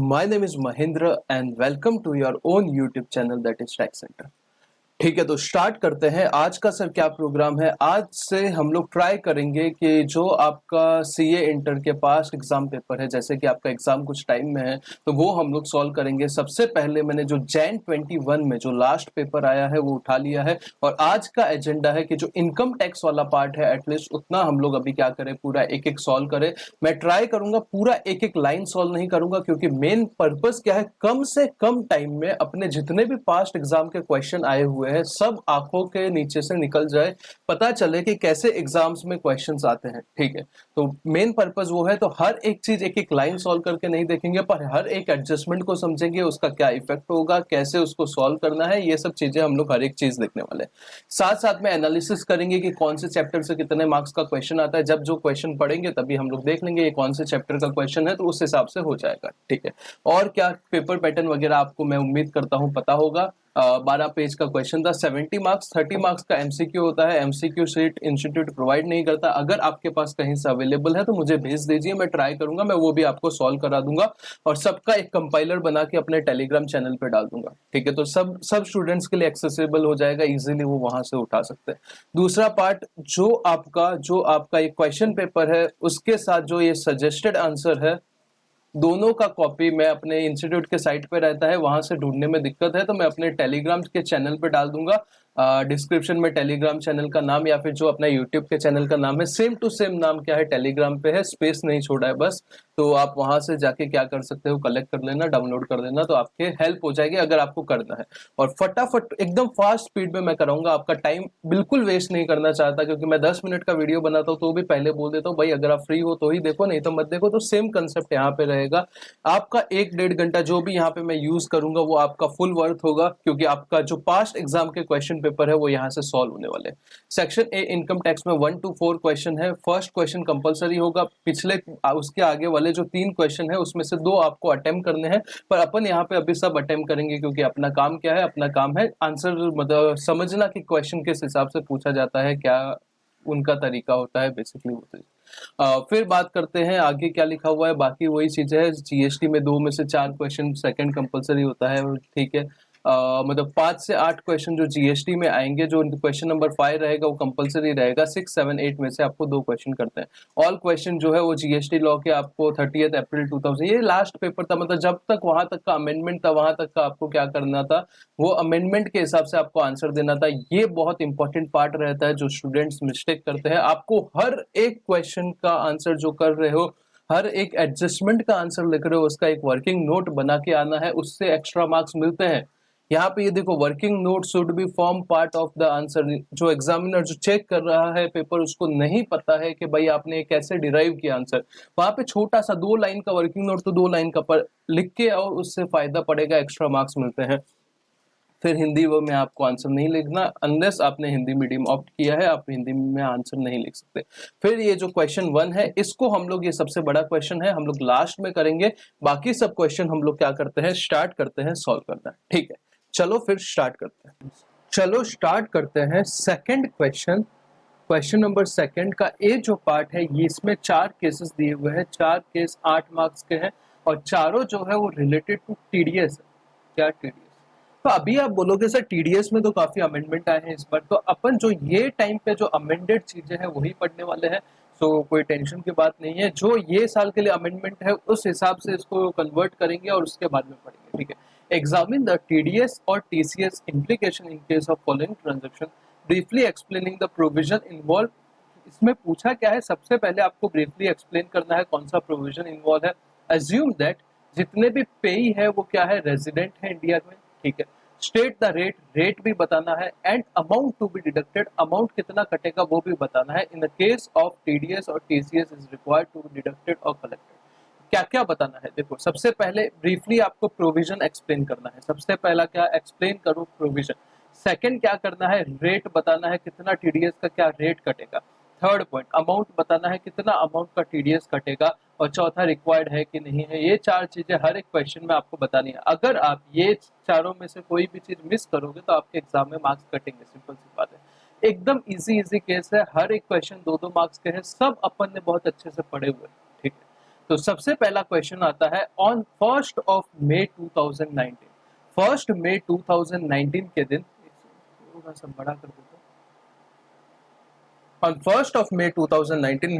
My name is Mahendra and welcome to your own YouTube channel that is Tech Center. ठीक है, तो start करते हैं। आज का सर क्या प्रोग्राम है? आज से हम लोग ट्राई करेंगे कि जो आपका सीए इंटर के पास्ट एग्जाम पेपर है, जैसे कि आपका एग्जाम कुछ टाइम में है, तो वो हम लोग सॉल्व करेंगे। सबसे पहले मैंने जो जैन 21 में जो लास्ट पेपर आया है वो उठा लिया है, और आज का एजेंडा है कि जो इनकम टैक्स वाला पार्ट है एटलीस्ट उतना हम लोग अभी क्या करें, पूरा एक एक सॉल्व करें। मैं ट्राई करूंगा पूरा एक एक लाइन सॉल्व नहीं करूंगा, क्योंकि मेन पर्पस क्या है, कम से कम टाइम में अपने जितने भी पास्ट एग्जाम के क्वेश्चन आए हुए है सब आंखों के नीचे से निकल जाए, पता चले कि कैसे एग्जाम्स में क्वेश्चंस आते हैं। ठीक है, तो मेन पर्पस वो है। तो हर एक चीज एक एक लाइन सॉल्व करके नहीं देखेंगे, पर हर एक एडजस्टमेंट को समझेंगे, उसका क्या इफेक्ट होगा, कैसे उसको सॉल्व करना है, ये सब चीजें हम लोग हर एक चीज देखने वाले हैं। साथ साथ में एनालिसिस करेंगे कि कौन से चैप्टर से कितने मार्क्स का क्वेश्चन आता है। जब जो क्वेश्चन पढ़ेंगे तभी हम लोग देख लेंगे ये कौन से चैप्टर का क्वेश्चन है, तो उस हिसाब से हो जाएगा। ठीक है, और क्या पेपर पैटर्न वगैरह आपको मैं उम्मीद करता हूँ पता होगा। 12 पेज का क्वेश्चन था, 70 मार्क्स, 30 मार्क्स का एमसीक्यू होता है। एमसीक्यू सीट इंस्टीट्यूट प्रोवाइड नहीं करता। अगर आपके पास कहीं से अवेलेबल है तो मुझे भेज दीजिए, मैं ट्राई करूंगा, मैं वो भी आपको सॉल्व करा दूंगा और सबका एक कंपाइलर बना के अपने टेलीग्राम चैनल पे डाल दूंगा। ठीक है, तो सब स्टूडेंट्स के लिए एक्सेसिबल हो जाएगा, इजीली वो वहां से उठा सकते हैं। दूसरा पार्ट, जो आपका एक क्वेश्चन पेपर है उसके साथ जो ये सजेस्टेड आंसर है, दोनों का कॉपी मैं अपने इंस्टीट्यूट के साइट पे रहता है, वहां से ढूंढने में दिक्कत है तो मैं अपने टेलीग्राम के चैनल पे डाल दूंगा। डिस्क्रिप्शन में टेलीग्राम चैनल का नाम या फिर जो अपना यूट्यूब के चैनल का नाम है, सेम टू सेम नाम क्या है, टेलीग्राम पे है, स्पेस नहीं छोड़ा है बस। तो आप वहां से जाके क्या कर सकते हो, कलेक्ट कर लेना, डाउनलोड कर लेना, तो आपके हेल्प हो जाएगी अगर आपको करना है। और फटाफट एकदम फास्ट स्पीड में मैं कराऊंगा, आपका टाइम बिल्कुल वेस्ट नहीं करना चाहता, क्योंकि मैं 10 मिनट का वीडियो बनाता हूँ तो भी पहले बोल देता हूँ भाई अगर आप फ्री हो तो ही देखो, नहीं तो मत देखो। तो सेम कंसेप्ट यहाँ पे रहेगा। आपका 1-1.5 घंटा जो भी यहाँ पे मैं यूज करूंगा वो आपका फुल वर्थ होगा, क्योंकि आपका जो पास्ट एग्जाम के क्वेश्चन पेपर है वो यहाँ से सॉल्व होने वाले हैं। सेक्शन ए इनकम टैक्स में 1 to 4 क्वेश्चन है। फर्स्ट क्वेश्चन कंपलसरी होगा, पिछले उसके आगे वाले जो 3 क्वेश्चन है उसमें से 2 आपको अटेम्प्ट करने हैं, पर अपन यहाँ पे अभी सब अटेम्प्ट करेंगे, क्योंकि अपना काम क्या है, अपना काम है आंसर मतलब समझना कि क्वेश्चन किस हिसाब से पूछा जाता है, क्या उनका तरीका होता है, बेसिकली वो चीज। फिर बात करते हैं आगे क्या लिखा हुआ है, बाकी वही चीजें है। जीएसटी में 2 में से 4 क्वेश्चन सेकंड कंपलसरी होता है। ठीक है, मतलब 5 से 8 क्वेश्चन जो जीएसटी में आएंगे, जो क्वेश्चन नंबर 5 रहेगा वो कंपलसरी रहेगा। 6, 7, 8 में से आपको 2 क्वेश्चन करते हैं। ऑल क्वेश्चन जो है वो जीएसटी लॉ के आपको 30 अप्रैल 2000, ये लास्ट पेपर था, मतलब जब तक वहां तक का अमेंडमेंट था वहां तक का आपको क्या करना था, वो अमेंडमेंट के हिसाब से आपको आंसर देना था। ये बहुत इंपॉर्टेंट पार्ट रहता है, जो स्टूडेंट्स मिस्टेक करते हैं। आपको हर एक क्वेश्चन का आंसर जो कर रहे हो, हर एक एडजस्टमेंट का आंसर लिख रहे हो, उसका एक वर्किंग नोट बना के आना है, उससे एक्स्ट्रा मार्क्स मिलते हैं। यहाँ पे ये देखो, working note should be form part of the answer. जो एग्जामिनर जो चेक कर रहा है पेपर, उसको नहीं पता है कि भाई आपने कैसे डिराइव किया आंसर, वहां पे छोटा सा 2 लाइन का वर्किंग नोट तो 2 लाइन का पर लिख के और उससे फायदा पड़ेगा, एक्स्ट्रा मार्क्स मिलते हैं। फिर हिंदी वो में आपको आंसर नहीं लिखना, अनलेस आपने हिंदी मीडियम ऑप्ट किया है, आप हिंदी में आंसर नहीं लिख सकते। फिर ये जो क्वेश्चन 1 है, इसको हम लोग, ये सबसे बड़ा क्वेश्चन है, हम लोग लास्ट में करेंगे। बाकी सब क्वेश्चन हम लोग क्या करते हैं, स्टार्ट करते हैं सॉल्व करना। ठीक है, चलो फिर स्टार्ट करते हैं। चलो स्टार्ट करते हैं second question. Question number second का ए जो पार्ट है, ये इसमें 4 केसेस दिए हुए हैं। 4 केस 8 मार्क्स के हैं और चारों जो है वो रिलेटेड टू टीडीएस है। क्या टीडीएस? तो अभी आप बोलोगे सर टीडीएस में तो काफी अमेंडमेंट आए हैं इस बार, तो अपन जो ये टाइम पे जो अमेंडेड चीजें हैं वही पढ़ने वाले हैं। सो कोई टेंशन की बात नहीं है, जो ये साल के लिए अमेंडमेंट है उस हिसाब से इसको कन्वर्ट करेंगे और उसके बाद में पढ़ेंगे। ठीक है, एग्जामिन द टीडीएस और TCS implication in case of following transaction, briefly explaining the provision involved। इसमें पूछा क्या है, सबसे पहले आपको ब्रीफली एक्सप्लेन करना है कौन सा प्रोविजन इन्वॉल्व है। अज्यूम दैट जितने भी पेई है वो क्या है, रेजिडेंट है इंडिया में। ठीक है, स्टेट द रेट, रेट भी बताना है, and amount to be deducted, amount कितना कटेगा वो भी बताना है। In the case of TDS और TCS is required to be deducted और कलेक्टेड। क्या क्या बताना है, देखो सबसे पहले ब्रीफली आपको प्रोविजन एक्सप्लेन करना है। सबसे पहला क्या, एक्सप्लेन करो प्रोविजन। सेकंड क्या करना है, रेट बताना है, कितना टीडीएस का क्या रेट कटेगा। थर्ड पॉइंट, अमाउंट बताना है, कितना अमाउंट का टीडीएस कटेगा। और चौथा, रिक्वायर्ड है कि नहीं है। ये 4 चीजें हर एक क्वेश्चन में आपको बतानी है। अगर आप ये चारों में से कोई भी चीज मिस करोगे तो आपके एग्जाम में मार्क्स कटेंगे, सिंपल सी बात है। एकदम इजी इजी केस है, हर एक क्वेश्चन 2-2 मार्क्स के हैं, सब अपन ने बहुत अच्छे से पढ़े हुए हैं। ठीक है, तो सबसे पहला क्वेश्चन आता है ऑन 1 मई 2019, 1 मई 2019 के दिन, थोड़ा सा बड़ा कर देता हूं। On 1 May 2019,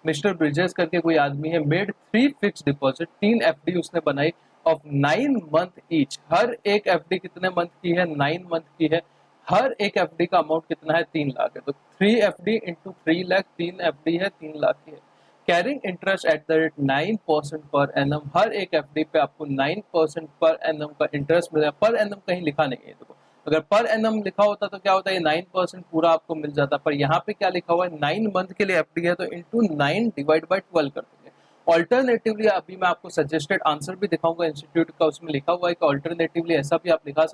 मिस्टर ब्रिजेस करके कोई आदमी है, मेड 3 फिक्स डिपॉजिट, 3 FD उसने बनाई ऑफ 9 मंथ ईच। हर एक FD कितने मंथ की है? 9 मंथ की है। हर एक FD का अमाउंट कितना है? 3 लाख है। तो 3 FD इंटू 3 लाख, 3 FD है, 3 लाख की है। Carrying interest at the rate 9% per annum. हर एक FD पे आपको 9% पर एनम का इंटरेस्ट मिलेगा। पर एनम कहीं लिखा नहीं है, देखो अगर पर एनम लिखा होता तो क्या होता है, 9% पूरा आपको मिल जाता, पर यहाँ पे क्या लिखा हुआ है, 9 मंथ के लिए FD है, तो इंटू 9 डिवाइड बाई 12 कर देंगे। ऑल्टरनेटिवली अभी मैं आपको सजेस्टेड आंसर भी दिखाऊंगा इंस्टीट्यूट का, उसमें लिखा हुआ है कि ऑल्टरनेटिवली ऐसा भी आप दिखा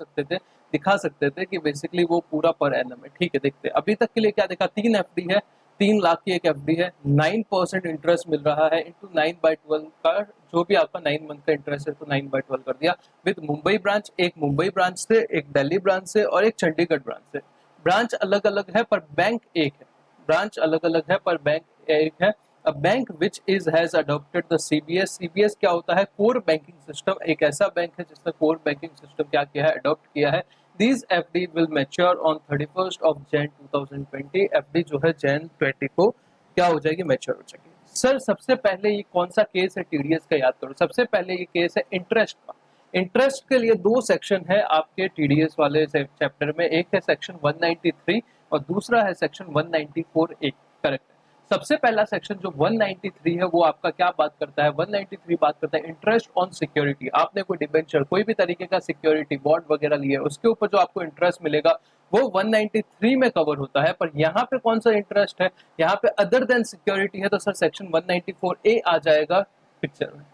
सकते थे कि बेसिकली वो पूरा पर एनम है। ठीक है, देखते हैं अभी तक के लिए क्या देखा, 3 FD है, 3 लाख की एक FD है, 9% इंटरेस्ट मिल रहा है, इंटू 9/12 का जो भी आपका 9 मंथ का इंटरेस्ट है, तो 9/12 कर दिया। विद मुंबई ब्रांच, एक मुंबई ब्रांच से, एक दिल्ली ब्रांच से और एक चंडीगढ़ ब्रांच से। ब्रांच अलग अलग है पर बैंक एक है, ब्रांच अलग अलग है पर बैंक एक है। A bank which is has adopted the CBS। CBS क्या होता है? Core banking system. एक ऐसा बैंक है जिसने कोर बैंकिंग सिस्टम क्या किया है? अडॉप्ट किया है। These FD will mature on 31st of Jan 2020। FD जो है Jan 20 को क्या हो जाएगी? मैच्योर हो जाएगी। सर सबसे पहले ये कौन सा केस है TDS का? याद करो, सबसे पहले ये केस है इंटरेस्ट का। इंटरेस्ट के लिए 2 सेक्शन है आपके TDS वाले चैप्टर में, एक है सेक्शन 193 और दूसरा है सेक्शन 194A। करेक्ट है। सबसे पहला सेक्शन जो 193 है वो आपका क्या बात करता है? 193 बात करता है इंटरेस्ट ऑन सिक्योरिटी। आपने कोई डिबेंचर, कोई भी तरीके का सिक्योरिटी बॉन्ड वगैरह लिया है, उसके ऊपर जो आपको इंटरेस्ट मिलेगा वो 193 में कवर होता है। पर यहाँ पे कौन सा इंटरेस्ट है? यहाँ पे अदर देन सिक्योरिटी है, तो सर सेक्शन 194A आ जाएगा पिक्चर में।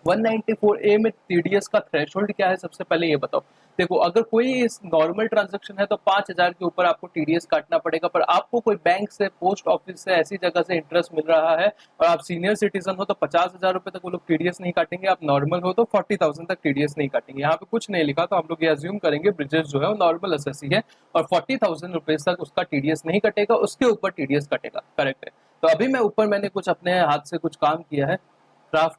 194A में TDS का थ्रेशोल्ड क्या है? सबसे पहले ये बताओ। देखो अगर कोई इस नॉर्मल ट्रांजैक्शन है तो 5,000 के ऊपर आपको TDS काटना पड़ेगा, पर आपको कोई बैंक से, पोस्ट ऑफिस से, ऐसी जगह से इंटरेस्ट मिल रहा है और आप सीनियर सिटीजन हो तो 50,000 रुपए तक वो लोग TDS नहीं काटेंगे। आप नॉर्मल हो तो 40,000 तक TDS नहीं काटेंगे। यहाँ पे कुछ नहीं लिखा, तो हम लोग ये अज्यूम करेंगे ब्रिजेस जो है वो नॉर्मल एसएससी है और 40,000 रुपीज तक उसका TDS नहीं कटेगा, उसके ऊपर TDS कटेगा। करेक्ट है। तो अभी मैं ऊपर मैंने कुछ अपने हाथ से कुछ काम किया है, क्राफ्ट,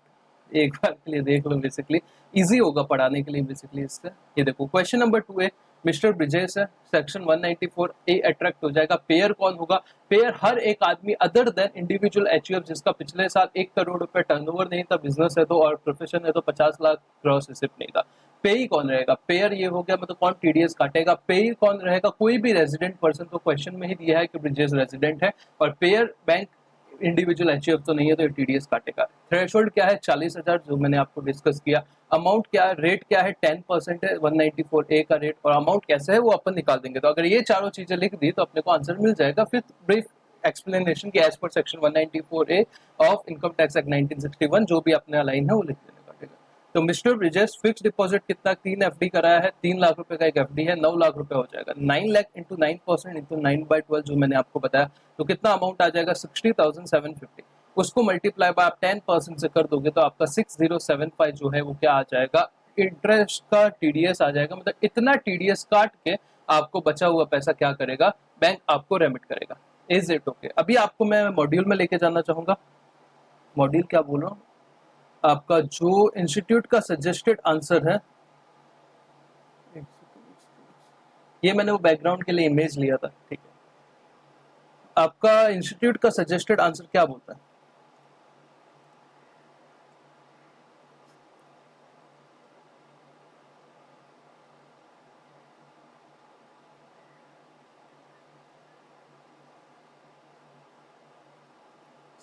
एक बार के लिए देख लो, बेसिकली इजी होगा पढ़ाने के लिए बेसिकली इससे। ये देखो क्वेश्चन नंबर 2 है, मिस्टर ब्रिजेश है, सेक्शन 194A अट्रैक्ट हो जाएगा। पेयर कौन होगा? पेयर हर एक आदमी अदर देन इंडिविजुअल HUF जिसका पिछले साल 1 करोड़ रुपए टर्नओवर नहीं था, बिजनेस है तो और प्रोफेशन है तो 50 लाख ग्रॉस रिसिप्ट नहीं था। पेई कौन रहेगा? पेयर ये हो गया, मतलब कौन TDS काटेगा। पेई कौन रहेगा? कोई भी रेजिडेंट पर्सन, तो क्वेश्चन में ही दिया है कि ब्रिजेश रेजिडेंट है और पेयर बैंक इंडिविजुअल HUF तो नहीं है, तो TDS काटेगा। थ्रेशोल्ड क्या है? 40,000, जो मैंने आपको डिस्कस किया। अमाउंट क्या है? रेट क्या है? 10% है 194A का रेट, और अमाउंट कैसे है वो अपन निकाल देंगे। तो अगर ये चारों चीजें लिख दी तो अपने को आंसर मिल जाएगा। फिर ब्रीफ एक्सप्लेनेशन की as per section 194A of income tax act 1961 जो भी अपना लाइन है वो लिख देने का। तो मिस्टर ब्रिजेश फिक्स डिपॉजिट कितना? 3 FD कराया है, 3 लाख रुपए का एक FD है, 9 लाख रुपए हो जाएगा। 9 लाख इंटू 9% इंटू 9/12 जो मैंने आपको बताया, तो कितना अमाउंट आ जाएगा? 60,750। उसको मल्टीप्लाई बाय आप 10% से कर दोगे तो आपका 6075 जो है वो क्या आ जाएगा? इंटरेस्ट का TDS आ जाएगा। मतलब इतना TDS काट के आपको बचा हुआ पैसा क्या करेगा? बैंक आपको रेमिट करेगा। Is it okay? अभी आपको मैं मॉड्यूल में लेके जाना चाहूंगा। मॉड्यूल क्या बोल रहा हूँ, आपका जो इंस्टीट्यूट का सजेस्टेड आंसर है, ये मैंने वो बैकग्राउंड के लिए इमेज लिया था, ठीक है। आपका इंस्टीट्यूट का सजेस्टेड आंसर क्या बोलता है?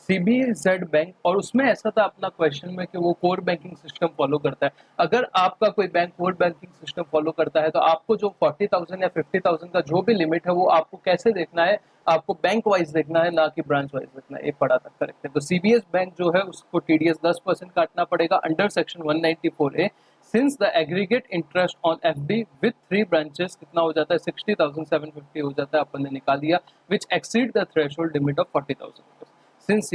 CBZ बैंक, और उसमें ऐसा था अपना क्वेश्चन में कि वो कोर बैंकिंग सिस्टम फॉलो करता है। अगर आपका कोई bank core banking system follow करता है तो आपको जो 40,000 या 50,000 का जो भी लिमिट है वो आपको कैसे देखना है? आपको बैंक वाइज देखना है, ना कि ब्रांच वाइज देखना है। ये पढ़ा था, करेक्ट है। तो CBS बैंक जो है उसको TDS 10% काटना पड़ेगा under section 194A। Since the aggregate interest on FD with 3 branches कितना हो जाता है? 60,750 हो जाता है, अपन ने निकाल दिया, which exceed the threshold limit of 40,000। Since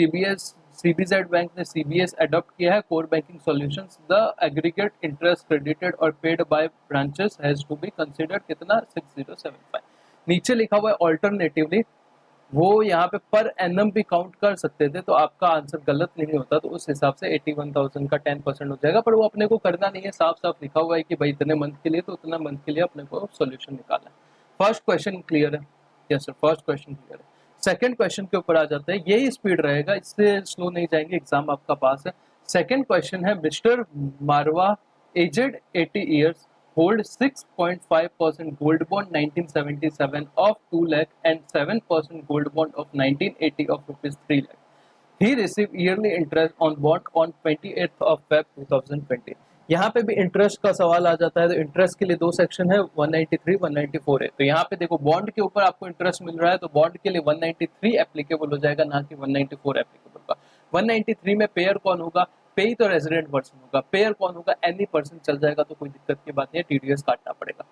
CBZ bank ने CBS अडॉप्ट किया है core banking solutions, the aggregate interest credited और paid by branches has to be considered कितना? 6075। नीचे लिखा हुआ है ऑल्टरनेटिवली वो यहाँ पे पर एनम भी काउंट कर सकते थे, तो आपका आंसर गलत नहीं होता, तो उस हिसाब से 81,000 का 10% हो जाएगा, पर वो अपने को करना नहीं है, साफ साफ लिखा हुआ है कि भाई इतने मंथ के लिए, तो उतना मंथ के लिए अपने को सोल्यूशन निकालना है। फर्स्ट क्वेश्चन क्लियर है? Yes sir, first question clear है। सेकंड क्वेश्चन के ऊपर आ जाते हैं, यही स्पीड रहेगा, इससे स्लो नहीं जाएंगे, एग्जाम आपका पास है। सेकंड क्वेश्चन है, mister Marwa aged 80 years hold 6.5% gold bond 1977 of 2 lakh and 7% gold bond of 1980 of rupees 3 lakh. He received yearly interest on bond on 28th of Feb 2020. यहाँ पे भी इंटरेस्ट का सवाल आ जाता है, तो इंटरेस्ट के लिए दो सेक्शन है, 193 194 है। तो यहाँ पे देखो बॉन्ड के ऊपर आपको इंटरेस्ट मिल रहा है, तो बॉन्ड के लिए 193 एप्लीकेबल हो जाएगा, ना कि 194 एप्लीकेबल होगा। 193 में पेयर कौन होगा? पेई तो रेजिडेंट पर्सन होगा, पेयर कौन होगा? एनी पर्सन चल जाएगा, तो कोई दिक्कत की बात नहीं है, टीडीएस काटना पड़ेगा।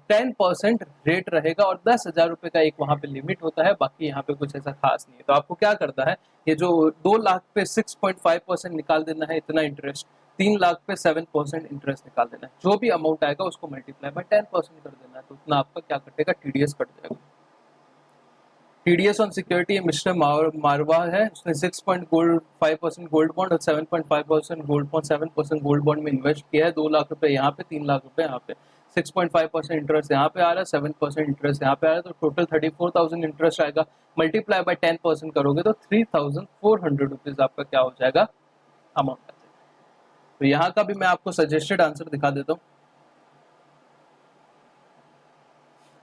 10% रेट रहेगा और 10,000 रुपए का एक वहां पे लिमिट होता है, बाकी यहाँ पे कुछ ऐसा खास नहीं है। तो आपको क्या करना है, ये जो 2 लाख पे 6.5% निकाल देना है, इतना इंटरेस्ट, 3 लाख पे 7% इंटरेस्ट निकाल देना है, जो भी अमाउंट आएगा उसको मल्टीप्लाई बाय 10% कर देना है, तो उतना आपका क्या कटेगा, टीडीएस कट जाएगा। टीडीएस ऑन सिक्योरिटी मिस्टर मारवा है, उसने 6.5% गोल्ड बॉन्ड और 7.5% गोल्ड बॉन्ड, 7% गोल्ड बॉन्ड में इन्वेस्ट किया है। 2 लाख रुपए यहाँ पे, 3 लाख रुपए यहाँ पे, 6.5% इंटरेस्ट यहाँ पे आ रहा है, 7% इंटरेस्ट यहाँ पे आ रहा है, तो टोटल 34,000 इंटरेस्ट आएगा। मल्टीप्लाई बाय 10% करोगे तो 3,400 रुपीज आपका क्या हो जाएगा, अमाउंट आ जाएगा। तो यहाँ का भी मैं आपको सजेस्टेड आंसर दिखा देता हूँ।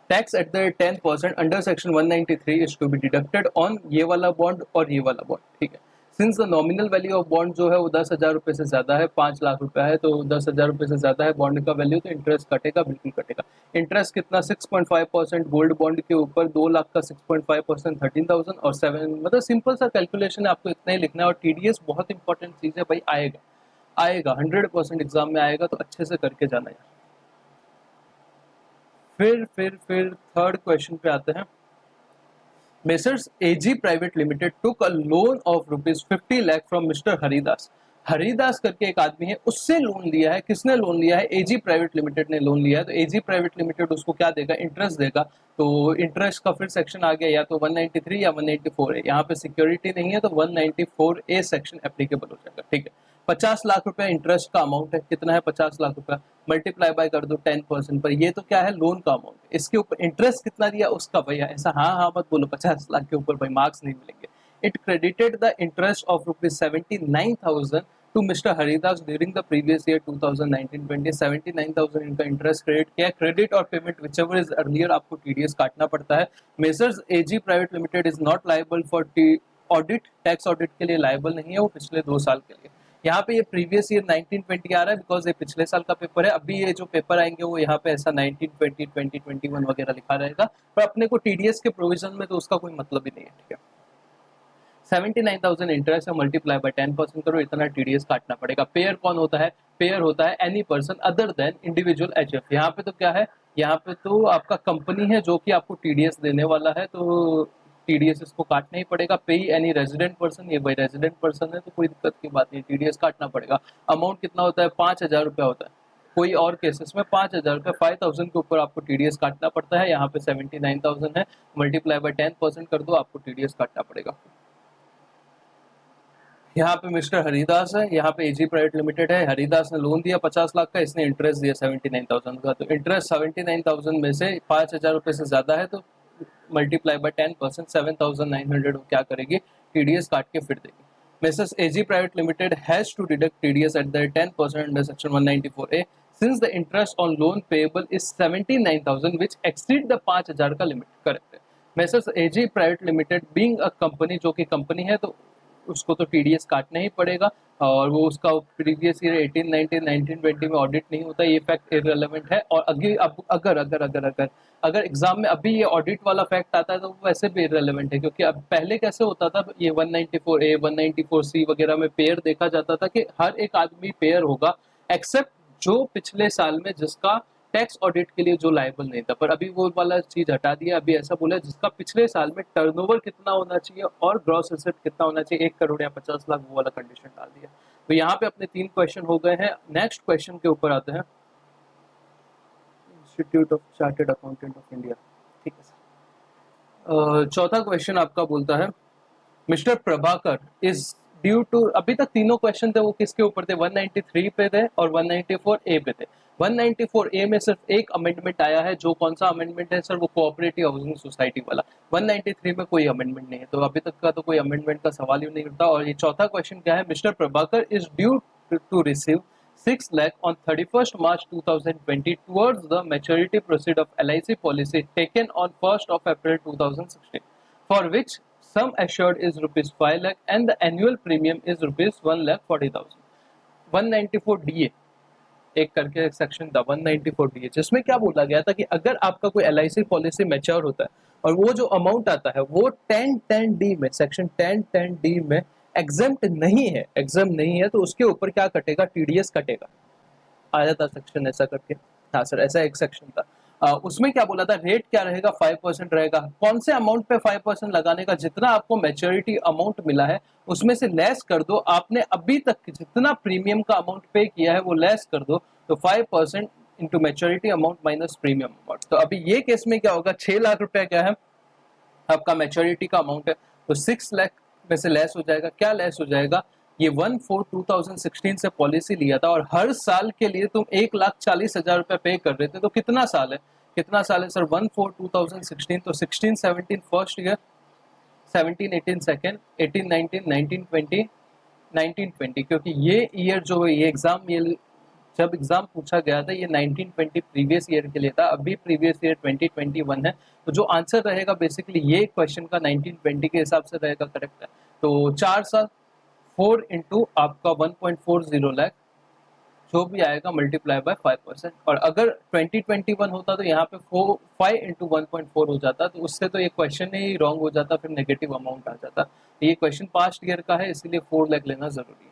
Tax at the 10% under section 193 is to be deducted on ये वाला बॉन्ड और ये वाला बॉन्ड, ठीक है। Since the nominal value of bond जो है वो 10,000 रुपए से ज्यादा है, 5 लाख रुपए है, तो 10,000 रुपए से ज्यादा है बॉन्ड का वैल्यू, तो इंटरेस्ट कटेगा, बिल्कुल कटेगा। इंटरेस्ट कितना, 6.5% गोल्ड बॉन्ड के ऊपर 2 लाख का 6.5% 13,000 और 7, मतलब सिंपल सा कैलकुलेशन है, आपको इतना ही लिखना है। और टीडीएस बहुत इंपॉर्टेंट चीज है भाई, आएगा आएगा 100% एग्जाम में आएगा, तो अच्छे से करके जाना है। फिर थर्ड क्वेश्चन पे आते हैं। Messrs AG private limited took a loan of rupees 50 lakh from mister Haridas. Haridas करके एक आदमी है, उससे लोन लिया है। किसने लोन लिया है? एजी प्राइवेट लिमिटेड ने लोन लिया है। तो एजी प्राइवेट लिमिटेड उसको क्या देगा? इंटरेस्ट देगा। तो इंटरेस्ट का फिर सेक्शन आ गया, या तो 193 या 194 है। यहाँ पे सिक्योरिटी नहीं है, तो 194 ए सेक्शन एप्लीकेबल हो जाएगा, ठीक है। 50 लाख रुपया इंटरेस्ट का अमाउंट है। कितना है? 50 लाख रुपया। मल्टीप्लाई बाय कर दो 10% पर। ये तो क्या है? लोन का अमाउंट। इसके ऊपर इंटरेस्ट कितना दिया उसका, भैया ऐसा हाँ हाँ मत बोलो 50 लाख के ऊपर भाई, मार्क्स नहीं मिलेंगे। It credited the interest of rupees 79,000 to mister Haridas during the previous year 2019-20। 79,000 इनका इंटरेस्ट क्रेडिट किया। क्रेडिट और payment whichever is earlier, आपको टीडीएस काटना पड़ता है। Messrs AG private limited is not liable for audit, tax audit के लिए liable नहीं है, वो पिछले 2 साल के लिए। यहाँ पे ये प्रीवियस ईयर 1920 आ रहा है, बिकॉज ये पिछले साल का पेपर है। अभी ये जो पेपर आएंगे वो यहाँ पे ऐसा 1920, 2021 वगैरह लिखा रहेगा, पर अपने को टीडीएस के प्रोविजन में तो उसका कोई मतलब ही नहीं है, ठीक है। 79,000 इंटरेस्ट है, मल्टीप्लाई बाय 10% करो, इतना टीडीएस काटना पड़ेगा। पेयर कौन होता है? पेयर होता है any person other than individual HF. यहाँ पे तो क्या है? यहाँ पे तो आपका कंपनी है जो कि आपको टीडीएस देने वाला है, तो टीडीएस इसको काटना ही पड़ेगा। पे एनी रेजिडेंट पर्सन, ये भाई रेजिडेंट पर्सन है, तो कोई दिक्कत की बात नहीं, टीडीएस काटना पड़ेगा। अमाउंट कितना होता है? 5,000 रुपया होता है। कोई और केसेस में 5,000 रुपया, 5,000 के ऊपर आपको टीडीएस काटना पड़ता है। यहाँ पे 79,000 है, मल्टीप्लाई बाय 10% कर दो, आपको टीडीएस काटना पड़ेगा। यहाँ पे मिस्टर हरिदास है, यहाँ पे एजी प्राइवेट लिमिटेड है। हरिदास ने लोन दिया 50 लाख का, इसने इंटरेस्ट दिया 79,000 का। तो इंटरेस्ट 79,000 में से 5,000 रुपये से ज्यादा है, तो मल्टीप्लाई बाय 10%, 7,900 क्या करेगी? टीडीएस काट के फिर देगी। Mrs. AG Private Limited has to deduct TDS at the 10% under Section 194A since the interest on loan payable is 79,000 which exceed the 5,000 का लिमिट, करेक्ट है। Mrs. AG Private Limited being a company, जो कि company है, तो उसको तो TDS काटना ही पड़ेगा। और वो उसका प्रीवियस ईयर 18, 19, 19, 20 में ऑडिट नहीं होता, ये फैक्ट इररिलेवेंट है। और अगर एग्जाम में अभी ये ऑडिट वाला फैक्ट आता है तो वो वैसे भी इररिलेवेंट है, क्योंकि अब पहले कैसे होता था, ये 194A 194C वगैरह में पेयर देखा जाता था कि हर एक आदमी पेयर होगा, एक्सेप्ट जो पिछले साल में जिसका टैक्स ऑडिट के लिए जो लायबल नहीं था। पर अभी वो वाला चीज हटा दिया। अभी ऐसा बोला जिसका पिछले साल में टर्नओवर कितना होना चाहिए और ग्रॉस एसेट कितना होना चाहिए, 1 करोड़ या 50 लाख, वो वाला कंडीशन डाल दिया। तो यहाँ पे अपने 3 क्वेश्चन हो गए हैं। नेक्स्ट क्वेश्चन के ऊपर आते हैं। Institute of chartered accountant of India, ठीक है सर। चौथा क्वेश्चन आपका बोलता है mister Prabhakar is due to, अभी तक तीनों क्वेश्चन थे वो किसके ऊपर थे, 193 पे थे और 194 ए पे थे। 194 ए में सिर्फ एक अमेंडमेंट आया है, जो कौन सा अमेंडमेंट है सर, वो कोऑपरेटिव हाउसिंग सोसाइटी वाला। 193 में कोई अमेंडमेंट नहीं है, तो अभी तक का तो कोई अमेंडमेंट का सवाल ही नहीं उठता। और ये चौथा क्वेश्चन क्या है, mister Prabhakar is due to receive 6 lakh on 31st March 2020 towards the maturity proceed of LIC policy taken on 1st of April 2016, for which sum assured is rupees 5 lakh and the annual premium is rupees 1,40,000। 194 DA एक करके एक section था 194 DA, जिसमें क्या बोला गया था कि अगर आपका कोई LIC पॉलिसी मैच्योर होता है और वो जो अमाउंट आता है वो 1010D में, सेक्शन 1010D में एग्जेम्प्ट नहीं है, एग्जाम नहीं है, तो उसके ऊपर क्या कटेगा, TDS कटेगा। आया था सेक्शन ऐसा करके, हाँ सर ऐसा एक सेक्शन था। उसमें क्या बोला था, रेट क्या रहेगा, 5% रहेगा। कौन से अमाउंट पे 5% लगाने का, जितना आपको मैच्योरिटी अमाउंट मिला है उसमें से लेस कर दो, आपने अभी तक जितना प्रीमियम का अमाउंट पे किया है वो लेस कर दो, तो 5% into maturity amount minus premium amount. तो अभी ये केस में क्या होगा, 6 लाख रुपया क्या है आपका मैच्योरिटी का अमाउंट है, तो 6 लाख में से लेस हो जाएगा, क्या लेस हो जाएगा, ये 1/4/2016 से पॉलिसी लिया था और हर साल के लिए तुम 1,40,000 रुपए पे कर रहे थे, तो कितना साल है, कितना साल है सर, 1/4/2016, तो 16-17 फर्स्ट ईयर, 17-18 सेकेंड, 18-19, 19-20, 19-20, क्योंकि ये ईयर जो है, ये एग्जाम, ये जब एग्जाम पूछा गया था ये 1920 प्रीवियस ईयर के लिए था, अभी प्रीवियस ईयर 2021 है, तो जो आंसर रहेगा बेसिकली ये क्वेश्चन का 1920 के हिसाब से रहेगा, करेक्ट है। तो 4 साल 4 इंटू आपका 1.40 लाख जो भी आएगा मल्टीप्लाई बाय 5%, और अगर 2021 होता तो यहाँ पे 5 इंटू 1.4 हो जाता, तो उससे तो ये क्वेश्चन ही रॉन्ग हो जाता, फिर नेगेटिव अमाउंट आ जाता। ये क्वेश्चन पास्ट ईयर का है, इसीलिए 4 लाख लेना जरूरी है।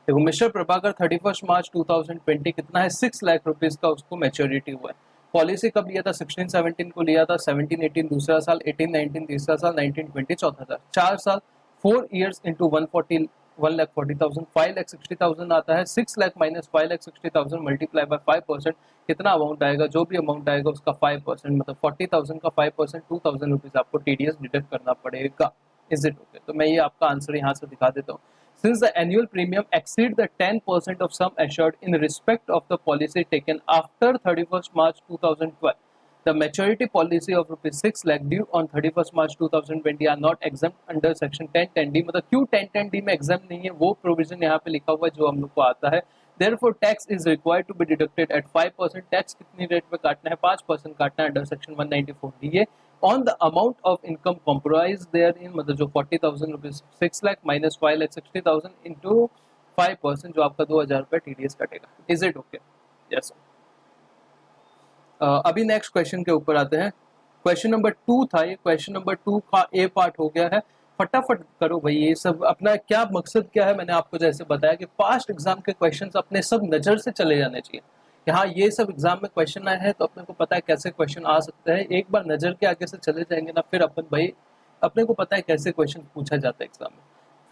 देखो मिस्टर प्रभाकर 31 मार्च 2020 कितना है, 6 लाख रुपीज का उसको मैच्योरिटी हुआ है। पॉलिसी कब लिया था, 16-17 को लिया था, 17-18 दूसरा साल, 18-19 तीसरा साल, 19-20 चौथा साल, 4 साल, 4 ईयर्स इंटू 1,40,000, 5,60,000 आता है। 6 लाख माइनस 5,60,000 मल्टीप्लाई बाय 5%, कितना अमाउंट आएगा, जो भी अमाउंट आएगा उसका 5%, मतलब 40,000 का 5%, 2,000 रुपीज आपको TDS डिडक्ट करना पड़ेगा। Is it okay? तो मैं ये आपका आंसर यहाँ से दिखा देता हूँ। Since the annual premium exceed the 10% of sum assured in respect of the policy taken after 31st March 2012, the maturity policy of rupees 6 lakh due on 31st March 2020 are not exempt under section 1010D। मतलब क्यों 1010D में exempt नहीं है, वो provision यहाँ पे लिखा हुआ है जो हम लोग को आता है। Therefore tax is required to be deducted at 5%। Tax कितनी रेट पे काटना है, 5% काटना है under section 194DA on the amount of income comprised therein, मतलब जो 40,000 रुपीज, 6 लाख माइनस 5,60,000 इंटू 5%, जो आपका 2,000 रुपये TDS कटेगा। Is it okay? यस। अभी नेक्स्ट क्वेश्चन के ऊपर आते हैं। क्वेश्चन नंबर 2 था ये, क्वेश्चन नंबर 2 का ए पार्ट हो गया है, फटाफट करो भाई। ये सब अपना क्या मकसद क्या है, मैंने आपको जैसे बताया कि पास्ट एग्जाम के क्वेश्चंस अपने सब नज़र से चले जाने चाहिए कि हाँ ये सब एग्जाम में क्वेश्चन आए हैं, तो अपने को पता है कैसे क्वेश्चन आ सकते हैं। एक बार नज़र के आगे से चले जाएंगे ना, फिर अपन भाई अपने को पता है कैसे क्वेश्चन पूछा जाता है एग्जाम में।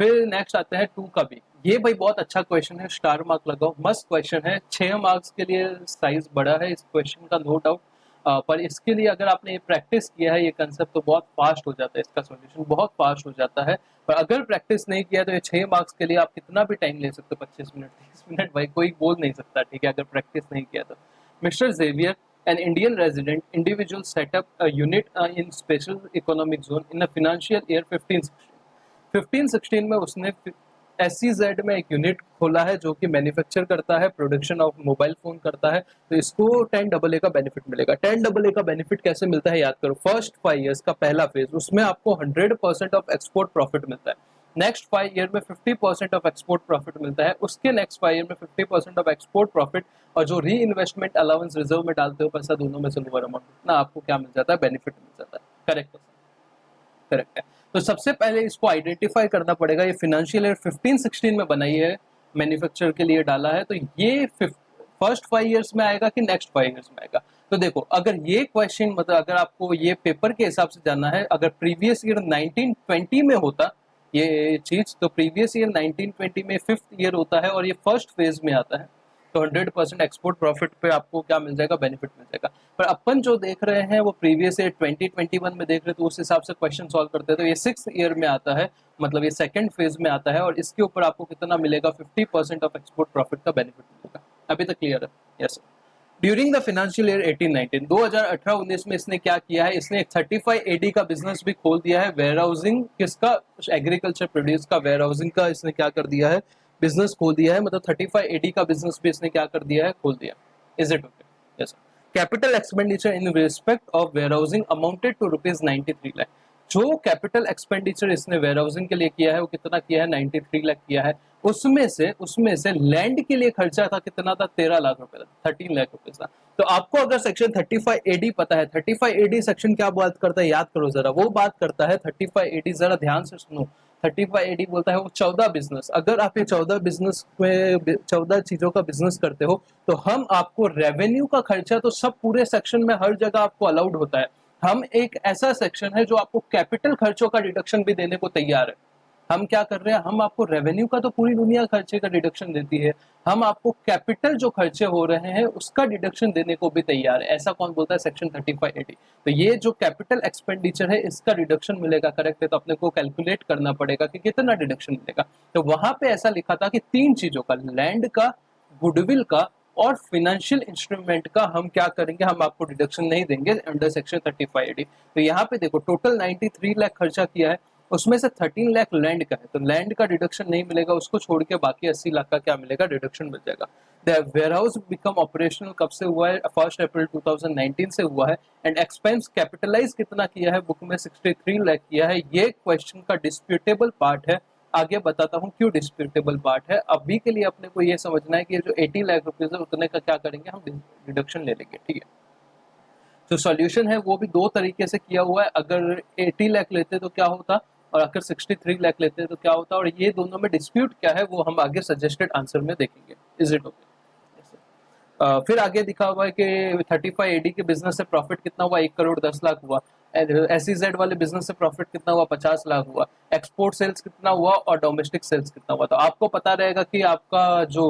फिर नेक्स्ट आते हैं 2 का भी, ये भाई बहुत अच्छा क्वेश्चन है, स्टार मार्क लगाओ, मस्त क्वेश्चन है, 6 मार्क्स के लिए साइज बड़ा है इस क्वेश्चन का, नो डाउट। पर इसके लिए अगर आपने ये प्रैक्टिस किया है ये कंसेप्ट, तो बहुत फास्ट हो जाता है, इसका सॉल्यूशन बहुत फास्ट हो जाता है। पर अगर प्रैक्टिस नहीं किया तो ये 6 मार्क्स के लिए आप कितना भी टाइम ले सकते हो, 25 मिनट 30 मिनट, भाई कोई बोल नहीं सकता, ठीक है, अगर प्रैक्टिस नहीं किया तो। Mister Xavier, an Indian resident individual set up a unit in special economic zone in a financial year 1516 में उसने SEZ में एक यूनिट खोला है जो कि मैन्युफैक्चर करता है, प्रोडक्शन ऑफ मोबाइल फोन करता है, तो इसको 10AA का बेनिफिट मिलेगा। 10AA का बेनिफिट कैसे मिलता है याद करो, फर्स्ट 5 इयर्स का पहला फेज, उसमें आपको 100% ऑफ एक्सपोर्ट प्रॉफिट मिलता है, नेक्स्ट 5 ईयर में 50% ऑफ एक्सपोर्ट प्रॉफिट मिलता है, उसके नेक्स्ट 5 ईयर में 50% ऑफ एक्सपोर्ट प्रॉफिट, और जो री इन्वेस्टमेंट अलाउंस रिजर्व में डालते हो पैसा, दोनों में से लोअर अमाउंट, इतना आपको क्या मिल जाता है, बेनिफिट मिल जाता है। करेक्ट है, करेक्ट है। तो सबसे पहले इसको आइडेंटिफाई करना पड़ेगा, ये फाइनेंशियल ईयर 1516 में बनाई है, मैन्युफैक्चर के लिए डाला है, तो ये फर्स्ट 5 इयर्स में आएगा कि नेक्स्ट 5 इयर्स में आएगा। तो देखो अगर ये क्वेश्चन, मतलब अगर आपको ये पेपर के हिसाब से जानना है, अगर प्रीवियस ईयर 1920 में होता ये चीज, तो प्रीवियस ईयर 1920 में 5th ईयर होता है और ये फर्स्ट फेज में आता है, तो 100% एक्सपोर्ट प्रॉफिट पे आपको क्या मिल जाएगा, बेनिफिट मिल जाएगा। पर अपन जो देख रहे हैं वो प्रीवियस ईयर 2021 में देख रहे हैं, तो उस हिसाब से क्वेश्चन सॉल्व करते हैं। तो ये 6th ईयर में आता है, मतलब ये सेकंड फेज में आता है, और इसके ऊपर आपको कितना मिलेगा, 50% ऑफ एक्सपोर्ट प्रॉफिट का बेनिफिट मिलेगा। अभी तक क्लियर है? Yes. During the financial year 18-19, 2018-19 में इसने क्या किया है, इसने एक 35 एडी का बिजनेस भी खोल दिया है। वेयर हाउसिंग किसका, एग्रीकल्चर प्रोड्यूस का वेयर हाउसिंग का इसने क्या कर दिया है, बिजनेस खोल दिया है। मतलब 35 एडी का बिजनेस भी इसने क्या कर दिया है, खोल दिया। Is it okay? Yes. Capital expenditure in respect of warehousing amounted to ₹93 lakh. जो कैपिटल एक्सपेंडिचर इसने वेयर हाउसिंग के लिए किया है वो कितना किया है, 93 लाख किया है। उसमें से लैंड के लिए खर्चा था कितना था, 13 लाख रुपए था, 13 लाख रुपए था। तो आपको अगर सेक्शन 35 एडी पता है, 35 एडी सेक्शन क्या बात करता है, याद करो जरा। वो बात करता है 35 एडी, जरा ध्यान से सुनो। 35 एडी बोलता है वो 14 बिजनेस, अगर आप ये 14 बिजनेस में 14 चीजों का बिजनेस करते हो तो हम आपको रेवेन्यू का खर्चा तो सब पूरे सेक्शन में हर जगह आपको अलाउड होता है। हम एक ऐसा सेक्शन है जो आपको कैपिटल खर्चों का डिडक्शन भी देने को तैयार है। हम क्या कर रहे हैं, हम आपको रेवेन्यू का तो पूरी दुनिया खर्चे का डिडक्शन देती है, हम आपको कैपिटल जो खर्चे हो रहे हैं उसका डिडक्शन देने को भी तैयार है। ऐसा कौन बोलता है, सेक्शन 35 एडी। तो ये जो कैपिटल एक्सपेंडिचर है इसका डिडक्शन मिलेगा, करेक्ट है। तो अपने को कैलकुलेट करना पड़ेगा कि कितना डिडक्शन मिलेगा। तो वहां पे ऐसा लिखा था कि 3 चीजों का, लैंड का, गुडविल का और फाइनेंशियल इंस्ट्रूमेंट का हम क्या करेंगे, हम आपको डिडक्शन नहीं देंगे अंडर सेक्शन 35 एडी। तो यहाँ पे देखो टोटल 93 लाख खर्चा किया है, उसमें से 13 लाख लैंड का है, तो लैंड का डिडक्शन नहीं मिलेगा, उसको छोड़ के बाकी 80 लाख का क्या मिलेगा, डिडक्शन मिल जाएगा। The warehouse become operational कब से हुआ है, 1 अप्रैल 2019 से हुआ है। एंड एक्सपेंस कैपिटलाइज कितना किया है, बुक में 63 लाख किया है। ये क्वेश्चन का डिस्प्यूटेबल पार्ट है, आगे बताता हूँ क्यों डिस्प्यूटेबल पार्ट है। अभी के लिए अपने को ये समझना है कि जो 80 लाख रुपीज है उतने का क्या करेंगे, हम डिडक्शन ले लेंगे, ठीक है। जो सॉल्यूशन है वो भी 2 तरीके से किया हुआ है। अगर 80 लाख लेते तो क्या होता, और अगर 63 लाख लेते तो क्या होता, और ये दोनों में डिस्प्यूट क्या है वो हम आगे सजेस्टेड आंसर में देखेंगे। Is it okay? फिर आगे दिखा हुआ है कि 35 एडी के बिजनेस से प्रॉफिट कितना हुआ, 1 करोड़ 10 लाख हुआ। एसईजेड वाले बिजनेस से प्रॉफिट कितना हुआ, 50 लाख हुआ। एक्सपोर्ट सेल्स कितना हुआ और डोमेस्टिक सेल्स कितना हुआ। तो आपको पता रहेगा कि आपका जो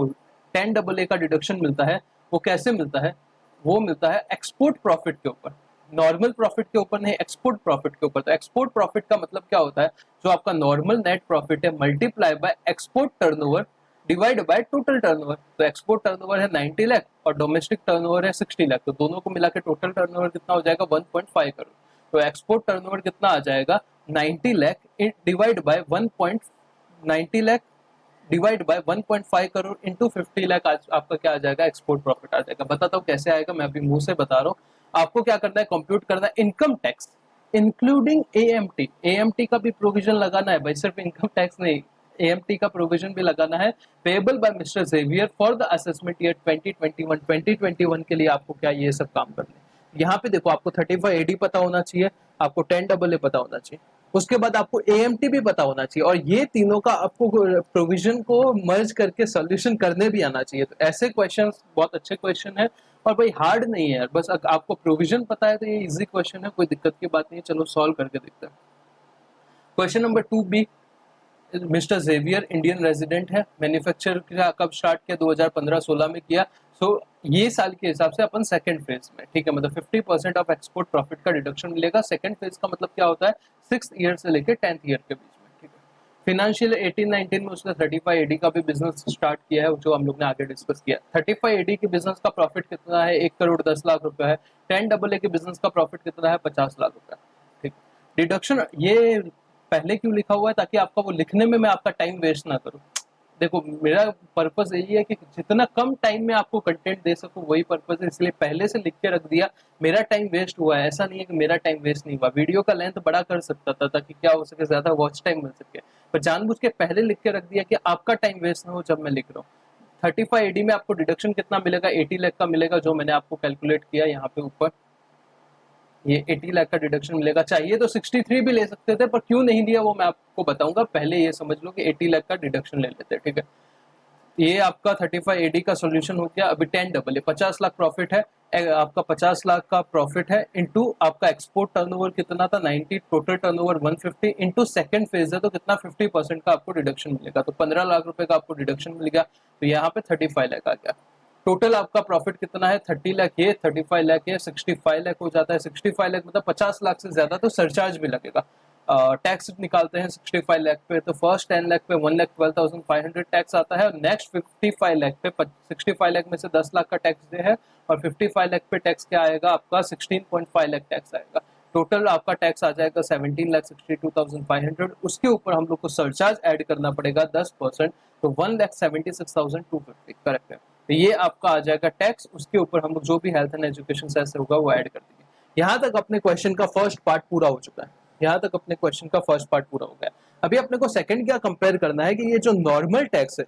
10AA का डिडक्शन मिलता है वो कैसे मिलता है, वो मिलता है एक्सपोर्ट प्रॉफिट के ऊपर, नॉर्मल प्रॉफिट के ऊपर नहीं, एक्सपोर्ट प्रॉफिट के ऊपर। तो एक्सपोर्ट प्रॉफिट का मतलब क्या होता है, जो आपका नॉर्मल नेट प्रॉफिट है multiply by export turnover divide by total turnover. तो एक्सपोर्ट टर्नओवर है 90 लाख और डोमेस्टिक टर्नओवर है 60 लाख, तो दोनों को मिला के टोटल टर्नओवर कितना हो जाएगा, 1.5 करोड़। तो एक्सपोर्ट टर्नओवर कितना आ जाएगा, 90 lakh divide by 1.90 lakh divide by 1.5 crore into 50 lakh, आज आपका क्या आ जाएगा, एक्सपोर्ट प्रॉफिट आ जाएगा। बताता हूँ कैसे आएगा, मैं अभी मुंह से बता रहा हूँ। आपको क्या करना है, कंप्यूट करना है income tax including AMT. AMT का भी प्रोविजन लगाना है भाई, सिर्फ इनकम टैक्स नहीं, एएमटी का प्रोविजन भी लगाना है। Payable by mister Xavier for the assessment year 2021 के लिए आपको क्या ये सब काम करना है। यहाँ पे देखो आपको 35 एडी पता होना चाहिए, आपको 10AA पता होना चाहिए, उसके बाद आपको एएमटी भी पता होना चाहिए, और ये तीनों का आपको प्रोविजन को मर्ज करके सॉल्यूशन करने भी आना चाहिए। तो ऐसे क्वेश्चंस बहुत अच्छे क्वेश्चन है, और भाई हार्ड नहीं है यार, बस आपको प्रोविजन पता है तो ये इजी क्वेश्चन है, कोई दिक्कत की बात नहीं है। चलो सॉल्व करके देखते हैं। Question number 2B, mister Xavier Indian resident है, मैन्युफैक्चर कब स्टार्ट किया, 2015-16 में किया। सो ये साल के हिसाब से अपन सेकंड फेज में, ठीक है, मतलब 50% ऑफ एक्सपोर्ट प्रॉफिट का डिडक्शन मिलेगा। सेकंड फेज का मतलब क्या होता है, 6th ईयर से लेकर 10th ईयर के बीच में, ठीक है। फिनेंशियल 18-19 में उसने 35 एडी का भी बिजनेस स्टार्ट किया है, जो हम लोग ने आगे डिस्कस किया। 35 एडी के बिजनेस का प्रॉफिट कितना है, 1 करोड़ 10 लाख रुपए है। 10AA के बिजनेस का प्रॉफिट कितना है, 50 लाख रुपए, ठीक। डिडक्शन ये पहले क्यों लिखा हुआ है, ताकि आपका वो लिखने में मैं आपका टाइम वेस्ट ना करूं। देखो मेरा पर्पस यही है कि जितना कम टाइम में आपको कंटेंट दे सकूं, वही पर्पस है, इसलिए पहले से लिख के रख दिया। मेरा टाइम वेस्ट हुआ है, ऐसा नहीं है कि मेरा टाइम वेस्ट नहीं हुआ। वीडियो का लेंथ बड़ा कर सकता था ताकि क्या हो सके, ज्यादा वॉच टाइम मिल सके, पर जानबूझ के पहले लिख के रख दिया कि आपका टाइम वेस्ट ना हो जब मैं लिख रहा हूँ। 35 एडी में आपको डिडक्शन कितना मिलेगा, 80 लाख का मिलेगा, जो मैंने आपको कैलकुलेट किया यहाँ पे ऊपर, ये 80 लाख का डिडक्शन मिलेगा। चाहिए तो 63 भी ले सकते थे, पर क्यों नहीं दिया वो मैं आपको बताऊंगा। पहले ये समझ लो कि 80 लाख का डिडक्शन ले लेते हैं, ठीक है। ये आपका 35 एडी का सॉल्यूशन हो गया। अभी 10AA 50 लाख प्रॉफिट है, आपका 50 लाख का प्रॉफिट है, इनटू आपका एक्सपोर्ट टर्नओवर कितना था 90, total turnover 150, into second phase है तो कितना 50% का आपको डिडक्शन मिलेगा, तो 15 लाख रुपए का आपको डिडक्शन मिल गया। तो यहाँ पे 35 लाख आ गया। टोटल आपका प्रॉफिट कितना है, 30 लाख ये, 35 लाख ये, 65 लाख हो जाता है। 65 लाख मतलब 50 लाख से ज्यादा तो सरचार्ज भी लगेगा। टैक्स निकालते हैं 65 लाख पे, तो फर्स्ट 10 लाख पे 1,12,500 टैक्स आता है, और नेक्स्ट 55 लाख पे 65 लाख में से 10 लाख का टैक्स दे है, और 55 लाख पे टैक्स क्या आएगा आपका, 16.5 लाख टैक्स आएगा। टोटल आपका टैक्स आ जाएगा 17,62,500। उसके ऊपर हम लोग को सरचार्ज ऐड करना पड़ेगा 10%, तो 1,76,250 करेक्ट है। तो ये आपका आ जाएगा टैक्स, उसके ऊपर हम लोग जो भी हेल्थ एंड एजुकेशन से ऐसे होगा वो ऐड कर देंगे। यहाँ तक अपने क्वेश्चन का फर्स्ट पार्ट पूरा हो चुका है। यहाँ तक अपने क्वेश्चन का फर्स्ट पार्ट पूरा हो गया। अभी अपने को सेकंड क्या कंपेयर करना है कि ये जो नॉर्मल टैक्स है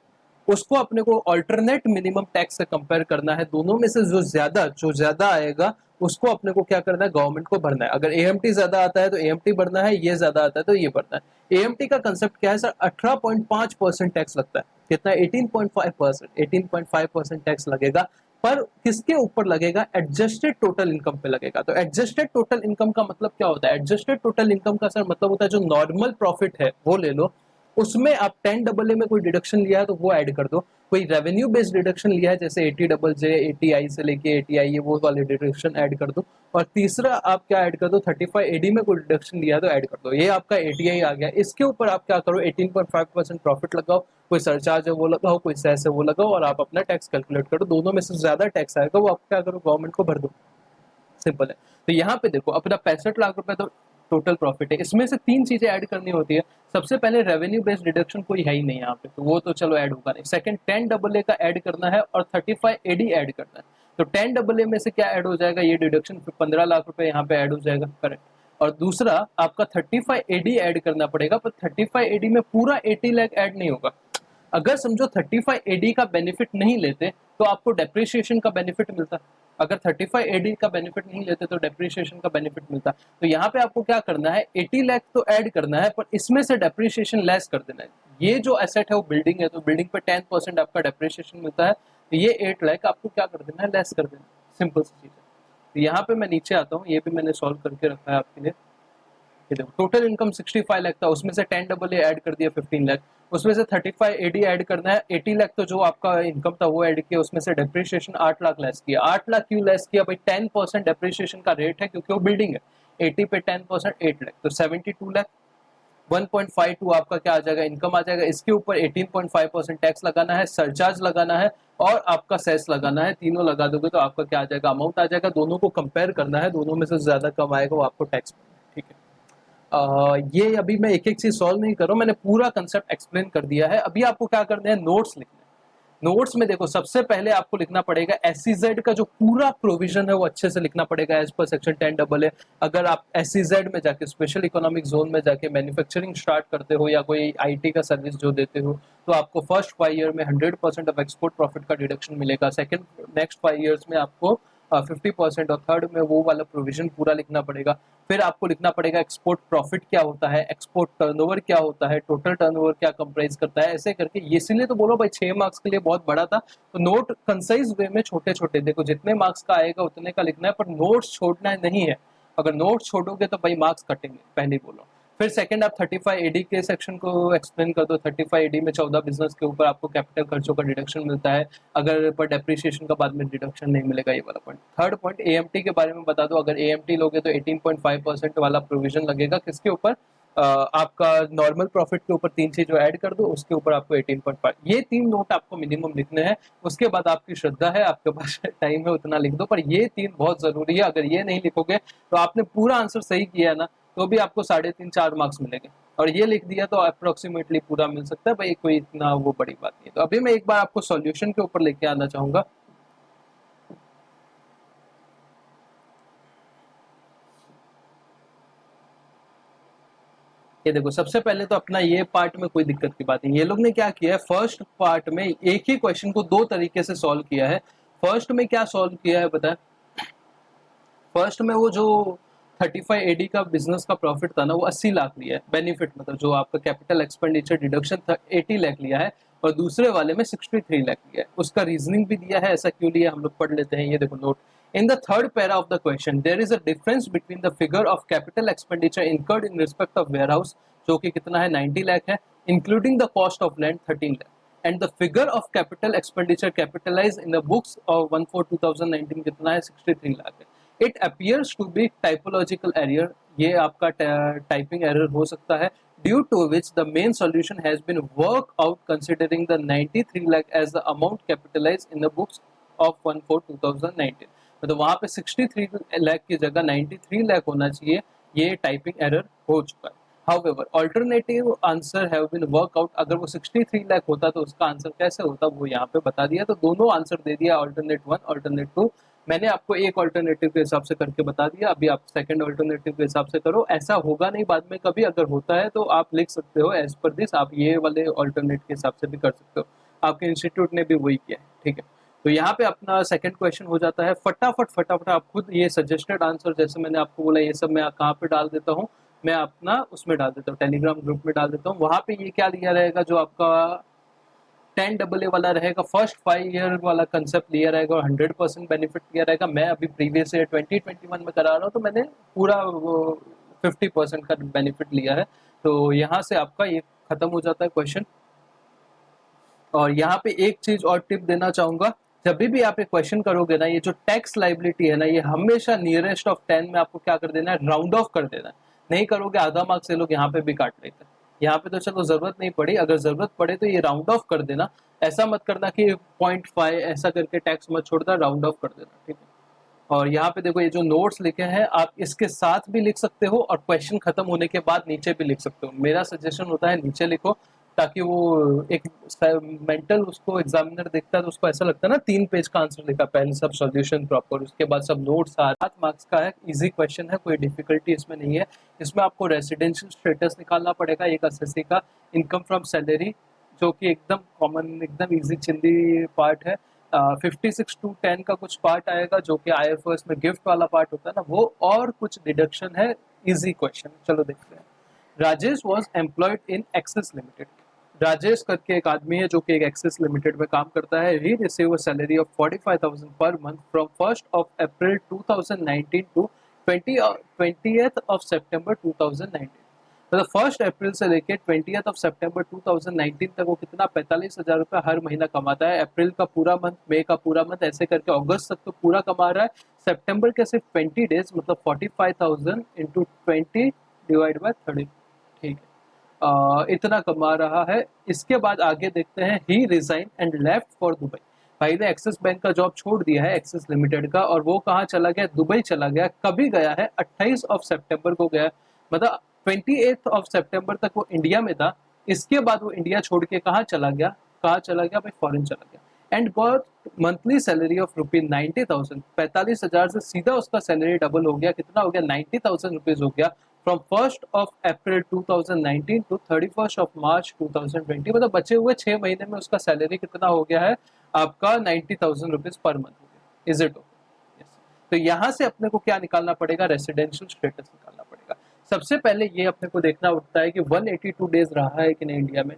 उसको अपने को अल्टरनेट मिनिमम टैक्स से कंपेयर करना है। दोनों में से जो ज्यादा आएगा उसको अपने को क्या करना है, गवर्नमेंट को भरना है। अगर एएमटी ज्यादा आता है तो एएमटी भरना है, ये ज्यादा आता है तो ये भरना है। एएमटी का कंसेप्ट क्या है सर, 18.5% टैक्स लगता है। कितना, 18.5%। 18.5% टैक्स लगेगा, पर किसके ऊपर लगेगा, एडजस्टेड टोटल इनकम पे लगेगा। तो एडजस्टेड टोटल इनकम का मतलब क्या होता है, एडजस्टेड टोटल इनकम का सर मतलब होता है जो नॉर्मल प्रॉफिट है वो ले लो, उसमें आप 10AA में कोई डिडक्शन लिया है तो वो ऐड कर दो, कोई रेवेन्यू बेस्ड डिडक्शन लिया है जैसे 80JJ 80I से लेके 80I ये वो वाले डिडक्शन ऐड कर दो, और तीसरा आप क्या ऐड कर दो, 35AD में कोई डिडक्शन लिया है तो ऐड कर दो। ये आपका 80I आ गया। इसके ऊपर आप क्या करो, 18.5% प्रॉफिट लगाओ, कोई सरचार्ज है वो लगाओ, कोई सेस है वो लगाओ, और आप अपना टैक्स कैलकुलेट करो। दोनों में से ज्यादा टैक्स आएगा वो आप क्या करो, गवर्नमेंट को भर दो। सिंपल है। तो यहाँ पे देखो अपना 65 लाख रुपए तो टोटल प्रॉफिट है, इसमें से तीन चीजें ऐड करनी होती है। सबसे पहले रेवेन्यू बेस्ड डिडक्शन कोई है ही नहीं यहाँ पे, तो वो तो चलो ऐड होगा नहीं। सेकंड 10AA का ऐड करना है, और 35AD ऐड करना है। तो 10AA में से क्या ऐड हो जाएगा, ये डिडक्शन 15 लाख रुपए यहाँ पे ऐड हो जाएगा, करेक्ट। और दूसरा आपका 35AD ऐड करना पड़ेगा, पर 35AD में पूरा 80 लाख ऐड नहीं होगा। अगर समझो 35AD का बेनिफिट नहीं लेते तो आपको डेप्रिसिएशन का बेनिफिट मिलता। अगर 35AD का बेनिफिट नहीं लेते तो डेप्रिसिएशन का बेनिफिट मिलता। तो यहाँ पे आपको क्या करना है, 80 लाख तो ऐड करना है, पर इसमें से डेप्रिसिएशन लेस कर देना है। ये जो एसेट है वो बिल्डिंग है, तो बिल्डिंग पे 10% आपका डेप्रिसिएशन मिलता है, तो ये 8 लाख आपको क्या कर देना है, लेस कर देना। सिंपल सी चीज है। तो यहाँ पे मैं नीचे आता हूँ, ये भी मैंने सॉल्व करके रखा है आपके लिए। ये देखो टोटल इनकम 65 लाख था, उसमें से 10AA ऐड कर दिया 15 लाख, उसमें से 35AD ऐड करना है, 80 लाख तो जो आपका इनकम था वो ऐड किया, उसमें से डेप्रिसिएशन 8 लाख लेस किया। 8 लाख क्यों लेस किया भाई, 10% डेप्रिसिएशन का रेट है क्योंकि वो बिल्डिंग है। 80 पे 10% 8 लाख, तो 72 लाख। 1.52 आपका क्या आ जाएगा, इनकम आ जाएगा। इसके ऊपर 18.5% टैक्स लगाना है, सरचार्ज लगाना है, और आपका सेस लगाना है। तीनों लगा दोगे तो आपका क्या आ जाएगा, अमाउंट आ जाएगा। दोनों को कंपेयर करना है, दोनों में से ज्यादा कम आएगा वो आपको टैक्स, ठीक है। ये अभी मैं एक एक चीज सॉल्व नहीं कर रहा हूँ, मैंने पूरा कंसेप्ट एक्सप्लेन कर दिया है। अभी आपको क्या करना है, नोट्स लिखना है। नोट्स में देखो सबसे पहले आपको लिखना पड़ेगा SEZ का जो पूरा प्रोविजन है वो अच्छे से लिखना पड़ेगा एज पर सेक्शन 10AA। अगर आप SEZ में जाके, स्पेशल इकोनॉमिक जोन में जाके मैन्युफैक्चरिंग स्टार्ट करते हो या कोई IT का सर्विस जो देते हो, तो आपको फर्स्ट 5 ईयर में 100% ऑफ एक्सपोर्ट प्रॉफिट का डिडक्शन मिलेगा। सेकंड नेक्स्ट 5 ईयर्स में आपको 50%, और थर्ड में वो वाला प्रोविजन पूरा लिखना पड़ेगा। फिर आपको लिखना पड़ेगा एक्सपोर्ट प्रॉफिट क्या होता है, एक्सपोर्ट टर्नओवर क्या होता है, टोटल टर्नओवर क्या कंप्राइज करता है, ऐसे करके। इसीलिए तो बोलो भाई 6 मार्क्स के लिए बहुत बड़ा था, तो नोट कंसाइज वे में छोटे छोटे, देखो जितने मार्क्स का आएगा उतने का लिखना है, पर नोट्स छोड़ना नहीं है। अगर नोट्स छोड़ोगे तो भाई मार्क्स कटेंगे, पहले बोलो। फिर सेकंड आप 35AD के सेक्शन को एक्सप्लेन कर दो। 35AD में 14 बिजनेस के ऊपर आपको कैपिटल खर्चों का डिडक्शन मिलता है, अगर पर डेप्रिसिएशन का बाद में डिडक्शन नहीं मिलेगा, ये वाला पॉइंट। थर्ड पॉइंट AMT के बारे में बता दो। अगर AMT लोगे तो 18.5% वाला प्रोविजन लगेगा, किसके ऊपर, आपका नॉर्मल प्रॉफिट के ऊपर। तीन चीज जो ऐड कर दो उसके ऊपर आपको 18.5। ये तीन नोट आपको मिनिमम लिखने हैं। उसके बाद आपकी श्रद्धा है, आपके पास टाइम है उतना लिख दो, पर ये तीन बहुत जरूरी है। अगर ये नहीं लिखोगे तो आपने पूरा आंसर सही किया है ना, तो भी आपको 3.5-4 मार्क्स मिलेंगे, और ये लिख दिया तो अप्रोक्सीमेटली पूरा मिल सकता है भाई, कोई इतना वो बड़ी बात नहीं है। तो अभी मैं एक बार आपको सॉल्यूशन के ऊपर लेके आना चाहूंगा। ये देखो सबसे पहले तो अपना ये पार्ट में कोई दिक्कत की बात नहीं। ये लोग ने क्या किया है, फर्स्ट पार्ट में एक ही क्वेश्चन को दो तरीके से सॉल्व किया है। फर्स्ट में क्या सॉल्व किया है पता है, फर्स्ट में वो जो 35AD का बिजनेस का प्रॉफिट था ना, वो 80 लाख लिया है बेनिफिट, मतलब जो आपका कैपिटल एक्सपेंडिचर डिडक्शन था 80 लाख लिया है, और दूसरे वाले में 63 लाख लिया है। उसका रीजनिंग भी दिया है, ऐसा क्यों लिया हम लोग पढ़ लेते हैं। ये देखो note, in the third para of the question there is a difference between the figure of capital expenditure incurred in respect of warehouse, जो कि कितना है 90 लाख है, including the cost of land 13 lakh. And the figure of capital expenditure capitalise in the books of 1/4/2019 कितना है? 63 लाख है। It appears to be typological error, ये आपका टाइपिंग एरर हो सकता है, due to which the main solution has been work out considering the 93 lakh as the amount capitalise in the books of 1/4/2019। मतलब वहां पे 63 लाख की जगह 93 लाख होना चाहिए, ये टाइपिंग एरर हो चुका है। However, alternative answer have been work out, अगर वो 63 लाख होता तो उसका आंसर कैसे होता वो यहाँ पे बता दिया। तो दोनों आंसर दे दिया, अल्टरनेट 1, अल्टरनेट 2। मैंने आपको एक अल्टरनेटिव के हिसाब से करके बता दिया, अभी आप सेकंड अल्टरनेटिव के हिसाब से करो। ऐसा होगा नहीं बाद में कभी, अगर होता है तो आप लिख सकते हो एज पर दिस, आप ये वाले अल्टरनेट के हिसाब से भी कर सकते हो। आपके इंस्टीट्यूट ने भी वही किया है, ठीक है। तो यहाँ पे अपना सेकंड क्वेश्चन हो जाता है। फटाफट फटाफट आप खुद ये सजेस्टेड आंसर, जैसे मैंने आपको बोला, ये सब मैं कहाँ पे डाल देता हूँ, मैं अपना उसमें डाल देता हूँ, टेलीग्राम ग्रुप में डाल देता हूँ। वहां पे ये क्या लिया रहेगा, जो आपका 10 AA वाला रहेगा, फर्स्ट 5 ईयर वाला कंसेप्ट लिया रहेगा और 100% बेनिफिट लिया रहेगा। मैं अभी प्रीवियस ईयर 2021 में करा रहा हूँ, तो मैंने पूरा 50% का बेनिफिट लिया है। तो यहाँ से आपका ये खत्म हो जाता है क्वेश्चन। और यहाँ पे एक चीज और टिप देना चाहूंगा, जब भी आप एक क्वेश्चन करोगे ना, ये जो टैक्स लाइबिलिटी है ना, ये हमेशा नियरेस्ट ऑफ 10 में आपको क्या कर देना है, राउंड ऑफ कर देना है। नहीं करोगे आधा मार्क्स ये लोग यहाँ पे भी काट लेते हैं। यहाँ पे तो चलो जरूरत नहीं पड़ी, अगर जरूरत पड़े तो ये राउंड ऑफ कर देना। ऐसा मत करना कि 0.5 ऐसा करके टैक्स मत छोड़ना, राउंड ऑफ कर देना, ठीक है। और यहाँ पे देखो, ये जो नोट्स लिखे हैं आप इसके साथ भी लिख सकते हो और क्वेश्चन खत्म होने के बाद नीचे भी लिख सकते हो। मेरा सजेशन होता है नीचे लिखो, ताकि वो एक मेंटल उसको एग्जामिनर देखता है तो उसको ऐसा लगता है ना 3 पेज का आंसर लिखा, पहले सब सॉल्यूशन प्रॉपर, उसके बाद सब नोट्स। 7 मार्क्स का है, इजी क्वेश्चन है, कोई डिफिकल्टी इसमें नहीं है। इसमें आपको रेसिडेंशियल स्टेटस निकालना पड़ेगा, एक एसएससी का, इनकम फ्रॉम सैलरी, जो कि एकदम कॉमन, एकदम इजी चिंदी पार्ट है। 56 to 10 का कुछ पार्ट आएगा जो कि IFRS में गिफ्ट वाला पार्ट होता है ना वो, और कुछ डिडक्शन है, इजी क्वेश्चन। चलो देखते हैं। Rajesh was employed in axis limited. Rajesh करके एक आदमी है जो कि एक एक्सिस लिमिटेड में काम करता है। He receive a salary of 45,000 per month from 1 April 2019 to 20th of September 2019। मतलब 1 अप्रैल से लेके 20th ऑफ सितंबर 2019 तक वो कितना, 45,000 रुपया हर महीना कमाता है। अप्रैल का पूरा मंथ, मई का पूरा मंथ, ऐसे करके अगस्त तक तो पूरा कमा रहा है। सितंबर के सिर्फ 20 डेज, मतलब 45,000 इंटू 20 डिवाइड बाय 30, ठीक है। इतना कमा रहा है। इसके बाद आगे देखते हैं। He resign and left for Dubai. भाई ने एक्सिस बैंक का जॉब छोड़ दिया है, एक्सिस लिमिटेड का, और वो कहाँ चला गया, दुबई चला गया। कभी गया है, 28 ऑफ सितंबर को गया, मतलब 28 सितंबर तक वो इंडिया में था। इसके बाद वो इंडिया छोड़ के कहाँ चला गया, कहाँ चला गया भाई, फॉरेन चला गया। And got monthly salary of ₹90,000। 45,000 से सीधा उसका सैलरी डबल हो गया, कितना हो गया, 90,000 रुपीज हो गया। फ्रॉम 1 अप्रैल 2019 टू 31 मार्च 2020, मतलब बचे हुए 6 महीने में उसका सैलरी कितना हो गया है आपका, 90,000 रुपीज पर मंथ हो गया। Is it okay? तो यहाँ से अपने को क्या निकालना पड़ेगा, रेसिडेंशियल स्टेटस निकालना पड़ेगा। सबसे पहले ये अपने को देखना उठता है कि 182 डेज रहा है कि नहीं इंडिया में,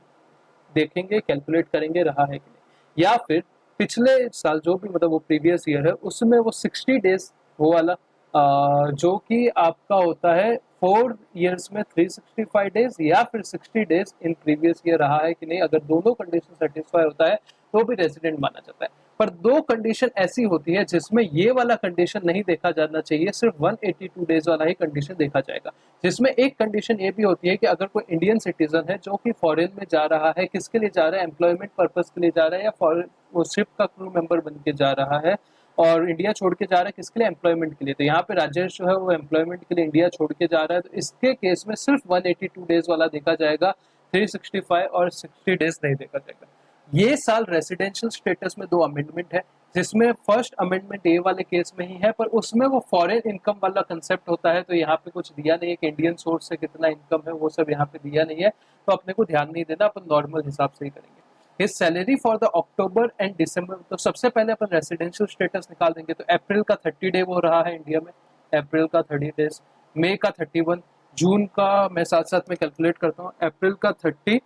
देखेंगे, कैलकुलेट करेंगे रहा है कि नहीं। या फिर पिछले साल जो भी, मतलब वो प्रीवियस ईयर है, उसमें वो 60 डेज वो वाला, जो कि आपका होता है 4 ईयर्स में 365 डेज, या फिर 60 डेज इन प्रीवियस ईयर रहा है कि नहीं। अगर दोनों कंडीशन सेटिस्फाई होता है तो भी रेजिडेंट माना जाता है। पर 2 कंडीशन ऐसी होती है जिसमें ये वाला कंडीशन नहीं देखा जाना चाहिए, सिर्फ 182 डेज वाला ही कंडीशन देखा जाएगा। जिसमें एक कंडीशन ये भी होती है कि अगर कोई इंडियन सिटीजन है जो कि फॉरेन में जा रहा है, किसके लिए जा रहा है, एम्प्लॉयमेंट पर्पज के लिए जा रहा है, या फॉरेन वो शिप का क्रू मेंबर बन के जा रहा है, और इंडिया छोड़ के जा रहा है किसके लिए, एम्प्लॉयमेंट के लिए। तो यहाँ पे राजेश जो है वो एम्प्लॉयमेंट के लिए इंडिया छोड़ के जा रहा है, तो इसके केस में सिर्फ 182 डेज वाला देखा जाएगा, 365 और 60 डेज नहीं देखा जाएगा। ये साल रेसिडेंशियल स्टेटस में 2 अमेंडमेंट है, जिसमें फर्स्ट अमेंडमेंट ए वाले केस में ही है, पर उसमें वो फॉरेन इनकम वाला कंसेप्ट होता है, तो यहाँ पे कुछ दिया नहीं है कि इंडियन सोर्स से कितना इनकम है, वो सब यहाँ पे दिया नहीं है, तो अपने को ध्यान नहीं देना, अपन नॉर्मल हिसाब से ही करेंगे। His salary for the October and December, तो सबसे पहले अपन रेसिडेंशियल स्टेटस निकाल देंगे। तो अप्रैल का 30 डे वो रहा है इंडिया में, अप्रैल का 30 डेज, मई का 31, जून का मैं साथ साथ में कैलकुलेट करता हूँ, अप्रैल का 30,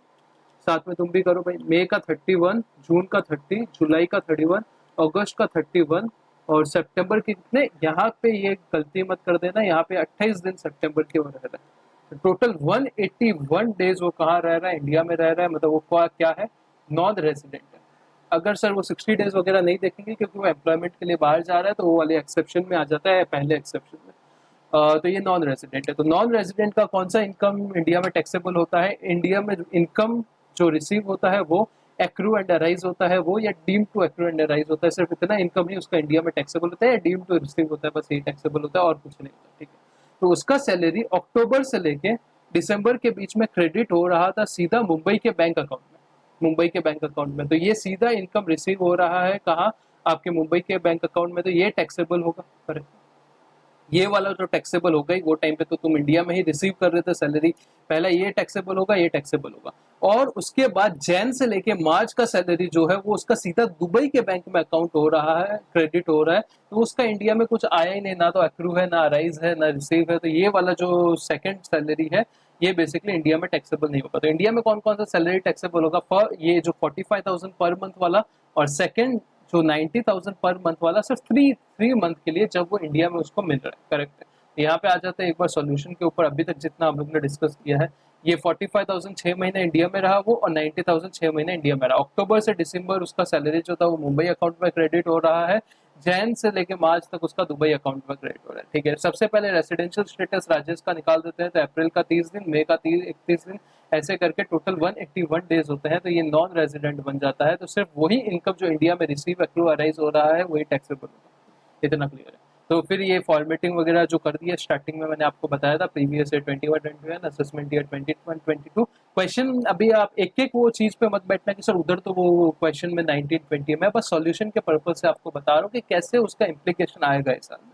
साथ में तुम भी करो भाई, मई का 31, जून का 30, जुलाई का 31, अगस्त का 31, और सितंबर के कितने, यहाँ पे ये गलती मत कर देना, यहाँ पे 28 दिन सितंबर के वो रह रहा है। टोटल 181 डेज वो कहाँ रह रहा है, इंडिया में रह रहा है। मतलब वो क्या है, नॉन रेजिडेंट है। अगर सर वो 60 डेज वगैरह नहीं देखेंगे क्योंकि वो एम्प्लॉयमेंट के लिए बाहर जा रहा है, तो वो वाले एक्सेप्शन में आ जाता है, पहले एक्सेप्शन में। तो ये नॉन रेजिडेंट है। तो नॉन रेजिडेंट का कौन सा इनकम इंडिया में टैक्सेबल होता है? इंडिया में इनकम जो रिसीव होता है वो एक्रू एंड अराइज होता है वो, या deem to accrue and arise होता है। सिर्फ इतना इनकम ही उसका इंडिया में टैक्सेबल होता है, या डीम टू रिसीव होता है, बस यही टैक्सेबल होता है और कुछ नहीं होता। ठीक है, तो उसका सैलरी अक्टूबर से लेके दिसंबर के बीच में क्रेडिट हो रहा था सीधा मुंबई के बैंक अकाउंट में, मुंबई के बैंक अकाउंट में। तो ये सीधा इनकम रिसीव हो रहा है कहाँ? आपके मुंबई के बैंक अकाउंट में। तो ये टैक्सेबल होगा। करेक्ट, ये वाला जो टैक्सेबल होगा वो टाइम पे तो तुम इंडिया में ही रिसीव कर रहे थे सैलरी, पहला ये टैक्सेबल होगा, ये टैक्सेबल होगा। और उसके बाद जैन से लेके मार्च का सैलरी जो है वो उसका सीधा दुबई के बैंक में अकाउंट हो रहा है, क्रेडिट हो रहा है। तो उसका इंडिया में कुछ आया ही नहीं, ना तो अक्रू है, ना राइज है, ना रिसीव है। तो ये वाला जो सेकंड सैलरी है ये बेसिकली इंडिया में टैक्सेबल नहीं होगा। तो इंडिया में कौन कौन सा सैलरी टैक्सेबल होगा? फॉर ये जो 45,000 पर मंथ वाला, और सेकंड जो 90,000 पर मंथ वाला, सिर्फ थ्री मंथ के लिए जब वो इंडिया में उसको मिल रहा है। करेक्ट है। तो यहाँ पे आ जाते हैं एक बार सॉल्यूशन के ऊपर। अभी तक जितना हम लोग ने डिस्कस किया है, ये 45,000 6 महीने इंडिया में रहा वो, और 90,000 6 महीने इंडिया में रहा। अक्टूबर से दिसंबर उसका सैलरी जो था वो मुंबई अकाउंट में क्रेडिट हो रहा है, जैन से लेके मार्च तक उसका दुबई अकाउंट में क्रेडिट हो रहा है। ठीक है, सबसे पहले रेसिडेंशियल स्टेटस राजेश का निकाल देते हैं। तो अप्रैल का 30 दिन, मई का 31 दिन, ऐसे करके टोटल 181 डेज होते हैं। तो ये नॉन रेजिडेंट बन जाता है। तो सिर्फ वही इनकम जो इंडिया में रिसीव एक्रू अराइज हो रहा है वही टैक्सेबल होगा। इतना क्लियर है। तो फिर ये फॉर्मेटिंग वगैरह जो कर दिया स्टार्टिंग में मैंने आपको बताया था, previous year 21-21, assessment year 21-22 question. अभी आप एक एक वो चीज पे मत बैठना कि सर उधर तो वो क्वेश्चन में 19-20 है। मैं बस सॉल्यूशन के पर्पज से आपको बता रहा हूँ कि कैसे उसका इम्प्लीकेशन आएगा इस साल में।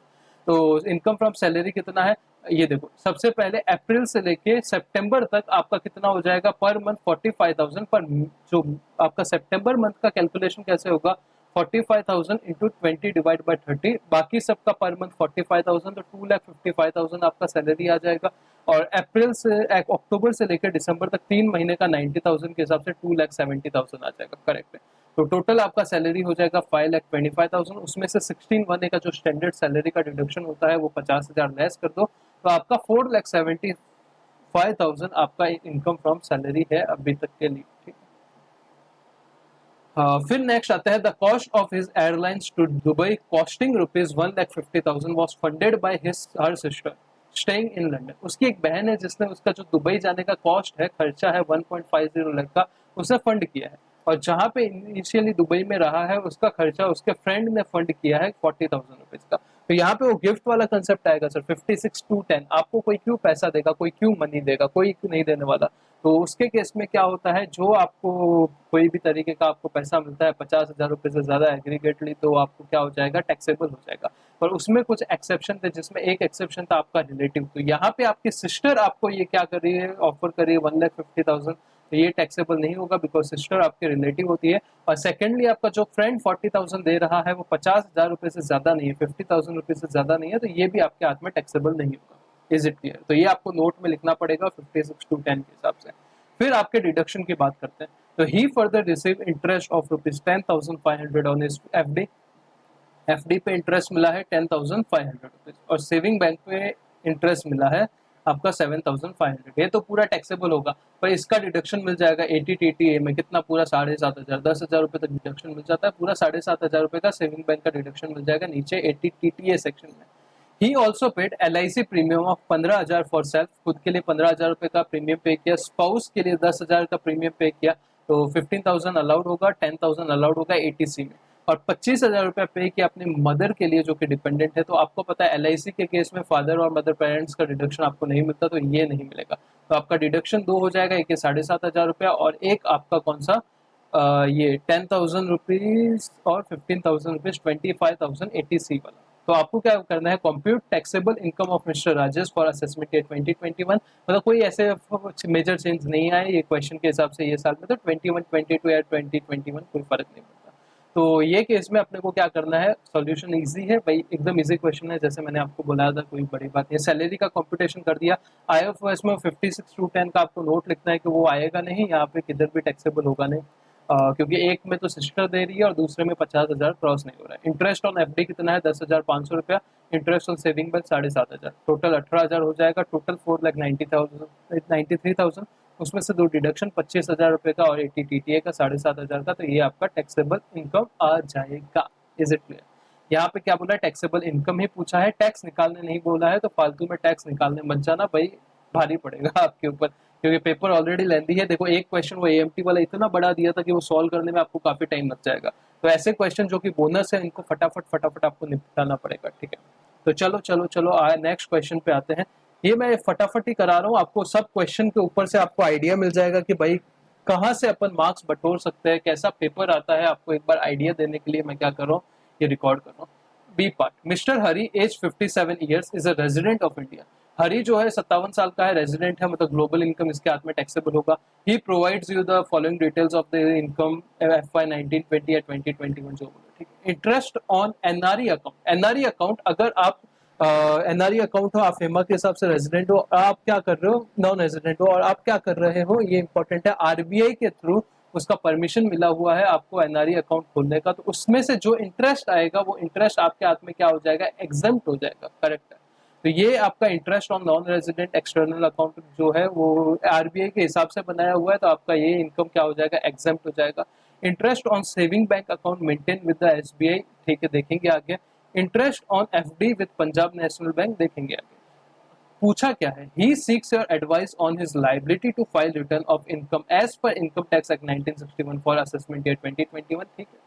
तो इनकम फ्रॉम सैलरी कितना है ये देखो। सबसे पहले अप्रैल से लेके सितंबर तक आपका कितना हो जाएगा पर मंथ? 45,000 पर। जो आपका सितंबर मंथ का कैलकुलेशन कैसे होगा? 45,000 इंटू 20 डिवाइड बाई 30, बाकी सबका पर मंथ 45,000, तो 2,55,000 आपका सैलरी आ जाएगा। और अप्रैल से अक्टूबर से लेकर दिसंबर तक 3 महीने का 90,000 के हिसाब से 2,70,000 आ जाएगा। करेक्ट है। तो टोटल आपका सैलरी हो जाएगा 5,25,000। उसमें से 16(1) का जो स्टैंडर्ड सैलरी का डिडक्शन होता है वो 50,000 लेस कर दो, तो आपका 4,75,000 आपका इनकम फ्रॉम सैलरी है अभी तक के लिए। ठीक है। फिर नेक्स्ट आता है the cost of his airlines to Dubai costing rupees 1,50,000 was funded by his her sister staying in London. उसकी एक बहन है जिसने उसका जो दुबई जाने का कॉस्ट है, खर्चा है 1.50 लाख का, उसने फंड किया है। और जहाँ पे इनिशियली दुबई में रहा है उसका खर्चा उसके फ्रेंड ने फंड किया है 40,000 रुपीज का। तो यहाँ पे वो गिफ्ट वाला कंसेप्ट आएगा सर, 56-10। आपको कोई क्यों पैसा देगा, कोई क्यों मनी देगा, कोई नहीं देने वाला। तो उसके केस में क्या होता है, जो आपको कोई भी तरीके का आपको पैसा मिलता है 50,000 रुपये से ज्यादा एग्रीगेटली, तो आपको क्या हो जाएगा, टैक्सेबल हो जाएगा। पर उसमें कुछ एक्सेप्शन थे, जिसमें एक एक्सेप्शन था आपका रिलेटिव। तो यहाँ पे आपकी सिस्टर आपको ये क्या कर रही है, ऑफर कर रही है 1,50,000, तो ये टैक्सेबल नहीं होगा बिकॉज सिस्टर आपके रिलेटिव होती है। और सेकेंडली आपका जो फ्रेंड 40,000 दे रहा है वो 50,000 रुपये से ज्यादा नहीं है, 50,000 रुपये से ज्यादा नहीं है, तो ये भी आपके हाथ में टैक्सेबल नहीं होगा। Is it clear? तो ये आपको नोट में लिखना पड़ेगा 56-10 के हिसाब से। फिर आपके डिडक्शन की बात करते हैं। तो he further receive interest of ₹10,500 on his FD. FD पे इंटरेस्ट मिला है 10,500 रुपीज, और सेविंग बैंक पे इंटरेस्ट मिला है आपका 7,500। ये तो पूरा टैक्सेबल होगा, पर इसका डिडक्शन मिल जाएगा 80 टीटीए में। कितना? पूरा 7,500, 10,000 रुपये तक डिडक्शन मिल जाता है। पूरा 7,500 रुपये का सेविंग बैंक का डिडक्शन मिल जाएगा नीचे 80 टीटीए सेक्शन में। He also paid LIC premium of 15,000 for self. खुद के लिए 15,000 रुपये का प्रीमियम पे किया, स्पाउस के लिए 10,000 का प्रीमियम पे किया। तो 15,000 अलाउड होगा, 10,000 अलाउड होगा ATC में। और 25,000 रुपया पे किया अपनी मदर के लिए जो कि डिपेंडेंट है। तो आपको पता है LIC के केस में फादर और मदर पेरेंट्स का डिडक्शन आपको नहीं मिलता, तो ये नहीं मिलेगा। तो आपका डिडक्शन दो हो जाएगा, एक 7,500 रुपया, और एक आपका कौन सा ये 10,000 रुपीज और 15,000 रुपीज, 25,000 ATC वाला। तो आपको क्या करना है, compute taxable income of mister Rajesh for assessment year 2021। मतलब कोई ऐसे मेजर चेंज नहीं आए ये क्वेश्चन के हिसाब से ये साल में, तो 21-22 या 2021 कोई फर्क नहीं पड़ता। तो ये केस में अपने को क्या करना है, सॉल्यूशन इजी है भाई, एकदम इजी क्वेश्चन है, जैसे मैंने आपको बोला था, कोई बड़ी बात नहीं। सैलरी का कंप्यूटेशन कर दिया, IFRS में 56-10 का आपको नोट लिखना है कि वो आएगा नहीं, यहाँ पे किधर भी टैक्सेबल होगा नहीं। क्योंकि एक में तो सिस्टर दे रही है और दूसरे में 50,000 क्रॉस नहीं हो रहा है। इंटरेस्ट ऑन एफडी कितना है, 10,500 रुपया। Interest on saving bank 7,500, total 18,000 हो जाएगा। टोटल 4,93,000। उसमें से 2 डिडक्शन 25,000 रुपये का और 80 टीटीए का 7,500 का, तो ये आपका टैक्सेबल इनकम आ जाएगा। Is it clear? यहाँ पे क्या बोला है, टैक्सेबल इनकम ही पूछा है, टैक्स निकालने नहीं बोला है, तो फालतू में टैक्स निकालने मत जाना भाई, भारी पड़ेगा आपके ऊपर, क्योंकि पेपर ऑलरेडी लेंदी है। देखो एक क्वेश्चन वो एएमटी वाला इतना बड़ा दिया था कि वो सॉल्व करने में आपको काफी टाइम लग जाएगा, तो ऐसे क्वेश्चन जो कि बोनस है इनको फटाफट फटाफट आपको निपटाना पड़ेगा, ठीक है। तो चलो चलो चलो नेक्स्ट क्वेश्चन पे आते हैं। ये मैं फटाफट ही करा रहा हूँ आपको, सब क्वेश्चन के ऊपर से आपको आइडिया मिल जाएगा कि भाई कहाँ से अपन मार्क्स बटोर सकते हैं, कैसा पेपर आता है, आपको एक बार आइडिया देने के लिए मैं क्या कर रहा हूँ, ये रिकॉर्ड कर रहा हूँ। B part, mister Hari age 57 years is a resident of India. Hari जो है 57 साल का है, रेजिडेंट है, मतलब ग्लोबल इनकम इसके हाथ में टैक्सेबल होगा। He provides you the following details of the income FY 1920 या 2021 जो बोलो, ठीक है। Interest on NRE account, NRE account अगर आप एनआरई अकाउंट हो, आप फेमा के हिसाब से रेजिडेंट हो, आप क्या कर रहे हो, नॉन रेजिडेंट हो, और आप क्या कर रहे हो, ये इंपॉर्टेंट है। आरबीआई के थ्रू उसका परमिशन मिला हुआ है आपको एनआरई अकाउंट खोलने का, तो उसमें से जो इंटरेस्ट आएगा वो इंटरेस्ट आपके हाथ में क्या हो जाएगा, एग्जम्प्ट हो जाएगा, करेक्ट है। तो ये आपका interest on non resident external account जो है वो आरबीआई के हिसाब से बनाया हुआ है, तो आपका ये इनकम क्या हो जाएगा, एग्जम्प्ट हो जाएगा। Interest on saving bank account maintain with the SBI, ठीक है, देखेंगे आगे। Interest on FD with Punjab National Bank, देखेंगे आगे। पूछा क्या है, he seeks your advice on his liability to file return of income as per income tax act 1961 for assessment year 2021, ठीक है।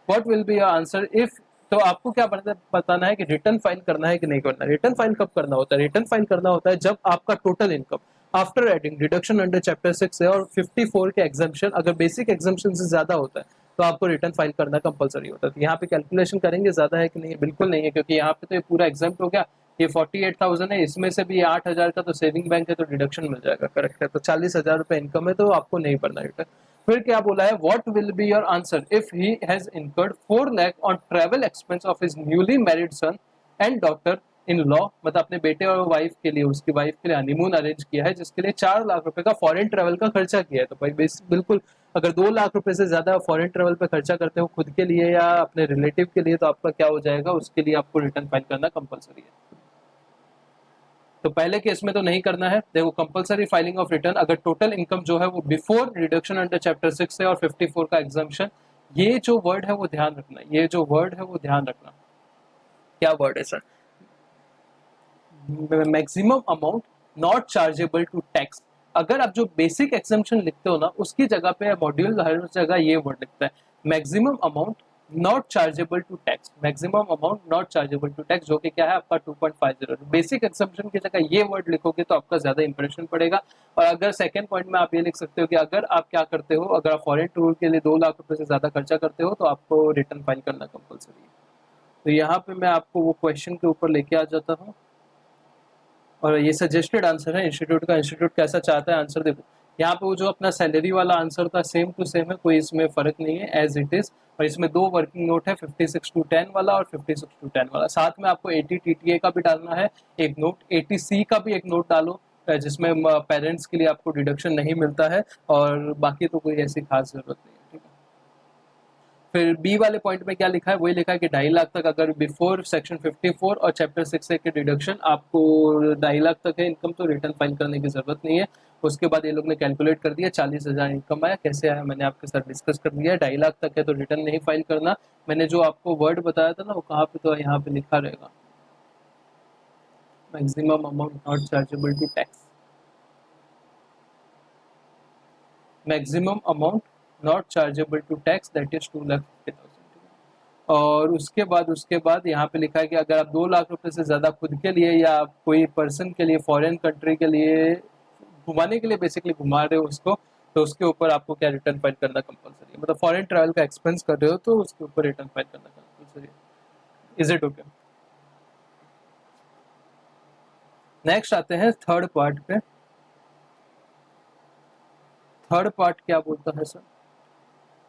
What will be your answer if, तो आपको क्या बताना है कि रिटर्न फाइल करना है कि नहीं करना। रिटर्न फाइल कब करना होता है, रिटर्न फाइल करना होता है जब आपका total income after adding deduction under chapter 6 है और 54 के एग्जाम्पशन, अगर बेसिक एग्जाम्पशन से ज्यादा होता है तो आपको रिटर्न फाइल करना कंपलसरी होता है। तो यहाँ पे कैलकुलेशन करेंगे ज्यादा है कि नहीं, बिल्कुल नहीं है, क्योंकि यहाँ पे तो ये पूरा एग्जाम्प्ट हो गया। ये 48,000 है, इसमें से भी 8,000 का तो सेविंग बैंक है, तो डिडक्शन मिल जाएगा, करेक्ट है। तो 40,000 रुपए इनकम है, तो आपको नहीं भरना रिटर्न। फिर क्या बोला है, what will be your answer if he has incurred 4 lakh on travel expense of his newly married son and daughter in law, मतलब अपने बेटे और वाइफ के लिए, उसकी वाइफ के लिए हनीमून अरेंज किया है, जिसके लिए 4 लाख रुपए का फॉरेन ट्रैवल का खर्चा किया है। तो भाई बिल्कुल, अगर 2 लाख रुपए से ज्यादा फॉरेन ट्रैवल पे खर्चा करते हो खुद के लिए या अपने रिलेटिव के लिए, तो आपका क्या हो जाएगा, उसके लिए आपको रिटर्न फाइल करना कंपलसरी है। तो पहले केस में तो नहीं करना है, देखो कंपलसरी फाइलिंग ऑफ रिटर्न अगर टोटल इनकम जो है वो बिफोर रिडक्शन अंडर चैप्टर 6 है और 54 का एग्जाम्पशन, ये जो वर्ड है वो ध्यान रखना, ये जो वर्ड है वो ध्यान रखना। क्या वर्ड है sir, maximum amount not chargeable to tax. अगर आप जो बेसिक एग्जाम्पशन लिखते हो ना, उसकी जगह पे मॉड्यूल हर जगह ये वर्ड लिखता है, maximum amount not chargeable to tax, maximum amount not chargeable to tax, जो कि क्या है आपका 2.50। बेसिक एग्जाम्पशन की जगह ये वर्ड लिखोगे तो आपका ज्यादा इंप्रेशन पड़ेगा। और अगर सेकंड पॉइंट में आप ये लिख सकते हो कि अगर आप क्या करते हो, अगर आप फॉरेन टूर के लिए 2 लाख रुपए से ज्यादा खर्चा करते हो तो आपको रिटर्न फाइल करना कंपलसरी है। तो यहाँ पे मैं आपको वो क्वेश्चन के ऊपर लेके आ जाता हूँ, और ये सजेस्टेड आंसर है इंस्टीट्यूट का, इंस्टीट्यूट कैसा चाहता है आंसर। देखो यहाँ पे वो जो अपना सैलरी वाला आंसर था सेम टू सेम है, कोई इसमें फर्क नहीं है, एज इट इज। और इसमें 2 वर्किंग नोट है, 56 टू 10 वाला और 56 टू 10 वाला। साथ में आपको 80 टीटीए का भी डालना है एक नोट, 80C का भी एक नोट डालो, जिसमें पेरेंट्स के लिए आपको डिडक्शन नहीं मिलता है, और बाकी तो कोई ऐसी खास जरूरत नहीं है, ठीक है। फिर बी वाले पॉइंट में क्या लिखा है, वही लिखा है कि 2.5 लाख तक अगर बिफोर सेक्शन 54 और चैप्टर 6 के डिडक्शन आपको 2.5 लाख तक है इनकम, तो रिटर्न फाइल करने की जरूरत नहीं है। उसके बाद ये लोग ने कैलकुलेट कर दिया 40,000 इनकम आया, कैसे आया मैंने आपके साथ डिस्कस कर दिया। 2.5 लाख तक है तो रिटर्न नहीं फाइल करना। मैंने जो आपको वर्ड बताया था ना वो कहाँ पे, तो यहाँ पे लिखा रहेगा maximum amount not chargeable to tax, maximum amount not chargeable to tax that is 2,50,000। और उसके बाद यहाँ पे लिखा है कि अगर आप 2 लाख रुपए से ज्यादा खुद के लिए या कोई पर्सन के लिए फॉरेन कंट्री के लिए घुमाने के लिए बेसिकली घुमा रहे हो उसको, तो उसके ऊपर आपको क्या रिटर्न फाइल करना कंपलसरी है, मतलब फॉरेन ट्रैवल का एक्सपेंस कर रहे हो तो उसके ऊपर रिटर्न फाइल करना कंपलसरी है। Is it okay? नेक्स्ट आते हैं थर्ड पार्ट पे। थर्ड पार्ट क्या बोलता है sir,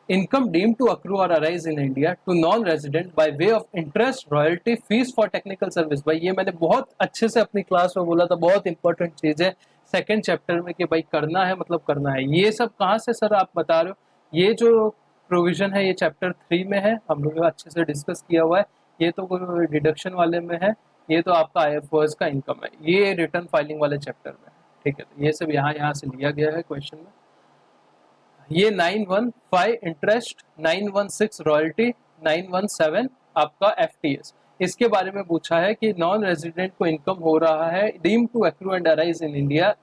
income deem to accrue और arise in India to non resident by way of interest royalty fees for technical service. भाई ये मैंने बहुत अच्छे से अपनी क्लास में बोला था, बहुत इंपॉर्टेंट चीज है सेकंड चैप्टर में कि भाई करना है मतलब करना है। ये सब कहाँ से सर आप बता रहे हो, ये जो प्रोविजन है ये चैप्टर 3 में है, हम लोग अच्छे से डिस्कस किया हुआ है। ये तो डिडक्शन वाले में है, ये तो आपका IFRS का इनकम है, ये रिटर्न फाइलिंग वाले चैप्टर में है, ठीक है, तो ये सब यहाँ से लिया गया है क्वेश्चन में। ये 915 इंटरेस्ट, 916 रॉयल्टी, 917 आपका एफटीएस, इसके बारे में पूछा है कि नॉन रेजिडेंट को इनकम हो रहा है deem to accrue and arise in India,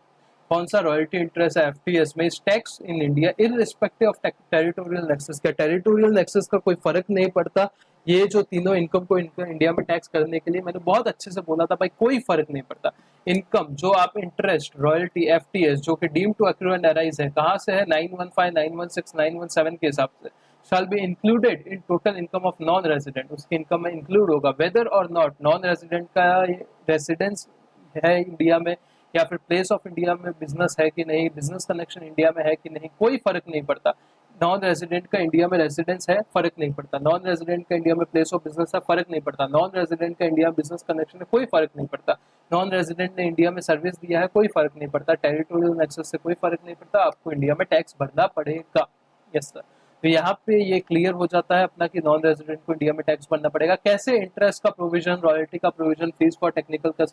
कौन सा रॉयल्टी इंटरेस्ट है एफटीएस में, is tax in India irrespective of territorial nexus. का टेरिटोरियल नेक्सस का कोई फर्क नहीं पड़ता, ये जो तीनों इनकम को इंडिया में टैक्स करने के लिए मैंने बहुत अच्छे से बोला था भाई, कोई फर्क नहीं पड़ता। इनकम जो आप इंटरेस्ट, रॉयल्टी, एफटीएस जो कि deem to accrue and arise है, कहाँ से है, 915, 916, 917 के हिसाब से, shall be included in total income of non resident, उसकी इनकम में इंक्लूड होगा whether or not non resident का रेसिडेंस है इंडिया में या फिर प्लेस ऑफ इंडिया में बिजनेस है कि नहीं, बिजनेस कनेक्शन इंडिया में है कि नहीं, कोई फर्क नहीं पड़ता। नॉन रेजिडेंट का इंडिया में रेसिडेंस है, फर्क नहीं पड़ता। नॉन रेजिडेंट का इंडिया में प्लेस ऑफ बिजनेस है, फर्क नहीं पड़ता। नॉन रेजिडेंट का इंडिया में बिजनेस कनेक्शन है, कोई फर्क नहीं पड़ता। नॉन रेजिडेंट ने इंडिया में सर्विस दिया है, कोई फर्क नहीं पड़ता। टेरिटोरियल नेक्सस से कोई फर्क नहीं पड़ता, आपको इंडिया में टैक्स भरना पड़ेगा। यस सर, तो यहाँ पे ये क्लियर हो जाता है अपना कि नॉन रेजिडेंट को इंडिया में टैक्स भरना पड़ेगा। कैसे, इंटरेस्ट का प्रोविजन, रॉयल्टी का प्रोविजन, फीस फॉर टेक्निकल का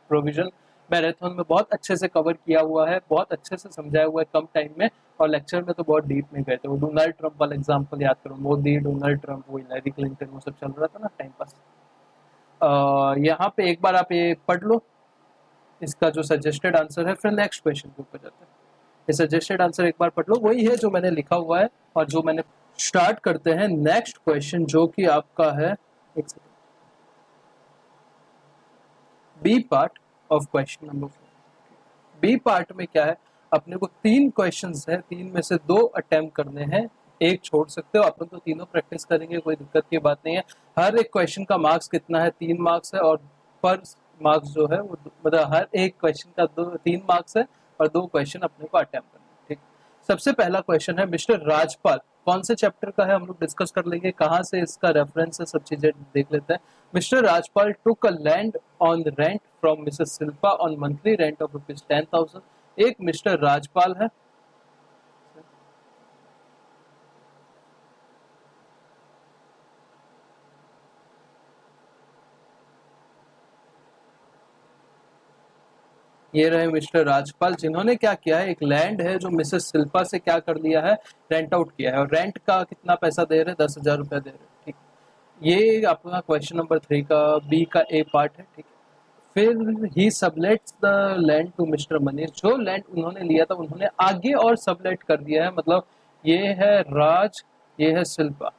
प्रोविजन मैराथन में बहुत अच्छे से कवर किया हुआ है, बहुत अच्छे से समझाया हुआ है कम टाइम में, और लेक्चर में तो बहुत डीप में गए थे। वो डोनाल्ड ट्रंप वाला एग्जांपल याद करो, मोदी, डोनाल्ड ट्रंप, वो हिलैरी क्लिंटन, वो सब चल रहा था ना टाइम पास। यहाँ पे एक बार आप ये पढ़ लो, इसका जो सजेस्टेड आंसर है, फिर नेक्स्ट क्वेश्चन के ऊपर जाते हैं। ये सजेस्टेड आंसर एक बार पढ़ लो, वही है जो मैंने लिखा हुआ है और जो मैंने स्टार्ट करते हैं नेक्स्ट क्वेश्चन जो कि आपका है B part of question number 4। B part में क्या है, अपने को 3 क्वेश्चंस है, 3 में से 2 अटेम्प्ट करने हैं, एक छोड़ सकते हो, अपन तो तीनों प्रैक्टिस करेंगे, कोई दिक्कत की बात नहीं है। हर एक क्वेश्चन का मार्क्स कितना है, 3 मार्क्स है, और पर मार्क्स जो है वो मतलब हर एक क्वेश्चन का 3 मार्क्स है और 2 क्वेश्चन अपने को अटेम्प्ट करने हैं। ठीक, सबसे पहला क्वेश्चन है मिस्टर राजपाल, कौन से चैप्टर का है हम लोग डिस्कस कर लेंगे, कहाँ से इसका रेफरेंस है, सब चीजें देख लेते हैं। Mister Rajpal took a land on rent from Mrs Shilpa on monthly rent of ₹10,000। एक मिस्टर राजपाल है, ये रहे मिस्टर राजपाल, जिन्होंने क्या किया है, एक लैंड है जो मिसेस शिल्पा से क्या कर लिया है, रेंट आउट किया है, और रेंट का कितना पैसा दे रहे हैं, 10,000 रुपया दे रहे हैं। ठीक, ये अपना क्वेश्चन नंबर 3 का बी का ए पार्ट है। ठीक, फिर he sublets the land to mister Manish, जो लैंड उन्होंने लिया था उन्होंने आगे और सबलेट कर दिया है, मतलब ये है राज, ये है शिल्पा,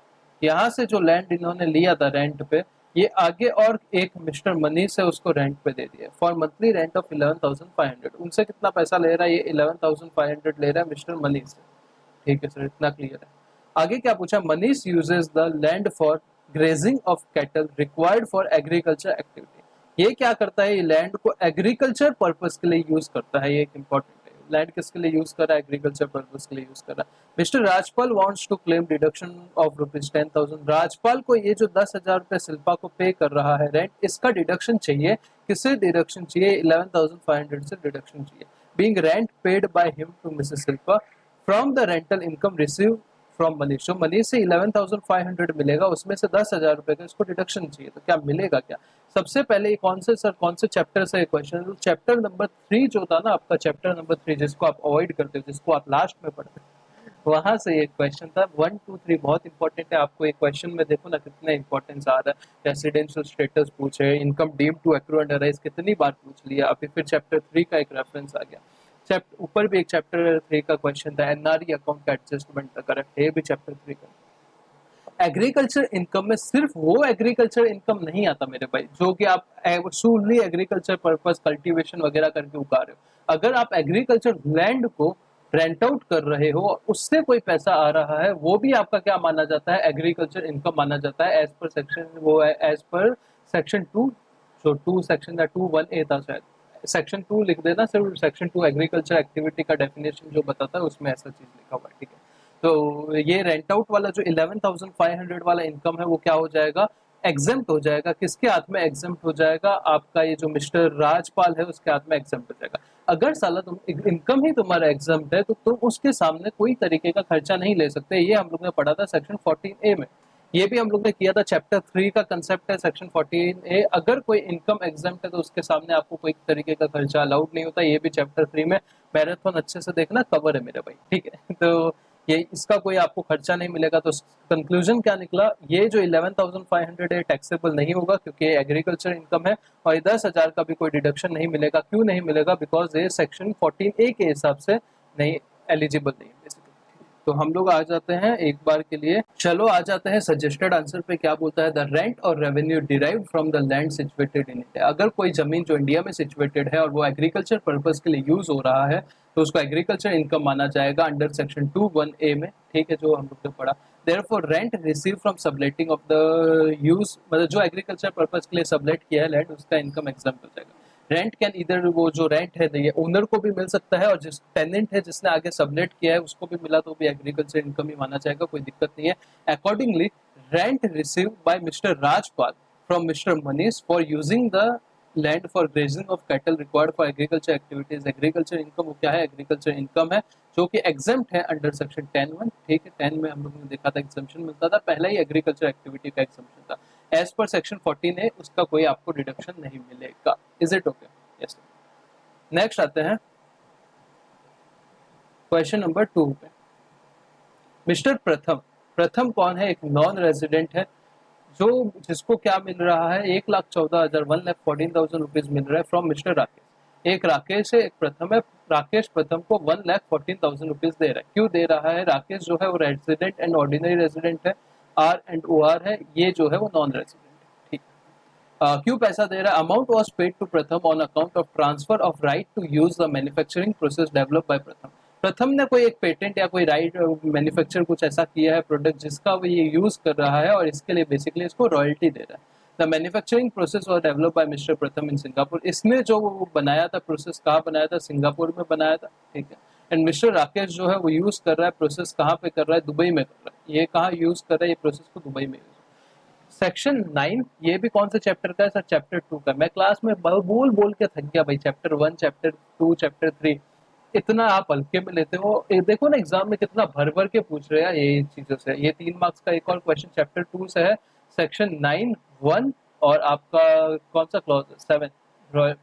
यहाँ से जो लैंड इन्होंने लिया था रेंट पे, ये आगे और एक मिस्टर मनीष है उसको रेंट पे दे दिया फॉर मंथली रेंट ऑफ 11,500। उनसे कितना पैसा ले रहा है, ये 11,500 ले रहा है मिस्टर मनीष से। ठीक है सर, इतना क्लियर है। आगे क्या पूछा, Manish uses the land for grazing of cattle required for agriculture activity. ये क्या करता है, ये लैंड को एग्रीकल्चर पर्पस के लिए यूज करता है, ये एक इंपॉर्टेंट है। लैंड किसके लिए यूज कर रहा है, एग्रीकल्चर पर्पस के लिए यूज कर रहा है। Mister Rajpal wants to claim deduction of ₹10,000। Rajpal को ये जो 10,000 रुपए शिल्पा को पे कर रहा है रेंट, इसका डिडक्शन चाहिए, किससे डिडक्शन चाहिए, 11,500 से डिडक्शन चाहिए। Being rent paid by him to missus Shilpa from the rental income receive from Manish, जो मनीष से 11,500 मिलेगा उसमें से 10,000 रुपए का इसको डिडक्शन चाहिए, तो क्या मिलेगा क्या। सबसे पहले कौन से चैप्टर से क्वेश्चन, तो चैप्टर नंबर 3 जो था ना आपका, चैप्टर नंबर 3 जिसको आप अवॉइड करते हो, जिसको आप लास्ट में पढ़ते हो, वहां से एक क्वेश्चन था। 1, 2, 3 बहुत इंपॉर्टेंट है, आपको एक क्वेश्चन में देखो ना कितना इंपॉर्टेंस आ रहा है। रेसिडेंशियल स्टेटस पूछे, income deem to accrue and arise कितनी बार पूछ लिया, अभी फिर चैप्टर 3 का एक रेफरेंस आ गया। ऊपर भी एक चैप्टर 3 का क्वेश्चन था, एनआरई अकाउंट एडजस्टमेंट का, करेक्ट है भी चैप्टर 3 का। एग्रीकल्चर इनकम में सिर्फ वो एग्रीकल्चर इनकम नहीं आता मेरे भाई, जो कि आप सोलली एग्रीकल्चर पर्पस कल्टीवेशन वगैरह करके उगा रहे हो। अगर आप एग्रीकल्चर लैंड को रेंट आउट कर रहे हो, उससे कोई पैसा आ रहा है, वो भी आपका क्या माना जाता है, एग्रीकल्चर इनकम माना जाता है, एज पर सेक्शन, वो है एज पर सेक्शन 2, जो 2 सेक्शन का 2(1)(a) था शायद, सेक्शन 2 लिख देना, सिर्फ सेक्शन 2 एग्रीकल्चर एक्टिविटी का डेफिनेशन जो बताता है उसमें ऐसा चीज लिखा हुआ है। ठीक है, तो ये रेंट आउट वाला जो 11,500 वाला इनकम है वो क्या हो जाएगा, एग्जेम्प्ट हो जाएगा। किसके हाथ में एग्जेम्प्ट हो जाएगा, आपका ये जो मिस्टर राजपाल है उसके हाथ में एग्जेम्प्ट हो जाएगा। अगर साला तुम इनकम ही तुम्हारा एग्जेम्प्ट है तो तुम उसके सामने कोई तरीके का खर्चा नहीं ले सकते, ये हम लोग ने पढ़ा था सेक्शन 14A में। ये भी हम लोग ने किया था। चैप्टर 3 का कंसेप्ट है सेक्शन 14A, अगर कोई इनकम एग्जाम्प्ट है तो उसके सामने आपको कोई तरीके का खर्चा अलाउड नहीं होता। ये भी चैप्टर 3 में मैराथन अच्छे से देखना, कवर है मेरे भाई, ठीक है। तो ये इसका कोई आपको खर्चा नहीं मिलेगा। तो कंक्लूजन क्या निकला, ये जो 11,500 है टैक्सेबल नहीं होगा क्योंकि एग्रीकल्चर इनकम है, और 10,000 का भी कोई डिडक्शन नहीं मिलेगा। क्यों नहीं मिलेगा? बिकॉज ये सेक्शन 14A के हिसाब से नहीं एलिजिबल नहीं है basically। तो हम लोग आ जाते हैं एक बार के लिए, चलो आ जाते हैं सजेस्टेड आंसर पे। क्या बोलता है? द रेंट और revenue derived from the land situated in India. अगर कोई जमीन जो इंडिया में सिचुएटेड है और वो एग्रीकल्चर पर्पस के लिए यूज हो रहा है तो उसको एग्रीकल्चर इनकम माना जाएगा अंडर सेक्शन 2(1)A में, ठीक है, जो हम लोग ने पढ़ा। Therefore rent receive from subletting of the use, मतलब जो एग्रीकल्चर पर्पस के लिए सबलेट किया है लैंड, उसका इनकम एग्जाम्प्ट हो जाएगा। रेंट कैन इधर, वो जो रेंट है ये ओनर को भी मिल सकता है और जिस टेनेंट है जिसने आगे सबलेट किया है उसको भी मिला तो भी एग्रीकल्चर इनकम ही माना जाएगा, कोई दिक्कत नहीं है। Accordingly rent receive bye mister Rajpal from mister Manish for using the land for grazing of cattle required for agriculture activities. Agriculture income वो क्या है? एग्रीकल्चर इनकम है जो कि एग्जेम्प्ट है अंडर सेक्शन 10(1), ठीक है। 10 में हम लोग ने देखा था एग्जेम्पशन मिलता था, पहला ही एग्रीकल्चर एक्टिविटी का एग्जेम्पशन था। एज पर सेक्शन 14A उसका कोई आपको डिडक्शन नहीं मिलेगा। Is it okay? Yes. Next आते हैं क्वेश्चन नंबर 2 पे। मिस्टर प्रथम, प्रथम कौन है? एक नॉन रेजिडेंट है जो जिसको क्या मिल रहा है? 1,14,000 1,14,000 रुपीज मिल रहा है फ्रॉम मिस्टर राकेश। एक राकेश है, एक प्रथम है। राकेश प्रथम को 1,14,000 रुपीज दे रहा है। क्यों दे रहा है? राकेश जो है वो रेजिडेंट एंड ऑर्डिनरी रेजिडेंट है, आर एंड ओ आर है, ये जो है वो नॉन रेजिडेंट है, ठीक। क्यों पैसा दे रहा है? Amount was paid to Pratham on account of transfer of right to use the manufacturing process develop by Pratham. Pratham ने कोई एक पेटेंट या कोई राइट मैन्युफैक्चर कुछ ऐसा किया है प्रोडक्ट जिसका वो ये यूज कर रहा है और इसके लिए बेसिकली इसको रॉयल्टी दे रहा है। The manufacturing process was develop by mister प्रथम इन सिंगापुर। इसने जो वो बनाया था प्रोसेस, कहाँ बनाया था? सिंगापुर में बनाया था, ठीक है। एंड मिस्टर राकेश जो है वो यूज कर रहा है प्रोसेस, कहाँ पे कर रहा है? दुबई में कर रहा है। ये कहाँ यूज कर रहा है? ये प्रोसेस को दुबई में यूज। सेक्शन 9, ये भी कौन से चैप्टर का है सर? चैप्टर 2 का। मैं क्लास में बोल बोल के थक गया भाई, चैप्टर 1, चैप्टर 2, चैप्टर 3 इतना आप हल्के में लेते हो। देखो ना एग्जाम में कितना भर भर के पूछ रहे हैं ये चीजों से। ये 3 मार्क्स का एक और क्वेश्चन चैप्टर 2 से है, सेक्शन 9(1), और आपका कौन सा क्लॉज है? 7,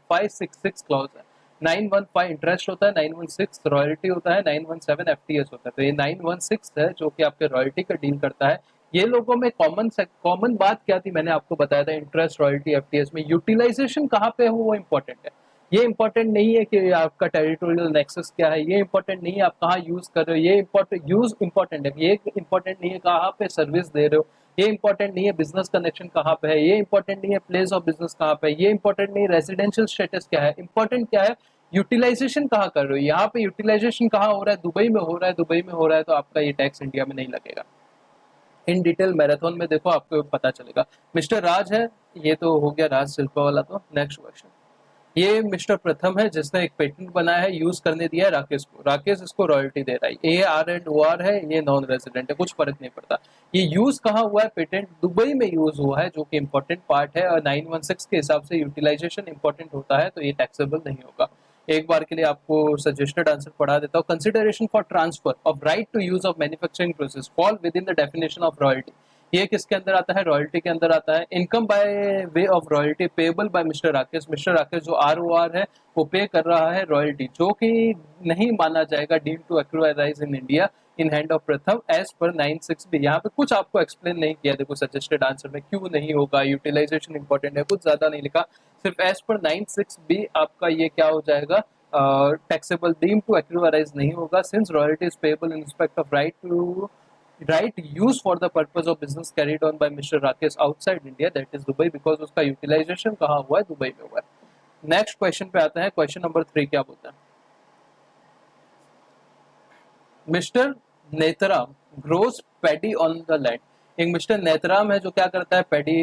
566 क्लॉज है। 915 इंटरेस्ट होता है, 916 रॉयल्टी होता है, 917 एफटीएस होता है। तो ये 916 है जो कि आपके रॉयल्टी का डील करता है। ये लोगों में कॉमन बात क्या थी? मैंने आपको बताया था इंटरेस्ट, रॉयल्टी, एफटीएस में यूटिलाइजेशन कहाँ पे है वो इंपॉर्टेंट है। ये इंपॉर्टेंट नहीं है कि आपका टेरिटोरियल नेक्सस क्या है, ये इंपॉर्टेंट नहीं है आप कहाँ यूज कर रहे हो, ये इंपॉर्टेंट यूज इंपॉर्टेंट है। ये इंपॉर्टेंट नहीं है कहाँ पे सर्विस दे रहे हो, ये इंपॉर्टेंट नहीं है बिजनेस कनेक्शन कहाँ पे है, ये इंपॉर्टेंट नहीं है प्लेस ऑफ बिजनेस कहाँ पे है, ये इंपॉर्टेंट नहीं है रेजिडेंशियल स्टेटस क्या है। इंपॉर्टेंट क्या है? यूटिलाइजेशन कहाँ कर रहे हो। यहाँ पे यूटिलाइजेशन कहाँ हो रहा है? दुबई में हो रहा है। दुबई में हो रहा है तो आपका ये टैक्स इंडिया में नहीं लगेगा। इन डिटेल मैराथन में देखो आपको पता चलेगा। मिस्टर राज है, ये तो हो गया राज शिल्पा वाला। तो नेक्स्ट क्वेश्चन, ये मिस्टर प्रथम है जिसने एक पेटेंट बनाया है, यूज करने दिया है राकेश को। राकेश इसको रॉयल्टी दे रहा है। A R and O R है, ये नॉन रेजिडेंट है, कुछ फर्क नहीं पड़ता। ये यूज कहाँ हुआ है? पेटेंट दुबई में यूज हुआ है जो कि इंपॉर्टेंट पार्ट है, और 916 के हिसाब से यूटिलाइजेशन इंपॉर्टेंट होता है तो ये टैक्सेबल नहीं होगा। एक बार के लिए आपको सजेस्टेड आंसर पढ़ा देता हूँ। Consideration for transfer of right to use of manufacturing process fall within the definition of royalty. ये किसके अंदर आता है? रॉयल्टी के अंदर आता है। Income by way of royalty payable by mister Rakesh. Mister Rakesh जो आर ओ आर है वो पे कर रहा है रॉयल्टी, जो कि नहीं माना जाएगा डीम टू एक्वायराइज in India in hand of Pratham as per 9(6)B। यहाँ पे कुछ आपको एक्सप्लेन नहीं किया, देखो सजेस्टेड आंसर में क्यों नहीं होगा, यूटिलाइजेशन इंपॉर्टेंट है, कुछ ज्यादा नहीं लिखा, सिर्फ एज पर 9(6)B आपका ये क्या हो जाएगा? टैक्सेबल डीम टू एक्वायराइज नहीं होगा, since royalty is payable in respect of right use for the purpose of business carried on by Mr. Rakesh outside India, that is Dubai, because उसका utilisation कहाँ हुआ है? दुबई में हुआ है। नेक्स्ट क्वेश्चन पे आते हैं, क्वेश्चन नंबर 3 क्या बोलता है? Mister Netram grows paddy on the land. एक मिस्टर नेतराम है जो क्या करता है? पैडी,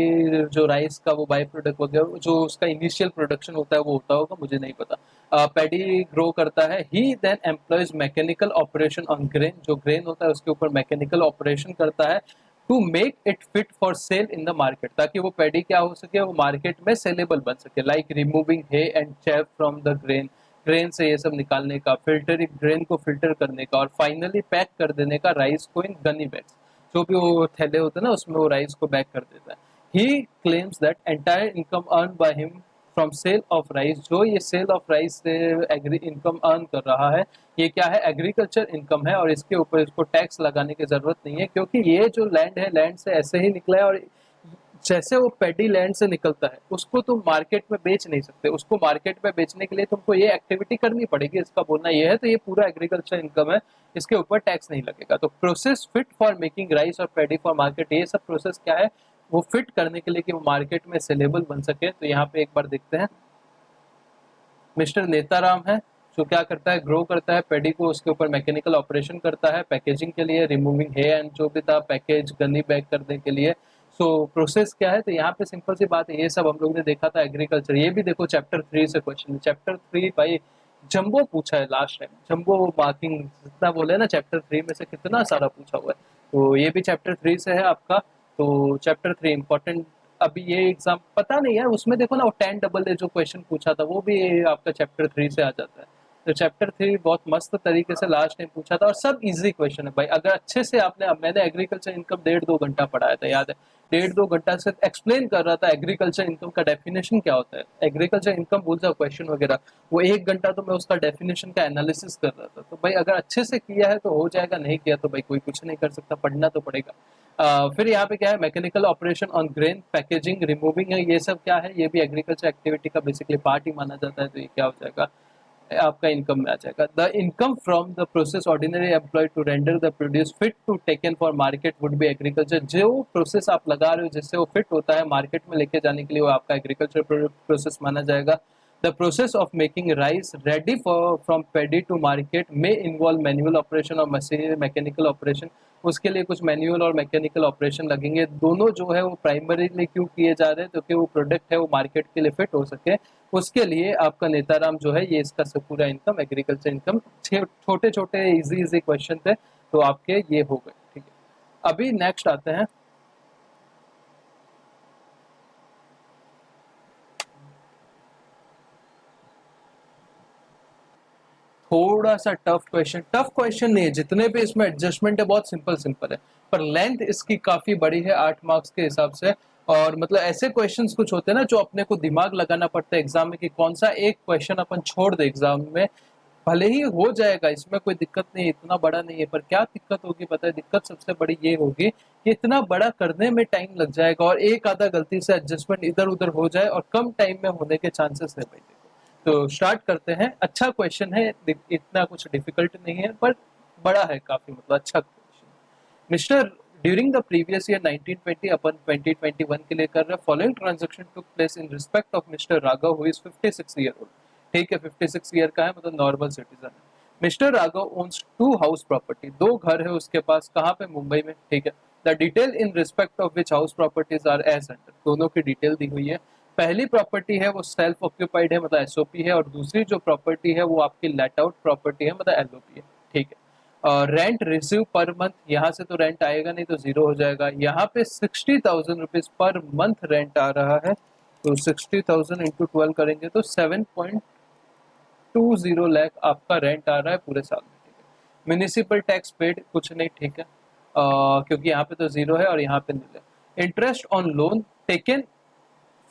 जो राइस का वो बाई प्रोडक्ट वगैरह जो उसका इनिशियल प्रोडक्शन होता है वो होता होगा, मुझे नहीं पता। पैडी ग्रो करता है। He then employs mechanical operation on grain, जो ग्रेन होता है उसके ऊपर मैकेनिकल ऑपरेशन करता है to make it fit for sale in the market, ताकि वो पैडी क्या हो सके? वो मार्केट में सेलेबल बन सके। Like removing hay and chaff from the grain, grain से ये सब निकालने का, फिल्टरिंग, ग्रेन को फिल्टर करने का, और फाइनली पैक कर देने का राइस को इन गनी बैग्स। जो भी वो थैले होते हैं ना उसमें वो राइस को बैग कर देता है। He claims that entire income earn by him from sale of rice, जो ये सेल ऑफ राइस से एग्री इनकम अर्न कर रहा है, ये क्या है, एग्रीकल्चर इनकम है और इसके ऊपर इसको टैक्स लगाने की जरूरत नहीं है, क्योंकि ये जो लैंड है लैंड से ऐसे ही निकला है और जैसे वो पैडी लैंड से निकलता है उसको तुम मार्केट में बेच नहीं सकते, उसको मार्केट में बेचने के लिए तुमको ये एक्टिविटी करनी पड़ेगी, इसका बोलना ये है। तो ये पूरा एग्रीकल्चर इनकम है, इसके ऊपर टैक्स नहीं लगेगा। तो process fit for making rice और पैडी फॉर मार्केट, ये सब प्रोसेस क्या है, वो फिट करने के लिए कि वो मार्केट में सेलेबल बन सके। तो यहाँ पे एक बार देखते हैं, मिस्टर नेताराम है जो क्या करता है, ग्रो करता है पैडी को, उसके ऊपर मैकेनिकल ऑपरेशन करता है पैकेजिंग के लिए, रिमूविंग हे एंड जो भी था पैकेज गन्नी बैग करने के लिए। सो प्रोसेस क्या है, तो यहाँ पे सिंपल सी बात है, ये सब हम लोग ने देखा था एग्रीकल्चर। ये भी देखो चैप्टर 3 से क्वेश्चन है, चैप्टर 3 भाई जंबो पूछा है लास्ट टाइम, जंबो मार्किंग जितना बोले ना चैप्टर 3 में से कितना सारा पूछा हुआ है, तो ये भी चैप्टर 3 से है आपका। तो चैप्टर 3 इंपॉर्टेंट, अभी ये एग्जाम पता नहीं है उसमें देखो ना, वो 10 डबल ए जो क्वेश्चन पूछा था वो भी आपका चैप्टर 3 से आ जाता है। तो चैप्टर 3 बहुत मस्त तरीके से लास्ट टाइम पूछा था और सब इजी क्वेश्चन है भाई, अगर अच्छे से आपने, अब मैंने एग्रीकल्चर इनकम 1.5-2 घंटा पढ़ाया था, याद है, 1.5-2 घंटा से एक्सप्लेन कर रहा था एग्रीकल्चर इनकम का डेफिनेशन क्या होता है, एग्रीकल्चर इनकम भूल जाओ क्वेश्चन वगैरह, वो 1 घंटा तो मैं उसका डेफिनेशन का एनालिसिस कर रहा था। तो भाई अगर अच्छे से किया है तो हो जाएगा, नहीं किया तो भाई कोई कुछ नहीं कर सकता, पढ़ना तो पड़ेगा। फिर यहाँ पे क्या है, mechanical operation on grain packaging removing है, ये सब क्या है, ये भी एग्रीकल्चर एक्टिविटी का बेसिकली पार्ट ही माना जाता है। तो ये क्या हो जाएगा, आपका इनकम में आ जाएगा। The income from the process ordinary employ to render the produce fit to taken for market would be agriculture, जो प्रोसेस आप लगा रहे हो जिससे वो फिट होता है मार्केट में लेके जाने के लिए, वो आपका एग्रीकल्चर प्रोसेस माना जाएगा। The process of making rice ready for from paddy to market में इन्वॉल्व मैनुअल ऑपरेशन और मशीन मैकेनिकल ऑपरेशन, उसके लिए कुछ मैनुअल और मैकेनिकल ऑपरेशन लगेंगे। दोनों जो है वो प्राइमरीली क्यों किए जा रहे हैं, तो कि वो प्रोडक्ट है वो मार्केट के लिए फिट हो सके, उसके लिए आपका नेताराम जो है ये इसका सब पूरा इनकम एग्रीकल्चर इनकम, छोटे छोटे इजी इजी क्वेश्चन थे तो आपके ये हो गए। ठीक है, अभी नेक्स्ट आते हैं, थोड़ा सा टफ क्वेश्चन, टफ क्वेश्चन नहीं है, जितने भी इसमें एडजस्टमेंट है बहुत सिंपल सिंपल है, पर लेंथ इसकी काफी बड़ी है 8 मार्क्स के हिसाब से। और मतलब ऐसे क्वेश्चंस कुछ होते हैं ना जो अपने को दिमाग लगाना पड़ता है एग्जाम में कि कौन सा एक क्वेश्चन अपन छोड़ दे एग्जाम में, भले ही हो जाएगा इसमें कोई दिक्कत नहीं है, इतना बड़ा नहीं है, पर क्या दिक्कत होगी पता है, दिक्कत सबसे बड़ी ये होगी कि इतना बड़ा करने में टाइम लग जाएगा और एक आधा गलती से एडजस्टमेंट इधर उधर हो जाए और कम टाइम में होने के चांसेस है भाई। तो स्टार्ट करते हैं, अच्छा क्वेश्चन है, इतना कुछ डिफिकल्ट नहीं है पर बड़ा है काफी, मतलब अच्छा question. Mister during the previous year 1920 अपन 2021 के लिए कर रहे हैं, following transaction took place in respect of mister Raghav who is 56 year old. ठीक है, 56 ईयर का है, मतलब नॉर्मल सिटीजन है। Mister Raghav owns 2 house property, 2 घर है उसके पास, कहाँ पे, मुंबई में। ठीक है, the detail in respect of which house properties are as under, दोनों की डिटेल दी हुई है। पहली प्रॉपर्टी है वो सेल्फ ऑक्यूपाइड है, मतलब एसओपी है, और दूसरी जो प्रॉपर्टी है वो आपकी लेट आउट प्रॉपर्टी है, मतलब एलओपी है। ठीक है, रेंट रिसीव पर मंथ, यहाँ से तो रेंट आएगा नहीं तो जीरो हो जाएगा। यहाँ पे 60,000 रुपीज पर मंथ रेंट आ रहा है, तो 60,000 इंटू 12 करेंगे तो 7.20 लाख आपका रेंट आ रहा है पूरे साल में। ठीक है, म्यूनिसिपल टैक्स पेड कुछ नहीं। ठीक है, क्योंकि यहाँ पे तो जीरो है और यहाँ पे नील है। Interest on loan taken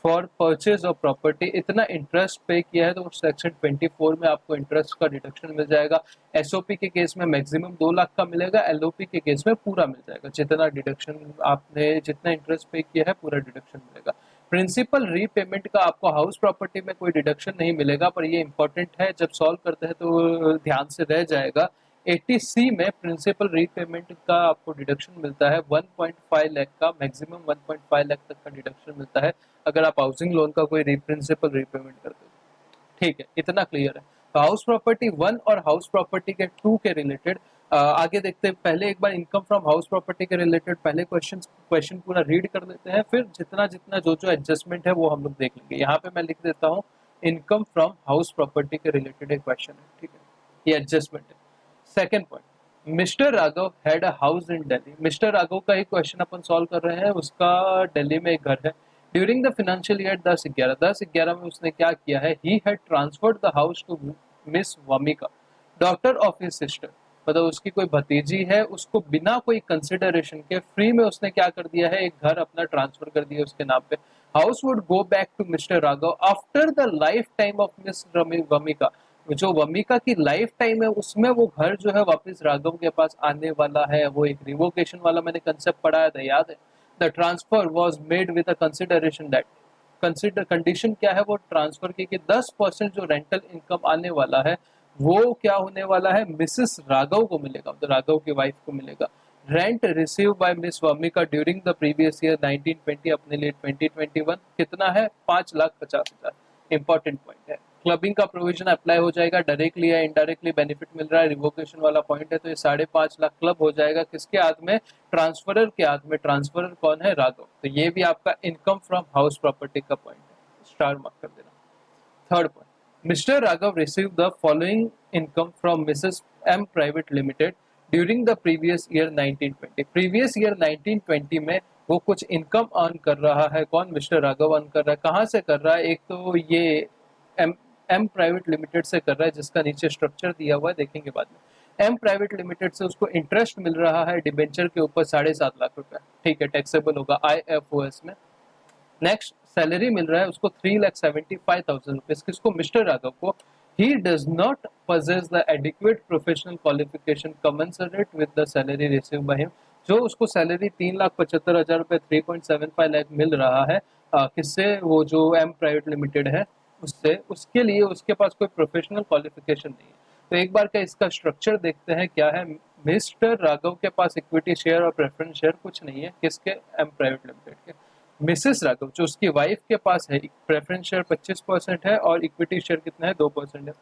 for purchase of property, इतना इंटरेस्ट पे किया है तो सेक्शन 24 में आपको इंटरेस्ट का डिडक्शन मिल जाएगा। एसओपी के केस में मैक्सिमम 2 लाख का मिलेगा, एलओपी के केस में पूरा मिल जाएगा, जितना डिडक्शन आपने जितना इंटरेस्ट पे किया है पूरा डिडक्शन मिलेगा। प्रिंसिपल रीपेमेंट का आपको हाउस प्रॉपर्टी में कोई डिडक्शन नहीं मिलेगा, पर ये इंपॉर्टेंट है, जब सॉल्व करते हैं तो ध्यान से रह जाएगा। 80C में प्रिंसिपल रीपेमेंट का आपको डिडक्शन मिलता है 1.5 लाख का, मैक्सिमम 1.5 लाख तक का डिडक्शन मिलता है अगर आप हाउसिंग लोन का कोई प्रिंसिपल रीपेमेंट करते हो। ठीक है, इतना क्लियर है। तो हाउस प्रॉपर्टी 1 और हाउस प्रॉपर्टी के 2 के रिलेटेड आगे देखते हैं। पहले एक बार इनकम फ्रॉम हाउस प्रॉपर्टी के रिलेटेड पहले क्वेश्चन पूरा रीड कर लेते हैं, फिर जितना जितना जो जो एडजस्टमेंट है वो हम लोग देख लेंगे। यहाँ पे मैं लिख देता हूँ इनकम फ्रॉम हाउस प्रॉपर्टी के रिलेटेड एक क्वेश्चन है। ठीक है, ये एडजस्टमेंट है। Second point, mister Raghav had a house in Delhi, mister Raghav का ही क्वेश्चन अपन सॉल्व कर रहे हैं, उसका दिल्ली में एक घर है। ड्यूरिंग द फाइनेंशियल ईयर 10-11 में उसने क्या किया है, he had transferred the house to miss Vamika, daughter of his sister. मतलब उसकी कोई भतीजी है, उसको बिना कोई कंसिडरेशन के फ्री में उसने क्या कर दिया है, एक घर अपना ट्रांसफर कर दिया उसके नाम पे। House would go back to mister Raghav after the lifetime of miss Vamika. जो वमिका की लाइफ टाइम है उसमें वो घर जो है वापस राघव के पास आने वाला है। वो एक रिवोकेशन वाला मैंने कंसेप्ट पढ़ाया था, याद है? The transfer was made with a consideration that, consider condition क्या है वो ट्रांसफर की कि 10% जो रेंटल इनकम आने वाला है वो क्या होने वाला है, मिसेस राघव को मिलेगा, तो राघव की वाइफ को मिलेगा। Rent receive by miss Vamika during the previous year 1920 अपने लिए 2021 कितना है, 5,50,000। इंपॉर्टेंट पॉइंट है। क्लबिंग का प्रोविजन अप्लाई हो जाएगा, डायरेक्टली या इनडायरेक्टली बेनिफिट मिल रहा है, रिवोकेशन वाला पॉइंट है, तो ये 5.5 लाख क्लब हो जाएगा किसके हाथ में, ट्रांसफरर के हाथ में। ट्रांसफरर कौन है, राघव। तो ये भी आपका इनकम फ्रॉम हाउस प्रॉपर्टी का पॉइंट है, स्टार मार्क कर देना। Third point, mister Raghav receive the following income from missus M private limited during the previous year 1920। Previous year 1920 में वो कुछ इनकम अर्न कर रहा है, कौन, मिस्टर राघव अर्न कर रहा है। कहाँ से कर रहा है, एक तो ये एम एम प्राइवेट लिमिटेड से कर रहा है, जिसका नीचे स्ट्रक्चर दिया हुआ है, देखेंगे बाद में। एम प्राइवेट लिमिटेड से उसको इंटरेस्ट मिल रहा है डिबेंचर के ऊपर 7.5 लाख रुपए, ठीक है, टैक्सेबल होगा IFOS में। नेक्स्ट, सैलरी मिल रहा है उसको 3,75,000 रुपीज, किसको, मिस्टर राघव को। He does not possess the adequate professional qualification commensurate with the salary received by him। जो उसको सैलरी 3,75,000 रुपए 3.75 लाख मिल रहा है, किससे, वो जो एम प्राइवेट लिमिटेड है उससे, उसके लिए उसके पास कोई प्रोफेशनल क्वालिफिकेशन नहीं है। तो एक बार का इसका स्ट्रक्चर देखते हैं क्या है। मिस्टर राघव के पास इक्विटी शेयर और प्रेफरेंस शेयर कुछ नहीं है, किसके, एम प्राइवेट लिमिटेड के। मिसेस राघव जो उसकी वाइफ के पास है, प्रेफरेंस शेयर 25% है और इक्विटी शेयर कितना है, 2% है।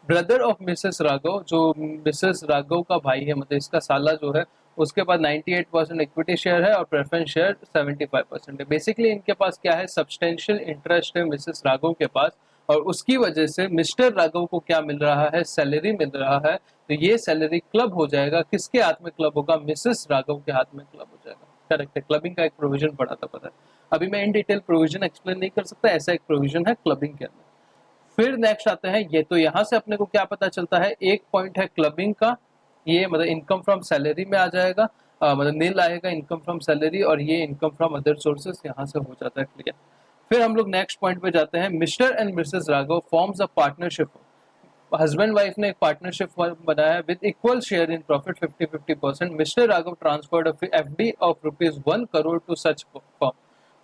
ब्रदर ऑफ मिसेस राघव, जो मिसेस राघव का भाई है, मतलब इसका साला जो है, उसके पास 98% इक्विटी शेयर है और प्रेफरेंस शेयर 75% है। बेसिकली इनके पास क्या है, सब्सटेंशियल इंटरेस्ट है मिसेस राघव के पास, और उसकी वजह से मिस्टर राघव को क्या मिल रहा है, सैलरी मिल रहा है। तो ये सैलरी क्लब हो जाएगा, किसके हाथ में क्लब होगा, मिसेस राघव के हाथ में क्लब हो जाएगा। करेक्ट है, क्लबिंग का एक प्रोविजन पड़ा था, पता है। अभी मैं इन डिटेल प्रोविजन एक्सप्लेन नहीं कर सकता, ऐसा एक प्रोविजन है क्लबिंग के अंदर। फिर नेक्स्ट आते हैं, ये तो यहाँ से अपने को क्या पता चलता है, एक पॉइंट है क्लबिंग का, ये मतलब इनकम फ्रॉम सैलरी में आ जाएगा, मतलब नील आएगा इनकम फ्रॉम सैलरी, और ये इनकम फ्रॉम अदर सोर्सेस यहाँ से हो जाता है क्लियर। फिर हम लोग नेक्स्ट पॉइंट पे जाते हैं। Mister and missus Raghav forms a partnership. Husband wife ने एक पार्टनरशिप बनाया है with equal share in profit 50-50%। Mister Raghav transferred FD of ₹1 crore to such firm.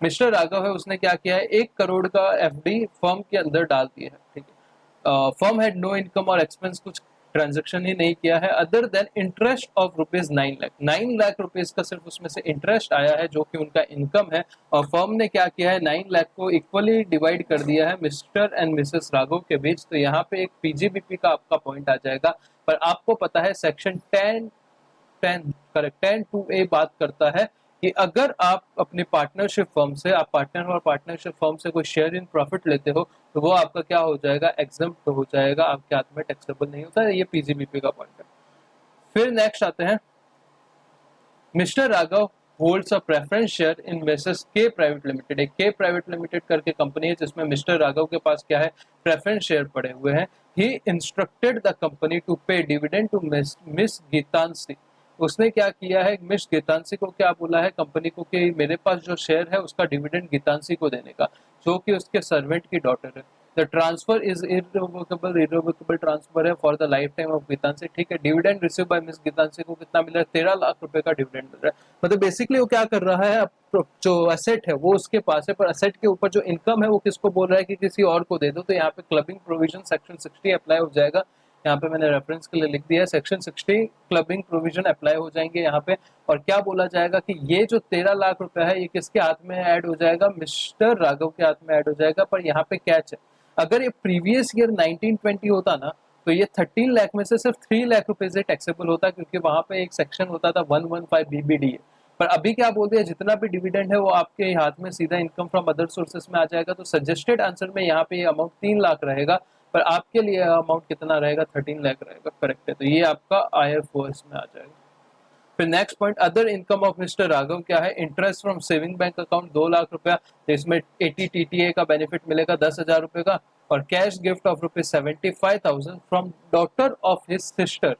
Mister Raghav है, उसने क्या किया है, 1 करोड़ का FD फर्म के अंदर डाल दिया है, ठीक है। फर्म हैड नो इनकम और एक्सपेंस, कुछ ट्रांजेक्शन ही नहीं किया है, other than interest of ₹9 lakh. 9 lakh rupees का सिर्फ उसमें से इंटरेस्ट आया है, जो कि उनका इनकम है। और फर्म ने क्या किया है, 9 लाख को इक्वली डिवाइड कर दिया है मिस्टर एंड मिसेस राघव के बीच। तो यहाँ पे एक PGBP का आपका पॉइंट आ जाएगा। पर आपको पता है सेक्शन 10 करेक्ट 10(2)A बात करता है कि अगर आप अपने पार्टनरशिप फर्म से, आप पार्टनर और पार्टनरशिप फर्म से कोई शेयर इन प्रॉफिट लेते हो, तो वो आपका क्या हो जाएगा, एग्जम्प्ट हो जाएगा, आपके हाथ में टैक्सेबल नहीं होता है। ये PGBP का पॉइंट है। फिर नेक्स्ट आते हैं, mister Raghav holds a preference share in missus K private limited. एक के प्राइवेट लिमिटेड करके कंपनी है जिसमें मिस्टर राघव के पास क्या है, प्रेफरेंस शेयर पड़े हुए हैं। ही इंस्ट्रक्टेड द कंपनी टू पे डिविडेंड टू मिस गीतांशी। उसने क्या किया है, मिस गीतांशी को क्या बोला है कंपनी को कि मेरे पास जो शेयर है उसका डिविडेंड गीतांशी को देने का, जो कि उसके सर्वेंट की डॉटर है। The transfer is irrevocable transfer है for the lifetime of Geetanshi, ठीक है। Dividend receive by miss Geetanshi को कितना मिल रहा है, 13 लाख रुपए का डिविडेंड मिल रहा है। मतलब बेसिकली वो क्या कर रहा है, जो असेट है वो उसके पास है, पर असेट के ऊपर जो इनकम है वो किसको बोल रहा है कि किसी और को दे दो। तो यहाँ पे क्लबिंग प्रोविजन सेक्शन 60 अप्लाई हो जाएगा। यहाँ पे मैंने रेफरेंस के लिए लिख दिया है, सेक्शन 60 क्लबिंग प्रोविजन अप्लाई हो जाएंगे यहाँ पे। और क्या बोला जाएगा कि ये जो 13 लाख रुपए है ये किसके हाथ में ऐड हो जाएगा, मिस्टर राघव के हाथ में ऐड हो जाएगा। पर यहाँ पे कैच है, अगर ये प्रीवियस ईयर 1920 होता ना, तो ये 13 लाख में से सिर्फ 3 लाख रुपए से टैक्सेबल होता, क्योंकि वहां पे एक सेक्शन होता था 115 BBD। पर अभी क्या बोल दिया, जितना भी डिविडेंड है वो आपके हाथ में सीधा इनकम फ्रॉम अदर सोर्सेस में आ जाएगा। तो सजेस्टेड आंसर में यहाँ पे ये अमाउंट 3 लाख रहेगा, पर आपके लिए अमाउंट कितना रहेगा, 13 लाख रहेगा। करेक्ट है, तो ये आपका IFOS में आ जाएगा। फिर next point, other income of mister Raghav क्या है, interest from saving bank account 2 lakh रुपया, तो इसमें 80 TTA का बेनिफिट मिलेगा 10,000 रुपए का। और cash gift of ₹75,000 from daughter of his sister.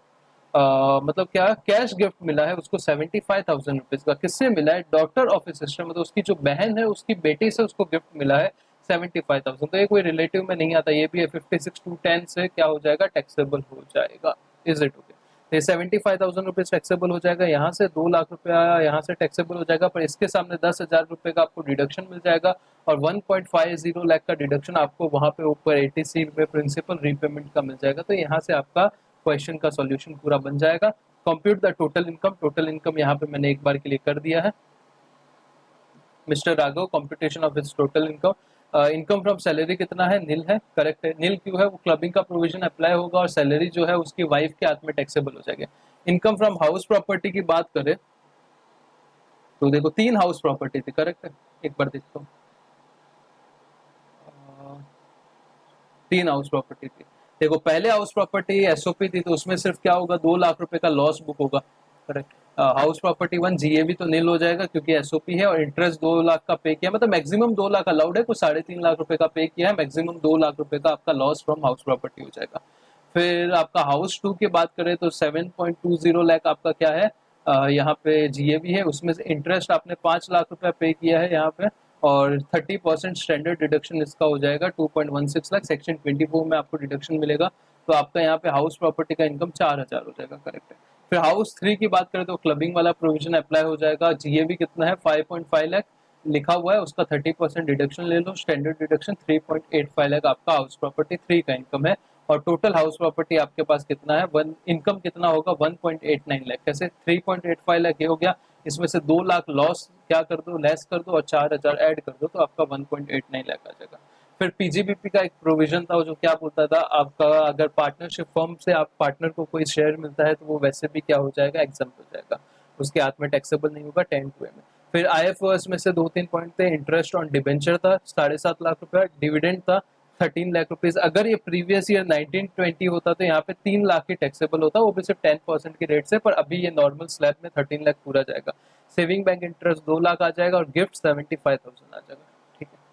मतलब क्या कैश गिफ्ट मिला है उसको 75,000 रुपीज का। किससे मिला है? डॉटर ऑफ ए सिस्टर, मतलब उसकी जो बहन है उसकी बेटी से उसको गिफ्ट मिला है 75,000। तो ये कोई रिलेटिव में नहीं आता, ये भी है 56(2)(10) से क्या हो जाएगा? टैक्सेबल हो जाएगा। Is it okay? ये 75,000 रुपीज टैक्सेबल हो जाएगा। यहाँ से 2 लाख रुपया यहाँ से टैक्सेबल हो जाएगा, पर इसके सामने 10,000 रुपये का आपको डिडक्शन मिल जाएगा और 1.50 लाख का डिडक्शन आपको वहाँ पे ऊपर ATC में प्रिंसिपल रीपेमेंट का मिल जाएगा। तो यहाँ से आपका क्वेश्चन का सॉल्यूशन पूरा बन जाएगा। Compute the total income. Total income यहाँ पे मैंने एक बार के लिए कर दिया है। Mister Raghav, computation of his total income. Income from salary कितना है? नील है। करेक्ट है। नील क्यों है? वो क्लबिंग का प्रोविजन अप्लाई होगा और सैलरी जो है उसकी वाइफ के हाथ में टैक्सेबल हो जाएगी। इनकम फ्रॉम हाउस प्रॉपर्टी की बात करें तो देखो 3 हाउस प्रॉपर्टी थी। करेक्ट है। एक बार देखता हूँ। 3 हाउस प्रॉपर्टी थी। देखो पहले हाउस प्रॉपर्टी SOP थी तो उसमें सिर्फ क्या होगा? 2 लाख रुपए का लॉस बुक होगा। करेक्ट। हाउस प्रॉपर्टी 1 GAB तो नील हो जाएगा क्योंकि SOP है और इंटरेस्ट 2 लाख का पे किया, मतलब मैक्सिमम 2 लाख अलाउड है, कुछ 3.5 लाख रुपए का पे किया है, मैक्सिमम 2 लाख रुपए का आपका लॉस फ्रॉम हाउस प्रॉपर्टी हो जाएगा। फिर आपका हाउस 2 की बात करें तो 7.20 लाख आपका क्या है? यहाँ पे GAB है, उसमें से इंटरेस्ट आपने 5 लाख रुपया पे किया है यहाँ पे और 30% स्टैंडर्ड डिडक्शन इसका हो जाएगा 2.16 लाख। सेक्शन 24 में आपको डिडक्शन मिलेगा तो आपका यहाँ पे हाउस प्रॉपर्टी का इनकम 4,000 हो जाएगा। करेक्ट है। फिर हाउस 3 की बात करें तो क्लबिंग वाला प्रोविजन अप्लाई हो जाएगा। GAB कितना है? 5.5 लाख लिखा हुआ है, उसका 30% डिडक्शन ले लो। स्टैंडर्ड डिडक्शन 3.85 लाख आपका हाउस प्रॉपर्टी 3 का इनकम है। और टोटल हाउस प्रॉपर्टी आपके पास कितना है? इनकम कितना होगा? 1.89 लाख। कैसे? 3.85 लाख ये हो गया, इसमें से 2 लाख लॉस क्या कर दो? लेस कर दो और 4,000 ऐड कर दो तो आपका 1.89 लाख आ जाएगा। फिर PGBP का एक प्रोविजन था जो क्या बोलता था आपका, अगर पार्टनरशिप फर्म से आप पार्टनर को कोई शेयर मिलता है तो वो वैसे भी क्या हो जाएगा? एग्जाम हो जाएगा, उसके हाथ में टैक्सेबल नहीं होगा 10(2) में। फिर IFOS में से 2-3 पॉइंट थे। इंटरेस्ट ऑन डिबेंचर था 7.5 लाख रुपया। डिविडेंड था 13 लाख रुपीज। अगर ये प्रीवियस ईयर 1920 होता तो यहाँ पे 3 लाख ही टैक्सेबल होता, वो भी सिर्फ 10% की रेट से, पर अभी ये नॉर्मल स्लैब में 13 लाख पूरा जाएगा। सेविंग बैंक इंटरेस्ट 2 लाख आ जाएगा और गिफ्ट 75,000 आ जाएगा। ठीक है।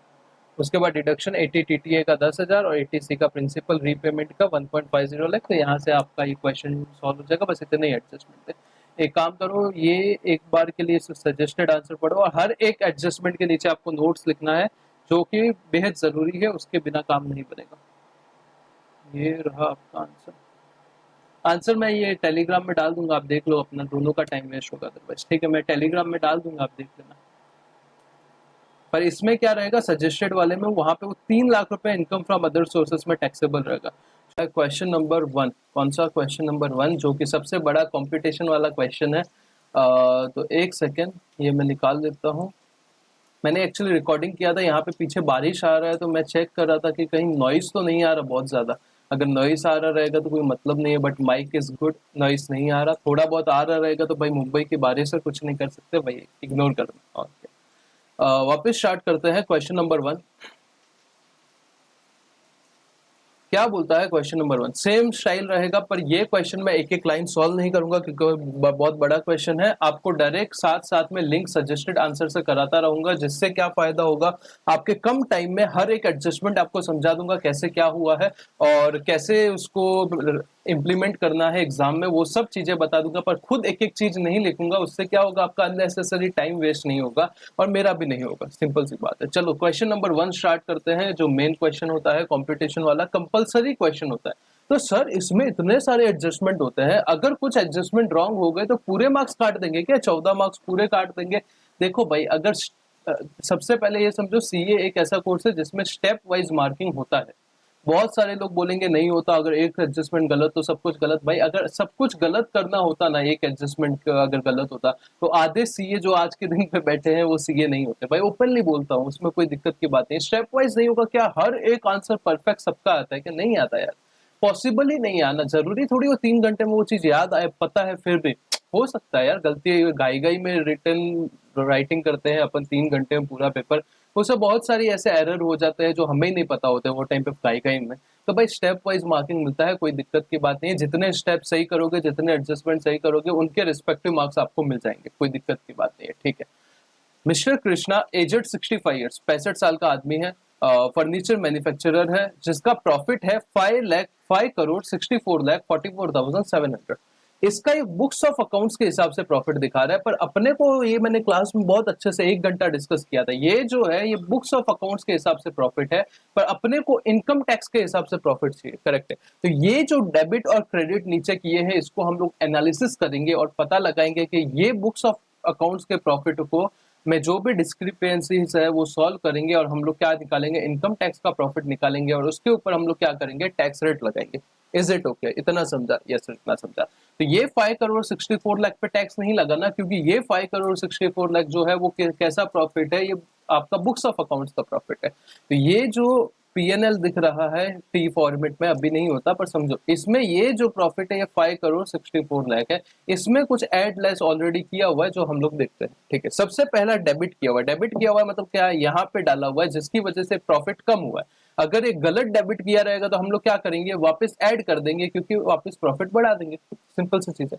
उसके बाद डिडक्शन 80 TTA का 10,000 और ATC का प्रिंसिपल रीपेमेंट का 1.50 लाख। तो यहाँ से आपका ये क्वेश्चन सॉल्व हो जाएगा। बस इतने ही एडजस्टमेंट है। एक काम करो, ये एक बार के लिए सजेस्टेड आंसर पढ़ो और हर एक एडजस्टमेंट के नीचे आपको नोट्स लिखना है जो कि बेहद जरूरी है, उसके बिना काम नहीं बनेगा। ये रहा आपका आंसर। आंसर मैं ये टेलीग्राम में डाल दूंगा, आप देख लो अपना, दोनों का टाइम वेस्ट होगा अदरवाइज। ठीक है, मैं टेलीग्राम में डाल दूंगा, आप देख लेना। पर इसमें क्या रहेगा, सजेस्टेड वाले में वहां पे वो 3 लाख रुपए इनकम फ्रॉम अदर सोर्सेज में टैक्सेबल रहेगा। क्वेश्चन नंबर 1, कौन सा? क्वेश्चन नंबर 1 जो कि सबसे बड़ा कंपटीशन वाला क्वेश्चन है। तो एक सेकेंड, ये मैं निकाल देता हूँ। मैंने एक्चुअली रिकॉर्डिंग किया था, यहाँ पे पीछे बारिश आ रहा है तो मैं चेक कर रहा था कि कहीं नॉइस तो नहीं आ रहा बहुत ज़्यादा। अगर नॉइस आ रहा रहेगा तो कोई मतलब नहीं है, but mike is good, noise नहीं आ रहा। थोड़ा बहुत आ रहा रहेगा तो भाई मुंबई की बारिश से कुछ नहीं कर सकते भाई, इग्नोर करना। ओके, वापस स्टार्ट करते हैं। क्वेश्चन नंबर 1 क्या बोलता है? क्वेश्चन नंबर 1 सेम स्टाइल रहेगा, पर ये क्वेश्चन मैं एक एक लाइन सॉल्व नहीं करूंगा क्योंकि बहुत बड़ा क्वेश्चन है। आपको डायरेक्ट साथ साथ में लिंक सजेस्टेड आंसर से कराता रहूंगा, जिससे क्या फायदा होगा, आपके कम टाइम में हर एक एडजस्टमेंट आपको समझा दूंगा कैसे क्या हुआ है और कैसे उसको इम्प्लीमेंट करना है एग्जाम में, वो सब चीजें बता दूंगा। पर खुद एक एक चीज नहीं लिखूंगा, उससे क्या होगा, आपका अननेसेसरी टाइम वेस्ट नहीं होगा और मेरा भी नहीं होगा। सिंपल सी बात है। चलो क्वेश्चन नंबर 1 स्टार्ट करते हैं, जो मेन क्वेश्चन होता है कंपटीशन वाला, कंपलसरी क्वेश्चन होता है। तो सर इसमें इतने सारे एडजस्टमेंट होते हैं, अगर कुछ एडजस्टमेंट रॉन्ग हो गए तो पूरे मार्क्स काट देंगे क्या? 14 मार्क्स पूरे काट देंगे? देखो भाई, अगर सबसे पहले ये समझो, CA एक ऐसा कोर्स है जिसमें स्टेप वाइज मार्किंग होता है। बहुत सारे लोग बोलेंगे नहीं होता, अगर एक एडजस्टमेंट गलत तो सब कुछ गलत। भाई अगर सब कुछ गलत करना होता ना, एक एडजस्टमेंट अगर गलत होता तो आधे CA जो आज के दिन पे बैठे हैं वो CA नहीं होते। भाई ओपनली बोलता हूँ, उसमें कोई दिक्कत की बात नहीं। स्टेप वाइज नहीं होगा क्या? हर एक आंसर परफेक्ट सबका आता है क्या? नहीं आता यार, पॉसिबल ही नहीं आना। जरूरी थोड़ी वो 3 घंटे में वो चीज याद आए, पता है फिर भी हो सकता है यार गलती, गाई गाई में रिटर्न राइटिंग करते हैं अपन 3 घंटे में पूरा पेपर, उससे बहुत सारी ऐसे एरर हो जाते हैं जो हमें ही नहीं पता होते वो टाइम पे गाई गाई में। तो भाई स्टेप वाइज मार्किंग मिलता है, कोई दिक्कत की बात नहीं है। जितने स्टेप सही करोगे, जितने एडजस्टमेंट सही करोगे, उनके रिस्पेक्टिव मार्क्स आपको मिल जाएंगे, कोई दिक्कत की बात नहीं है। ठीक है। मिस्टर कृष्णा, एजेड 65 ईयर्स, 65 साल का आदमी है, फर्नीचर मैन्युफैक्चरर है, जिसका प्रॉफिट है 5 करोड़ 64 लाख 44,700। इसका एक बुक्स ऑफ अकाउंट्स के हिसाब से प्रॉफिट दिखा रहा है, पर अपने को ये मैंने क्लास में बहुत अच्छे से 1 घंटा डिस्कस किया था, ये जो है ये बुक्स ऑफ अकाउंट्स के हिसाब से प्रॉफिट है, पर अपने को इनकम टैक्स के हिसाब से प्रॉफिट चाहिए। करेक्ट है। तो ये जो डेबिट और क्रेडिट नीचे किए हैं, इसको हम लोग एनालिसिस करेंगे और पता लगाएंगे कि ये बुक्स ऑफ अकाउंट्स के प्रॉफिट को में जो भी डिस्क्रिपेंसीज है वो सॉल्व करेंगे और हम लोग क्या निकालेंगे, इनकम टैक्स का प्रॉफिट निकालेंगे और उसके ऊपर हम लोग क्या करेंगे, टैक्स रेट लगाएंगे। Is it okay? इतना समझा? यस, इतना समझा। तो ये 5 करोड़ 64 लाख पे टैक्स नहीं लगा ना, क्योंकि ये 5 करोड़ 64 लाख जो है वो कैसा प्रॉफिट है, ये आपका बुक्स ऑफ अकाउंट्स का प्रॉफिट है। तो ये जो पीएनएल दिख रहा है टी फॉर्मेट में अभी नहीं होता, पर समझो इसमें ये जो प्रॉफिट है ये 5 करोड़ 64 लाख है, इसमें कुछ एड लेस ऑलरेडी किया हुआ है जो हम लोग देखते हैं। ठीक है, सबसे पहला डेबिट किया हुआ है। डेबिट किया हुआ है मतलब क्या है, यहाँ पे डाला हुआ है जिसकी वजह से प्रॉफिट कम हुआ है। अगर ये गलत डेबिट किया रहेगा तो हम लोग क्या करेंगे, वापस ऐड कर देंगे, क्योंकि वापस प्रॉफिट बढ़ा देंगे। सिंपल सी चीज है।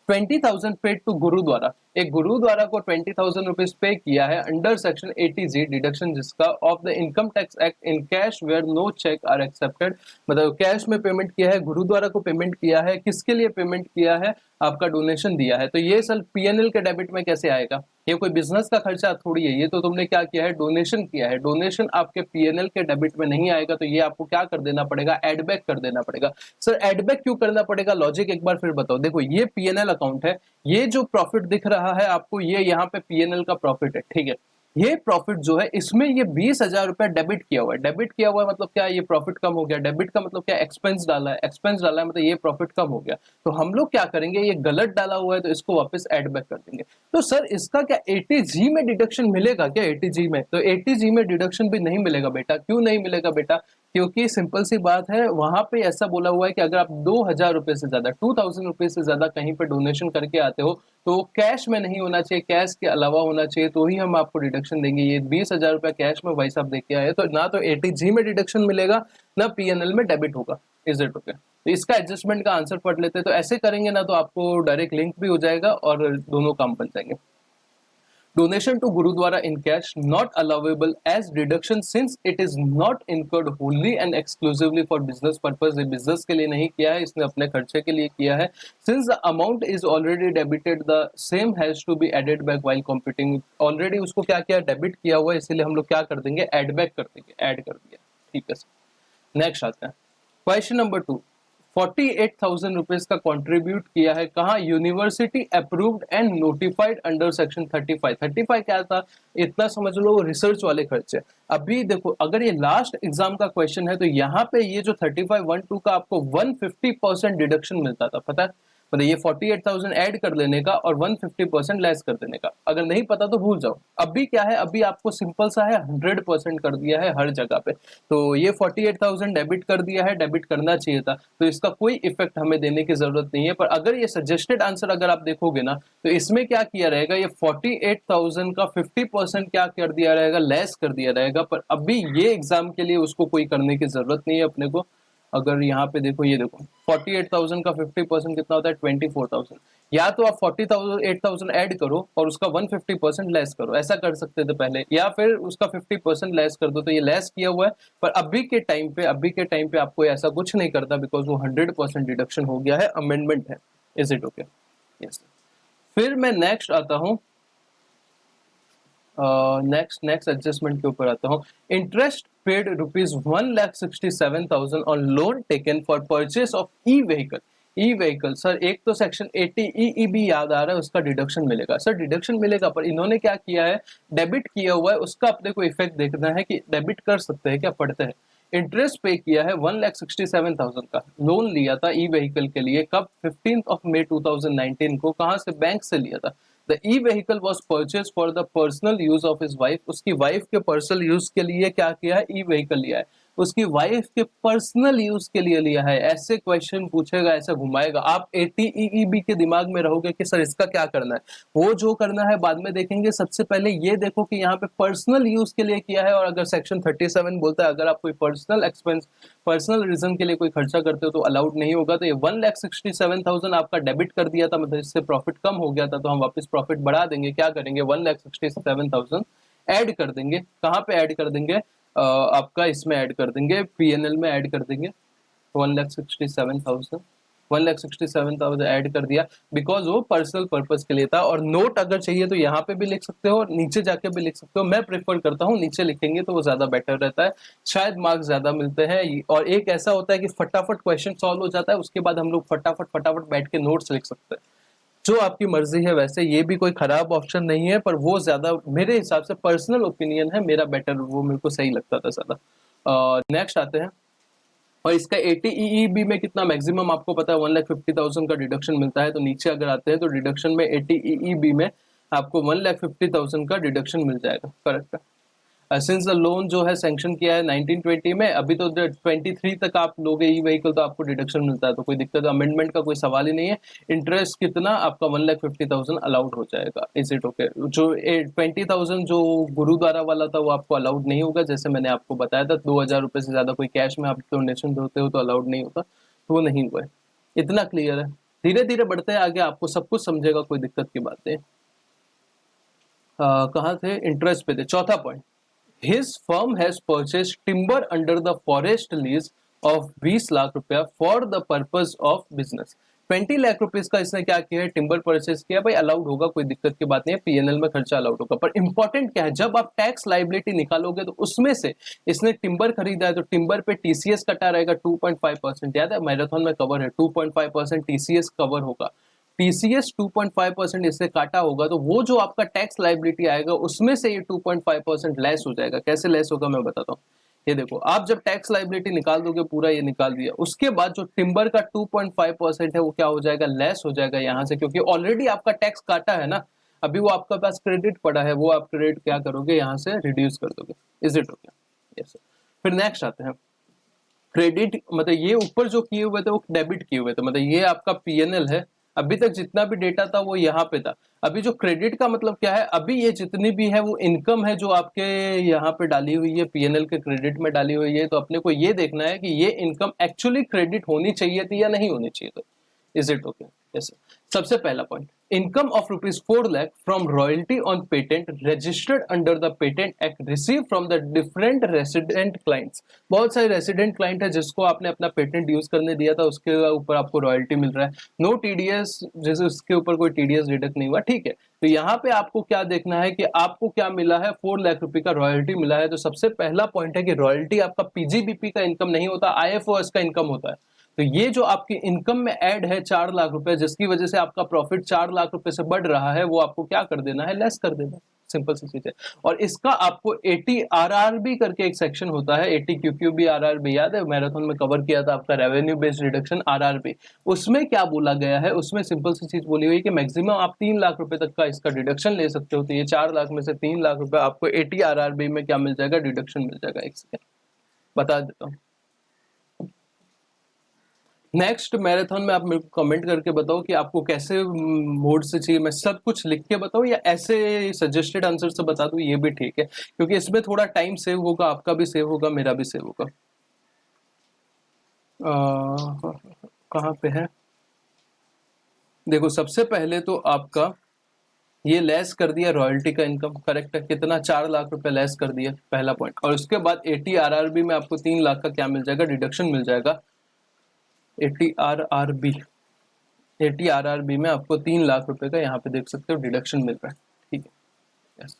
20,000 पेड टू गुरुद्वारा, एक गुरुद्वारा को 20,000 रुपीज पे किया है अंडर सेक्शन 80G डिडक्शन जिसका of the income tax act in cash where no cheque are accepted. मतलब कैश में पेमेंट किया है, गुरुद्वारा को पेमेंट किया है, किसके लिए पेमेंट किया है, आपका डोनेशन दिया है। तो ये सर पीएनएल के डेबिट में कैसे आएगा, ये कोई बिजनेस का खर्चा थोड़ी है, ये तो तुमने क्या किया है, डोनेशन किया है। डोनेशन आपके पीएनएल के डेबिट में नहीं आएगा, तो ये आपको क्या कर देना पड़ेगा, एड बैक कर देना पड़ेगा। सर एड बैक क्यों करना पड़ेगा, लॉजिक एक बार फिर बताओ। देखो ये पीएनएल अकाउंट है, ये जो प्रॉफिट दिख रहा है आपको, ये यहाँ पे पीएनएल का प्रॉफिट है। ठीक है, ये प्रॉफिट जो है इसमें ये 20,000 रुपया डेबिट किया हुआ है। डेबिट किया हुआ है मतलब क्या है, ये प्रॉफिट कम हो गया। डेबिट का मतलब क्या, एक्सपेंस डाला है, एक्सपेंस डाला है मतलब ये प्रॉफिट कम हो गया। तो हम लोग क्या करेंगे, ये गलत डाला हुआ है तो इसको वापस एड बैक कर देंगे। तो सर इसका क्या 80G में डिडक्शन मिलेगा क्या, 80G में? तो 80G में डिडक्शन भी नहीं मिलेगा बेटा। क्यों नहीं मिलेगा बेटा, क्योंकि सिंपल सी बात है, वहां पे ऐसा बोला हुआ है कि अगर आप 2,000 रुपए से ज्यादा, 2,000 रुपए से ज्यादा कहीं पे डोनेशन करके आते हो तो कैश में नहीं होना चाहिए, कैश के अलावा होना चाहिए, तो ही हम आपको डिडक्शन देंगे। ये 20,000 रुपया कैश में भाई साहब दे के आए तो ना तो 80G में डिडक्शन मिलेगा ना पीएनएल में डेबिट होगा। Is it okay? तो इसका एडजस्टमेंट का आंसर पढ़ लेते हैं। तो ऐसे करेंगे ना तो आपको डायरेक्ट लिंक भी हो जाएगा और दोनों काम बन जाएंगे। Donation to Gurudwara in cash not allowable as deduction since it is not incurred wholly and exclusively for business purpose। ये business के लिए नहीं किया है, इसने अपने खर्चे के लिए किया है। Since the amount is already debited, the same has to be added back while computing। Already उसको क्या किया, डेबिट किया हुआ है, इसीलिए हम लोग क्या कर देंगे, एड बैक कर देंगे, ऐड कर दिया। ठीक है सर, नेक्स्ट आते हैं क्वेश्चन नंबर 2। 48,000 रुपीज का कंट्रीब्यूट किया है कहाँ, university approved and notified under section 35। 35 क्या था, इतना समझ लो रिसर्च वाले खर्चे। अभी देखो अगर ये लास्ट एग्जाम का क्वेश्चन है तो यहाँ पे ये जो 3512 का आपको 150% डिडक्शन मिलता था, पता है? मतलब ये 48,000 ऐड कर लेने का और 150% लेस कर देने का। अगर नहीं पता तो भूल जाओ। अभी क्या है, अभी आपको सिंपल सा है, 100% कर दिया है हर जगह पे। तो ये 48,000 डेबिट कर दिया है, डेबिट करना चाहिए था, तो इसका कोई इफेक्ट हमें देने की जरूरत नहीं है। पर अगर ये सजेस्टेड आंसर अगर आप देखोगे ना तो इसमें क्या किया रहेगा, ये 48,000 का 50% क्या कर दिया रहेगा, लेस कर दिया रहेगा। पर अभी ये एग्जाम के लिए उसको कोई करने की जरूरत नहीं है अपने को। अगर यहाँ पे देखो, ये देखो 48,000 का 50% कितना होता है, 24,000। या तो आप 48,000 ऐड करो और उसका 150% लेस करो, ऐसा कर सकते थे पहले, या फिर उसका 50% लेस कर दो। तो ये लेस किया हुआ है, पर अभी के टाइम पे आपको ऐसा कुछ नहीं करता, बिकॉज वो 100% डिडक्शन हो गया है, अमेंडमेंट है। Is it okay? यस। फिर मैं नेक्स्ट आता हूँ, नेक्स्ट एडजस्टमेंट के ऊपर आता हूँ। Interest paid ₹1,67,000 on loan taken for purchase of e vehicle. E vehicle sir, एक तो सेक्शन 80 भी याद आ रहा है, उसका डिडक्शन मिलेगा। सर डिडक्शन मिलेगा, पर इन्होंने क्या किया है, डेबिट किया हुआ है, उसका अपने को इफेक्ट देखना है कि डेबिट कर सकते हैं क्या, पढ़ते हैं। इंटरेस्ट पे किया है 1,67,000 का, लोन लिया था ई व्हीकल के लिए, कब, 15 मई 2019 को। कहाँ से, बैंक से लिया था। The e vehicle was purchase for the personal use of his wife. उसकी वाइफ के पर्सनल यूज के लिए क्या किया है, ई व्हीकल लिया है, उसकी वाइफ के पर्सनल यूज के लिए लिया है। ऐसे क्वेश्चन पूछेगा, ऐसे घुमाएगा, आप 80 के दिमाग में रहोगे कि सर इसका क्या करना है। वो जो करना है बाद में देखेंगे, सबसे पहले ये देखो कि यहाँ पे पर्सनल यूज के लिए किया है। और अगर सेक्शन 37 बोलता है अगर आप कोई पर्सनल एक्सपेंस, पर्सनल रीजन के लिए कोई खर्चा करते हो तो अलाउड नहीं होगा। तो ये 1,67,000 आपका डेबिट कर दिया था, मतलब इससे प्रॉफिट कम हो गया था, तो हम वापस प्रॉफिट बढ़ा देंगे। क्या करेंगे, 1,67,000 ऐड कर देंगे। कहाँ पे ऐड कर देंगे, आपका इसमें ऐड कर देंगे, पीएनएल में ऐड कर देंगे 1,67,000। 1,67,000 ऐड कर दिया बिकॉज वो पर्सनल पर्पस के लिए था। और नोट अगर चाहिए तो यहाँ पे भी लिख सकते हो और नीचे जाके भी लिख सकते हो। मैं प्रेफर करता हूँ नीचे लिखेंगे तो वो ज्यादा बेटर रहता है, शायद मार्क्स ज्यादा मिलते हैं। और एक ऐसा होता है कि फटाफट क्वेश्चन सॉल्व हो जाता है, उसके बाद हम लोग फटाफट बैठ के नोट्स लिख सकते हैं। जो आपकी मर्जी है, वैसे ये भी कोई खराब ऑप्शन नहीं है, पर वो ज्यादा मेरे हिसाब से पर्सनल ओपिनियन है मेरा, बेटर वो मेरे को सही लगता था ज्यादा। नेक्स्ट आते हैं, और इसका 80 ईईबी में कितना मैक्सिमम आपको पता है 1,50,000 का डिडक्शन मिलता है। तो नीचे अगर आते हैं तो डिडक्शन में 80 ईईबी में आपको 1,50,000 का डिडक्शन मिल जाएगा। करेक्ट है। सिंस द लोन जो है सैंक्शन किया है 1920 में, अभी तो 23 तक आप लोगे ई व्हीकल तो आपको डिडक्शन मिलता है, तो कोई दिक्कत अमेंडमेंट का कोई सवाल ही नहीं है। इंटरेस्ट कितना आपका 1,50,000 अलाउड हो जाएगा। Is it okay? जो 20,000 जो गुरुद्वारा वाला था वो आपको अलाउड नहीं होगा, जैसे मैंने आपको बताया था 2,000 रुपये से ज्यादा कोई कैश में आप डोनेशन देते हो तो अलाउड नहीं होता, तो वो नहीं हुआ है। इतना क्लियर है। धीरे धीरे बढ़ते हैं आगे, आपको सब कुछ समझेगा, कोई दिक्कत की बात नहीं। कहाँ थे? इंटरेस्ट पे थे। चौथा point, His firm has purchased timber under the forest lease of 20 lakh रुपया for the purpose of business। 20 lakh rupees का इसने क्या किया है? टिम्बर परचेस किया। भाई अलाउड होगा, कोई दिक्कत की बात नहीं है, पीएनएल में खर्चा अलाउड होगा। पर इंपॉर्टेंट क्या है, जब आप टैक्स लाइबिलिटी निकालोगे तो उसमें से इसने टिम्बर खरीदा है तो टिम्बर पे टीसीएस कटा रहेगा 2.5%। याद है मैराथन में कवर है 2.5% टीसीएस कवर होगा। टीसीएस 2.5% इससे काटा होगा, तो वो जो आपका टैक्स लाइबिलिटी आएगा उसमें से ये 2.5% लेस हो जाएगा। कैसे लेस होगा मैं बताता हूँ। ये देखो, आप जब टैक्स लाइबिलिटी निकाल दोगे, पूरा ये निकाल दिया, उसके बाद जो टिम्बर का 2.5% है वो क्या हो जाएगा? लेस हो जाएगा यहाँ से, क्योंकि ऑलरेडी आपका टैक्स काटा है ना। अभी वो आपका पास क्रेडिट पड़ा है, वो आप क्रेडिट क्या करोगे? यहाँ से रिड्यूस कर दोगे। Is it okay? यस। फिर नेक्स्ट आते हैं, क्रेडिट मतलब ये ऊपर जो किए हुए थे वो डेबिट किए हुए थे, मतलब ये आपका पीएनएल है। अभी तक जितना भी डेटा था वो यहाँ पे था। अभी जो क्रेडिट का मतलब क्या है, अभी ये जितनी भी है वो इनकम है जो आपके यहाँ पे डाली हुई है, पीएनएल के क्रेडिट में डाली हुई है। तो अपने को ये देखना है कि ये इनकम एक्चुअली क्रेडिट होनी चाहिए थी या नहीं होनी चाहिए थी। Is it okay? यस। सबसे पहला point, income of ₹4 lakh from royalty on patent registered under the patent act receive from the different resident clients. बहुत सारे रेसिडेंट क्लाइंट है जिसको आपने अपना पेटेंट यूज करने दिया था, उसके ऊपर आपको रॉयल्टी मिल रहा है। नो टीडीएस, जैसे उसके ऊपर कोई टीडीएस डिडक्ट नहीं हुआ, ठीक है। तो यहाँ पे आपको क्या देखना है कि आपको क्या मिला है? 4 लाख रुपए का रॉयल्टी मिला है। तो सबसे पहला पॉइंट है कि रॉयल्टी आपका पीजीबीपी का इनकम नहीं होता, आईएफओएस का इनकम होता है। तो ये जो आपकी इनकम में ऐड है 4 लाख रुपए, जिसकी वजह से आपका प्रॉफिट 4 लाख रुपए से बढ़ रहा है, वो आपको क्या कर देना है? लेस कर देना। सिंपल सी चीज है। और इसका आपको 80 आरआरबी करके एक सेक्शन होता है, 80 क्यूक्यूबी आरआरबी, याद है मैराथन में कवर किया था आपका, रेवेन्यू बेस्ड रिडक्शन आरआरबी। उसमें क्या बोला गया है? उसमें सिंपल सी चीज बोली हुई है कि मैक्सिमम आप 3 लाख रुपए तक का इसका डिडक्शन ले सकते हो। तो ये 4 लाख में से 3 लाख रुपए आपको 80 आरआरबी में क्या मिल जाएगा? डिडक्शन मिल जाएगा। एक सेकेंड बता देता हूँ। नेक्स्ट मैराथन में आप मेरे को कमेंट करके बताओ कि आपको कैसे मोड से चाहिए, मैं सब कुछ लिख के बताऊं या ऐसे सजेस्टेड आंसर से बता दूं, ये भी ठीक है, क्योंकि इसमें थोड़ा टाइम सेव होगा, आपका भी सेव होगा, मेरा भी सेव होगा। कहाँ पे है? देखो, सबसे पहले तो आपका ये लेस कर दिया रॉयल्टी का इनकम, करेक्ट है। कितना? 4 लाख रुपए लेस कर दिया, पहला पॉइंट। और उसके बाद 80 आरआरबी में आपको 3 लाख का क्या मिल जाएगा? डिडक्शन मिल जाएगा। 80 आरआरबी, 80 आरआरबी में आपको 3 लाख रुपए का यहाँ पे देख सकते हो डिडक्शन मिल रहा है, ठीक है। यस।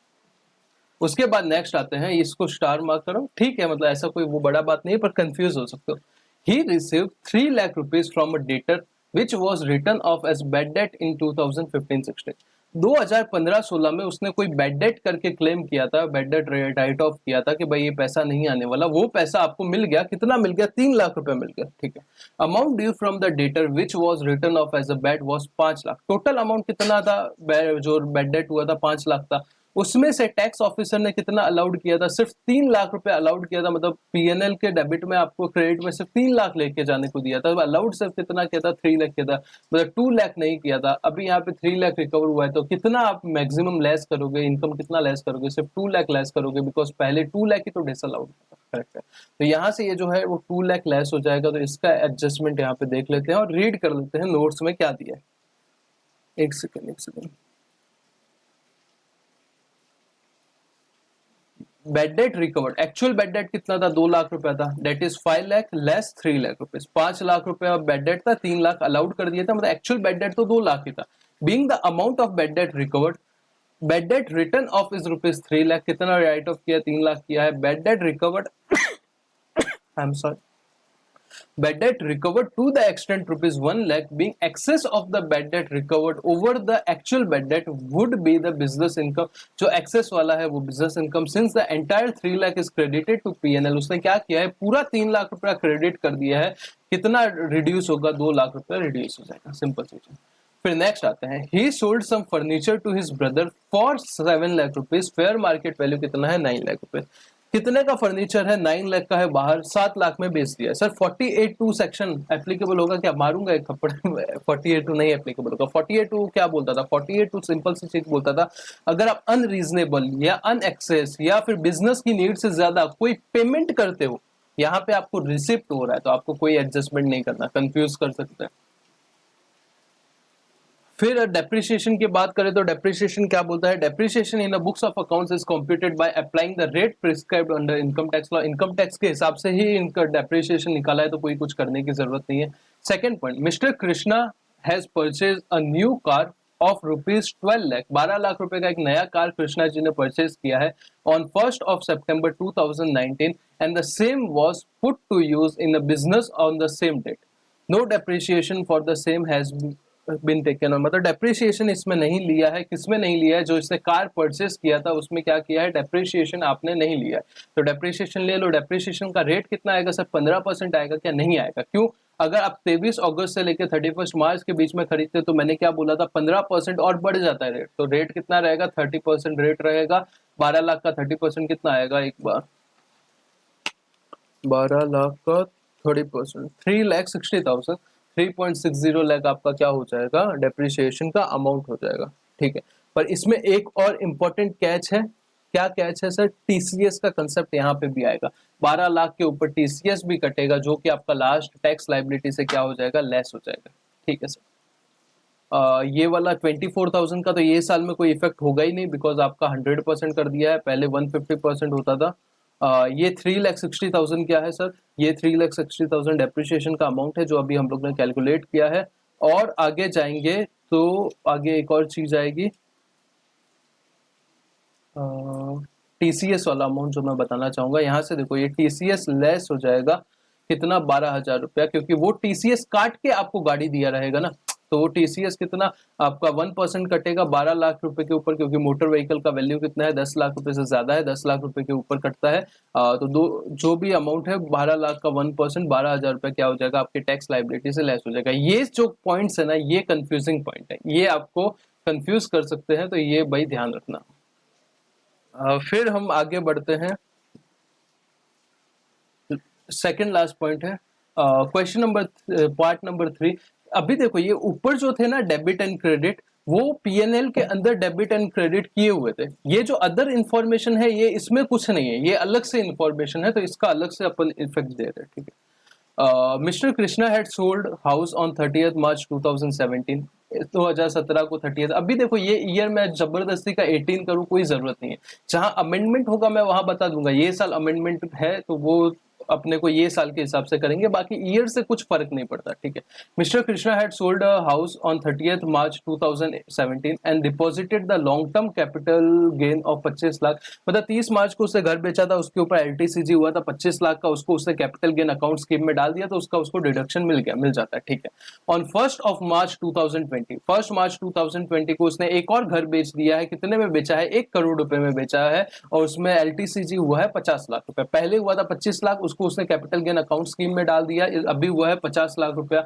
उसके बाद नेक्स्ट आते हैं, इसको स्टार मार्क करो, ठीक है, मतलब ऐसा कोई वो बड़ा बात नहीं है, पर कंफ्यूज हो सकते हो। He receive 3 lakh rupees from a debtor which was return of as bad debt in 2015-16। 2015-16 में उसने कोई बैड डेट करके क्लेम किया था, बैड डेट राइट ऑफ किया था कि भाई ये पैसा नहीं आने वाला, वो पैसा आपको मिल गया। कितना मिल गया? 3 लाख रुपए मिल गया, ठीक है। Amount due from the debtor which was return of as a bad was 5 lakh. Total amount कितना था? जो बैड डेट हुआ था 5 लाख था। उसमें से टैक्स ऑफिसर ने कितना अलाउड किया था? सिर्फ 3 लाख रुपए अलाउड किया था, मतलब पीएनएल के डेबिट में आपको क्रेडिट में सिर्फ 3 लाख लेके जाने को दिया था। अलाउड सिर्फ कितना किया था? 3 लाख किया था, मतलब 2 लाख नहीं किया था। अभी यहाँ पे 3 लाख रिकवर हुआ है, तो कितना आप मैक्सिमम लेस करोगे? इनकम कितना लेस करोगे? सिर्फ 2 लाख लेस करोगे, बिकॉज पहले 2 लाख ही तो डिसअलाउड था, करेक्ट है। तो यहाँ से ये जो है वो 2 लाख लेस हो जाएगा। तो इसका एडजस्टमेंट यहाँ पे देख लेते हैं और रीड कर लेते हैं नोट्स में क्या दिया है। एक second bad debt recovered, actual bad debt कितना था, 2 लाख रुपया था, debt is 5 lakh less 3 lakh rupees, 5 lakh रुपया बेड डेट था, 3 लाख अलाउड कर दिया था, मतलब एक्चुअल बेड डेट तो 2 लाख ही था। Being the amount of bed debt recovered, bed date return of is rupees 3 lakh, कितना राइट ऑफ किया, 3 लाख किया है। Bed debt recovered I am sorry, bad debt recovered to the extent rupees 1 lakh being excess of the bad debt recovered over the actual bad debt would be the business income, जो excess वाला है वो business income, since the entire 3 lakh is credited to PNL, उसने क्या किया है, पूरा 3 लाख रुपया क्रेडिट कर दिया है, कितना रिड्यूस होगा, 2 लाख रुपया रिड्यूस हो जाएगा, सिंपल चीज है। फिर नेक्स्ट आते हैं, he sold some furniture to his brother for 7 lakh rupees, fair market value कितना है, 9 लाख रुपए, कितने का फर्नीचर है, 9 लाख का है, बाहर 7 लाख में बेच दिया। सर 48(2) सेक्शन एप्लीकेबल होगा क्या, मारूंगा एक थप्पड़ 48(2) नहीं एप्लीकेबल होगा। 48(2) क्या बोलता था, 48(2) सिंपल सी चीज बोलता था, अगर आप अनरीजनेबल या अनएक्सेस या फिर बिजनेस की नीड से ज्यादा कोई पेमेंट करते हो, यहाँ पे आपको रिसिप्ट हो रहा है तो आपको कोई एडजस्टमेंट नहीं करना, कंफ्यूज कर सकते हैं। फिर डेप्रिसिएशन की बात करें तो डेप्रिसिएशन क्या बोलता है, depreciation in books of accounts is computed by applying the rate prescribed under income tax law, income tax के हिसाब से ही इनका डेप्रिसिएशन निकाला है, तो कोई कुछ करने की जरूरत नहीं है। Second point, mister Krishna has purchase a new car of rupees 12 lakh, 12 lakh रुपए का एक नया कार कृष्णा जी ने परचेज किया है on 1st of September 2019 and the same was put to use in the business on the same date, no depreciation for the same has been taken, मतलब depreciation इसमें नहीं लिया है, किसमें नहीं लिया है, जो इसने कार परचेस किया था उसमें क्या किया है, डेप्रिसिएशन आपने नहीं लिया है, तो डेप्रिसिएशन ले लो। डेप्रिसिएशन का रेट कितना आएगा सर, 15% आएगा क्या, नहीं आएगा, क्यों, अगर आप 23 अगस्त से लेकर 31 मार्च के बीच में खरीदते तो मैंने क्या बोला था, 15% और बढ़ जाता है रेट, तो रेट कितना रहेगा, 30% रेट रहेगा, 12 लाख का 30% कितना आएगा, एक बार 12 लाख का 30%, 3,60,000, 3.60 लाख आपका क्या हो जाएगा, डेप्रिसिएशन का अमाउंट हो जाएगा, ठीक है। पर इसमें एक और इम्पोर्टेंट कैच है, क्या कैच है सर, टीसीएस का कंसेप्ट यहाँ पे भी आएगा, 12 लाख के ऊपर टीसीएस भी कटेगा, जो कि आपका लास्ट टैक्स लाइबिलिटी से क्या हो जाएगा, लेस हो जाएगा, ठीक है सर। ये वाला 24,000 का तो ये साल में कोई इफेक्ट होगा ही नहीं, बिकॉज आपका 100% कर दिया है, पहले 150% होता था। ये 3,60,000 क्या है सर, ये 3,60,000 डेप्रिसिएशन का अमाउंट है जो अभी हम लोग ने कैलकुलेट किया है। और आगे जाएंगे तो आगे एक और चीज आएगी, टीसीएस वाला अमाउंट जो मैं बताना चाहूंगा, यहाँ से देखो ये टीसीएस लेस हो जाएगा कितना, 12,000 रुपया, क्योंकि वो टीसीएस काट के आपको गाड़ी दिया रहेगा ना, तो वो टीसीएस कितना आपका 1% कटेगा 12 लाख रुपए के ऊपर, क्योंकि मोटर व्हीकल का वैल्यू कितना है, 10 लाख रुपए से ज्यादा है, 10 लाख रुपए के ऊपर कटता है। तो जो भी अमाउंट है 12 लाख का 1%, 12,000 रुपए क्या हो जाएगा, आपके टैक्स लाइबिलिटी से लेस हो जाएगा। ये जो पॉइंट्स है ना, ये कंफ्यूजिंग पॉइंट है, ये आपको कंफ्यूज कर सकते हैं, तो ये भाई ध्यान रखना। फिर हम आगे बढ़ते हैं, सेकंड लास्ट पॉइंट है क्वेश्चन नंबर पार्ट नंबर 3। अभी देखो ये ऊपर जो थे ना डेबिट एंड क्रेडिट, वो पीएनएल के अंदर डेबिट एंड क्रेडिट किए हुए थे, ये जो अदर इंफॉर्मेशन है ये इसमें कुछ नहीं है, ये अलग से इंफॉर्मेशन है, तो इसका अलग से अपन इफेक्ट दे रहे हैं, ठीक है। Mister Krishna had sold house on 30th मार्च 2017, 2017 को 30th। अभी देखो ये ईयर में जबरदस्ती का 18 करूँ, कोई जरूरत नहीं है, जहां अमेंडमेंट होगा मैं वहां बता दूंगा, ये साल अमेंडमेंट है तो वो अपने को ये साल के हिसाब से करेंगे, बाकी ईयर से कुछ फर्क नहीं पड़ता, ठीक है। Mister Krishna had sold a house on 30th March 2017 and deposited the long term capital gain of 25 lakh, मतलब 30 मार्च को उसने घर बेचा था, उसके ऊपर एलटीसीजी हुआ था 25 लाख का, उसको उसने कैपिटल गेन अकाउंट स्कीम में डाल दिया, तो उसका उसको डिडक्शन मिल जाता है, ठीक है। ऑन 1st मार्च 2020, 1 मार्च 2020 को उसने एक और घर बेच दिया है, कितने में बेचा है, 1 करोड़ रुपए में बेचा है, और उसमें एलटीसीजी हुआ है 50 लाख रुपए, पहले हुआ था 25 लाख, उसको उसने कैपिटल गेन अकाउंट स्कीम में डाल दिया, अभी हुआ है 50 लाख रुपया।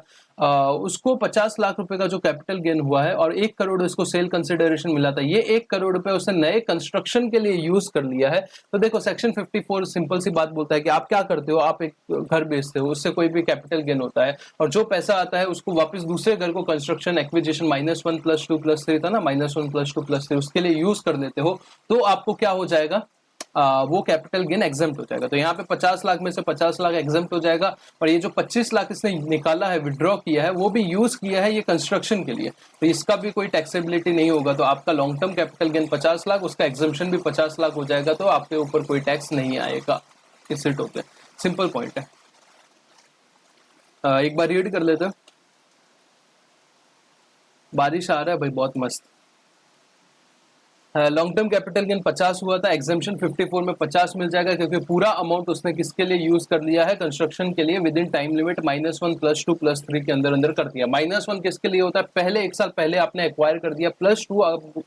उसको 50 लाख रुपए का जो कैपिटल गेन हुआ है और 1 करोड़ उसको सेल कंसिडरेशन मिला था, ये 1 करोड़ रुपए उसने नए कंस्ट्रक्शन के लिए यूज कर लिया है। तो देखो सेक्शन 54 सिंपल सी बात बोलता है कि आप क्या करते हो, आप एक घर बेचते हो, उससे कोई भी कैपिटल गेन होता है, और जो पैसा आता है उसको वापस दूसरे घर को कंस्ट्रक्शन एक्विजिशन -1 +2 +3 था ना, -1 +2 +3 उसके लिए यूज कर देते हो, तो आपको क्या हो जाएगा, वो कैपिटल गेन एग्जेम्प्ट हो जाएगा। तो यहाँ पे 50 लाख में से 50 लाख एग्जेम्प्ट हो जाएगा, और ये जो 25 लाख इसने निकाला है, विड्रॉ किया है, वो भी यूज किया है ये कंस्ट्रक्शन के लिए, तो इसका भी कोई टैक्सेबिलिटी नहीं होगा। तो आपका long term capital gain 50 lakh, उसका एग्जेम्पशन भी 50 लाख हो जाएगा, तो आपके ऊपर कोई टैक्स नहीं आएगा इस सिटो पे। सिंपल पॉइंट है। एक बार रीड कर लेते हैं। बारिश आ रहा है भाई, बहुत मस्त। लॉन्ग टर्म कैपिटल गेन 50 हुआ था, एग्जेम्पशन 54 में 50 मिल जाएगा, क्योंकि पूरा अमाउंट उसने किसके लिए यूज कर लिया है, कंस्ट्रक्शन के लिए, विद इन टाइम लिमिट -1 +2 +3 के अंदर अंदर कर दिया। -1 किसके लिए होता है, पहले 1 साल पहले आपने एक्वायर कर दिया, +2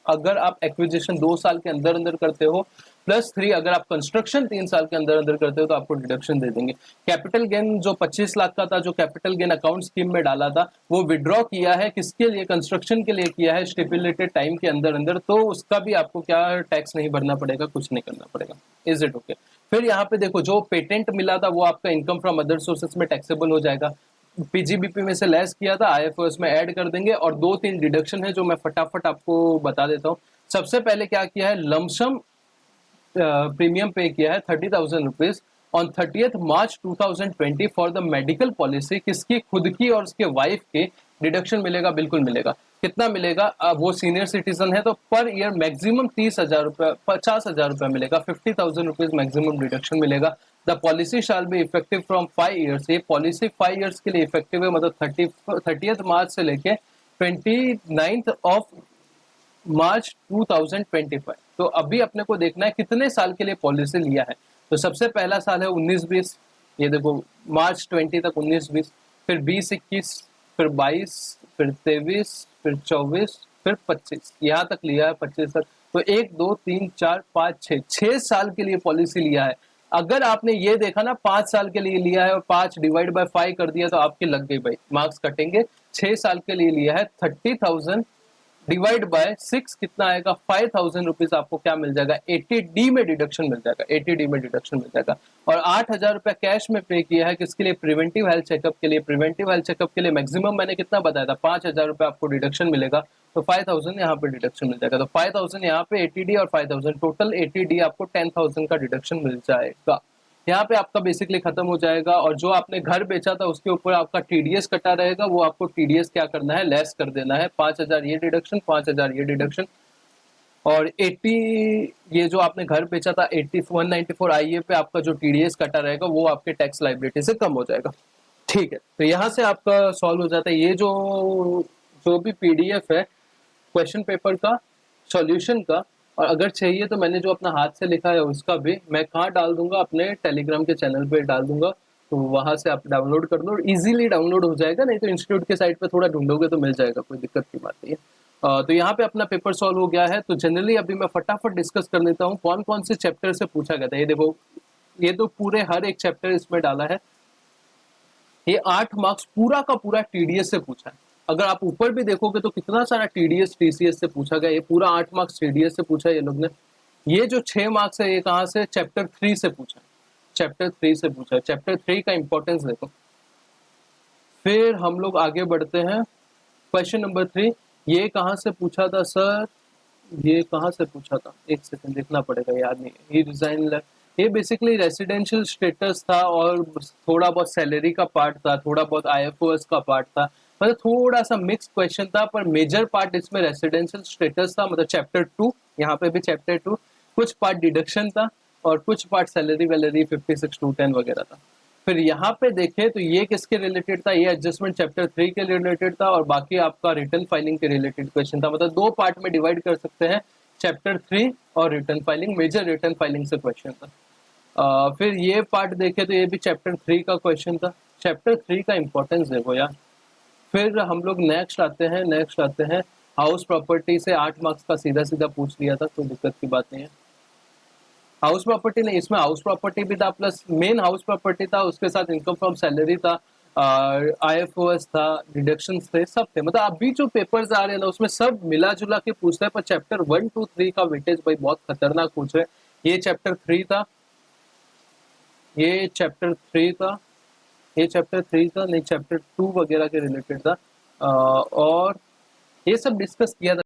अगर आप एक्विजिशन 2 साल के अंदर अंदर करते हो, +3 अगर आप कंस्ट्रक्शन 3 साल के अंदर अंदर करते हो तो आपको डिडक्शन दे देंगे। कैपिटल गेन जो 25 लाख का था, जो कैपिटल गेन अकाउंट स्कीम में डाला था, वो विड्रॉ किया है किसके लिए, कंस्ट्रक्शन के लिए किया है, स्टिपुलेटेड टाइम के अंदर अंदर, तो उसका भी आपको क्या टैक्स नहीं भरना पड़ेगा, कुछ नहीं करना पड़ेगा। Is it okay? फिर यहाँ पे देखो, जो पेटेंट मिला था वो आपका इनकम फ्रॉम अदर सोर्सेस में टैक्सेबल हो जाएगा। पीजीबीपी में से लेस किया था, आईएफओएस में ऐड कर देंगे, और 2-3 डिडक्शन है जो मैं फटाफट आपको बता देता हूँ। सबसे पहले क्या किया है, लमसम प्रीमियम पे किया है 30,000 rupees on 30th March 2020 for the medical policy. किसकी, खुद की और उसके वाइफ के। डिडक्शन मिलेगा, बिल्कुल मिलेगा। कितना मिलेगा, वो सीनियर सिटीजन है तो पर ईयर मैक्सिमम 30,000 रुपये, 50,000 रुपये मिलेगा, 50,000 रुपीज मैक्सिमम डिडक्शन मिलेगा। The policy shall be effective from 5 years. ये पॉलिसी 5 ईयर्स के लिए इफेक्टिव है, मतलब 30th मार्च से लेके 29th ऑफ मार्च 2025। तो अभी अपने को देखना है कितने साल के लिए पॉलिसी लिया है। तो सबसे पहला साल है 19-20, ये देखो मार्च 20 तक 19-20, फिर 20-21, फिर 22, फिर 23, फिर 24, फिर 25, यहाँ तक लिया है 25 तक। तो 1 2 3 4 5 6 साल के लिए पॉलिसी लिया है। अगर आपने ये देखा ना 5 साल के लिए लिया है और 5 डिवाइड बाय 5 कर दिया तो आपकी लग गई भाई, मार्क्स कटेंगे। 6 साल के लिए लिया है, 30,000 डिवाइड बाय 6 कितना आएगा, 5,000 रुपीज आपको क्या मिल जाएगा, 80D में डिडक्शन मिल जाएगा, 80D में डिडक्शन मिल जाएगा। और 8,000 रुपया कैश में पे किया है, किसके लिए, प्रिवेंटिव हेल्थ चेकअप के लिए। प्रिवेंटिव हेल्थ चेकअप के लिए मैक्सिमम मैंने कितना बताया था, 5,000 रुपया आपको डिडक्शन मिलेगा, तो 5,000 यहाँ पे डिडक्शन मिल जाएगा। तो 5,000 यहाँ पे 80D और 5,000 टोटल 80D, आपको 10,000 का डिडक्शन मिल जाएगा। यहाँ पे आपका बेसिकली खत्म हो जाएगा। और जो आपने घर बेचा था उसके ऊपर आपका टीडीएस कटा रहेगा, वो आपको टीडीएस क्या करना है, लेस कर देना है। 5,000 ये डिडक्शन, 5,000 ये डिडक्शन, और 80 ये जो आपने घर बेचा था 194 आईए पे आपका जो टीडीएस कटा रहेगा वो आपके टैक्स लाइबिलिटी से कम हो जाएगा। ठीक है, तो यहाँ से आपका सॉल्व हो जाता है। ये जो भी पीडीएफ है क्वेश्चन पेपर का, सॉल्यूशन का, और अगर चाहिए तो मैंने जो अपना हाथ से लिखा है उसका भी मैं कहाँ डाल दूंगा, अपने टेलीग्राम के चैनल पे डाल दूंगा, तो वहां से आप डाउनलोड कर लो, इजीली डाउनलोड हो जाएगा। नहीं तो इंस्टीट्यूट के साइट पे थोड़ा ढूंढोगे तो मिल जाएगा, कोई दिक्कत की बात नहीं है। तो यहाँ पे अपना पेपर सॉल्व हो गया है। तो जनरली अभी मैं फटाफट डिस्कस कर लेता हूँ कौन कौन से चैप्टर से पूछा गया था। ये देखो, ये तो पूरे हर एक चैप्टर इसमें डाला है। ये 8 मार्क्स पूरा का पूरा टीडीएस से पूछा है। अगर आप ऊपर भी देखोगे तो कितना सारा टीडीएस टीसीएस से पूछा गया, ये पूरा 8 मार्क्स टीडीएस से पूछा है ये लोग ने। ये जो 6 मार्क्स है ये कहाँ से, चैप्टर 3 से पूछा है, चैप्टर 3 से पूछा है। चैप्टर 3 का इंपॉर्टेंस देखो। फिर हम लोग आगे बढ़ते हैं। क्वेश्चन नंबर 3, ये कहाँ से पूछा था सर, ये कहाँ से पूछा था, एक सेकंड देखना पड़ेगा, याद नहीं है। ये डिजाइन, ये बेसिकली रेसिडेंशियल स्टेटस था और थोड़ा बहुत सैलरी का पार्ट था, थोड़ा बहुत आईएफओएस का पार्ट था, मतलब थोड़ा सा मिक्स क्वेश्चन था, पर मेजर पार्ट इसमें रेसिडेंशियल स्टेटस था, मतलब चैप्टर 2, यहाँ पे भी चैप्टर 2, कुछ पार्ट डिडक्शन था और कुछ पार्ट सैलरी वैलरी 56 to 10 वगैरह था। फिर यहाँ पे देखे तो ये किसके रिलेटेड था, ये एडजस्टमेंट चैप्टर 3 के रिलेटेड था, और बाकी आपका रिटर्न फाइलिंग के रिलेटेड क्वेश्चन था। मतलब 2 पार्ट में डिवाइड कर सकते हैं, चैप्टर 3 और return filing, major return filing से क्वेश्चन था। फिर ये पार्ट देखे तो ये भी चैप्टर 3 का क्वेश्चन था। चैप्टर 3 का इंपॉर्टेंस देखो यार। फिर हम लोग नेक्स्ट आते हैं हाउस प्रॉपर्टी से 8 मार्क्स का सीधा सीधा पूछ लिया था, कोई दिक्कत की बात नहीं है। हाउस प्रॉपर्टी नहीं, इसमें हाउस प्रॉपर्टी भी था, प्लस मेन हाउस प्रॉपर्टी था, उसके साथ इनकम फ्रॉम सैलरी था, आईएफओएस था, डिडक्शंस थे, सब थे। मतलब अभी जो पेपर्स आ रहे हैं ना उसमें सब मिला जुला के पूछ रहे हैं, पर चैप्टर 1 2 3 का वेटेज भाई बहुत खतरनाक पूछ रहे हैं। ये चैप्टर 3 था, ये चैप्टर 3 था, ये चैप्टर 3 था, नहीं चैप्टर 2 वगैरह के रिलेटेड था, और ये सब डिस्कस किया था।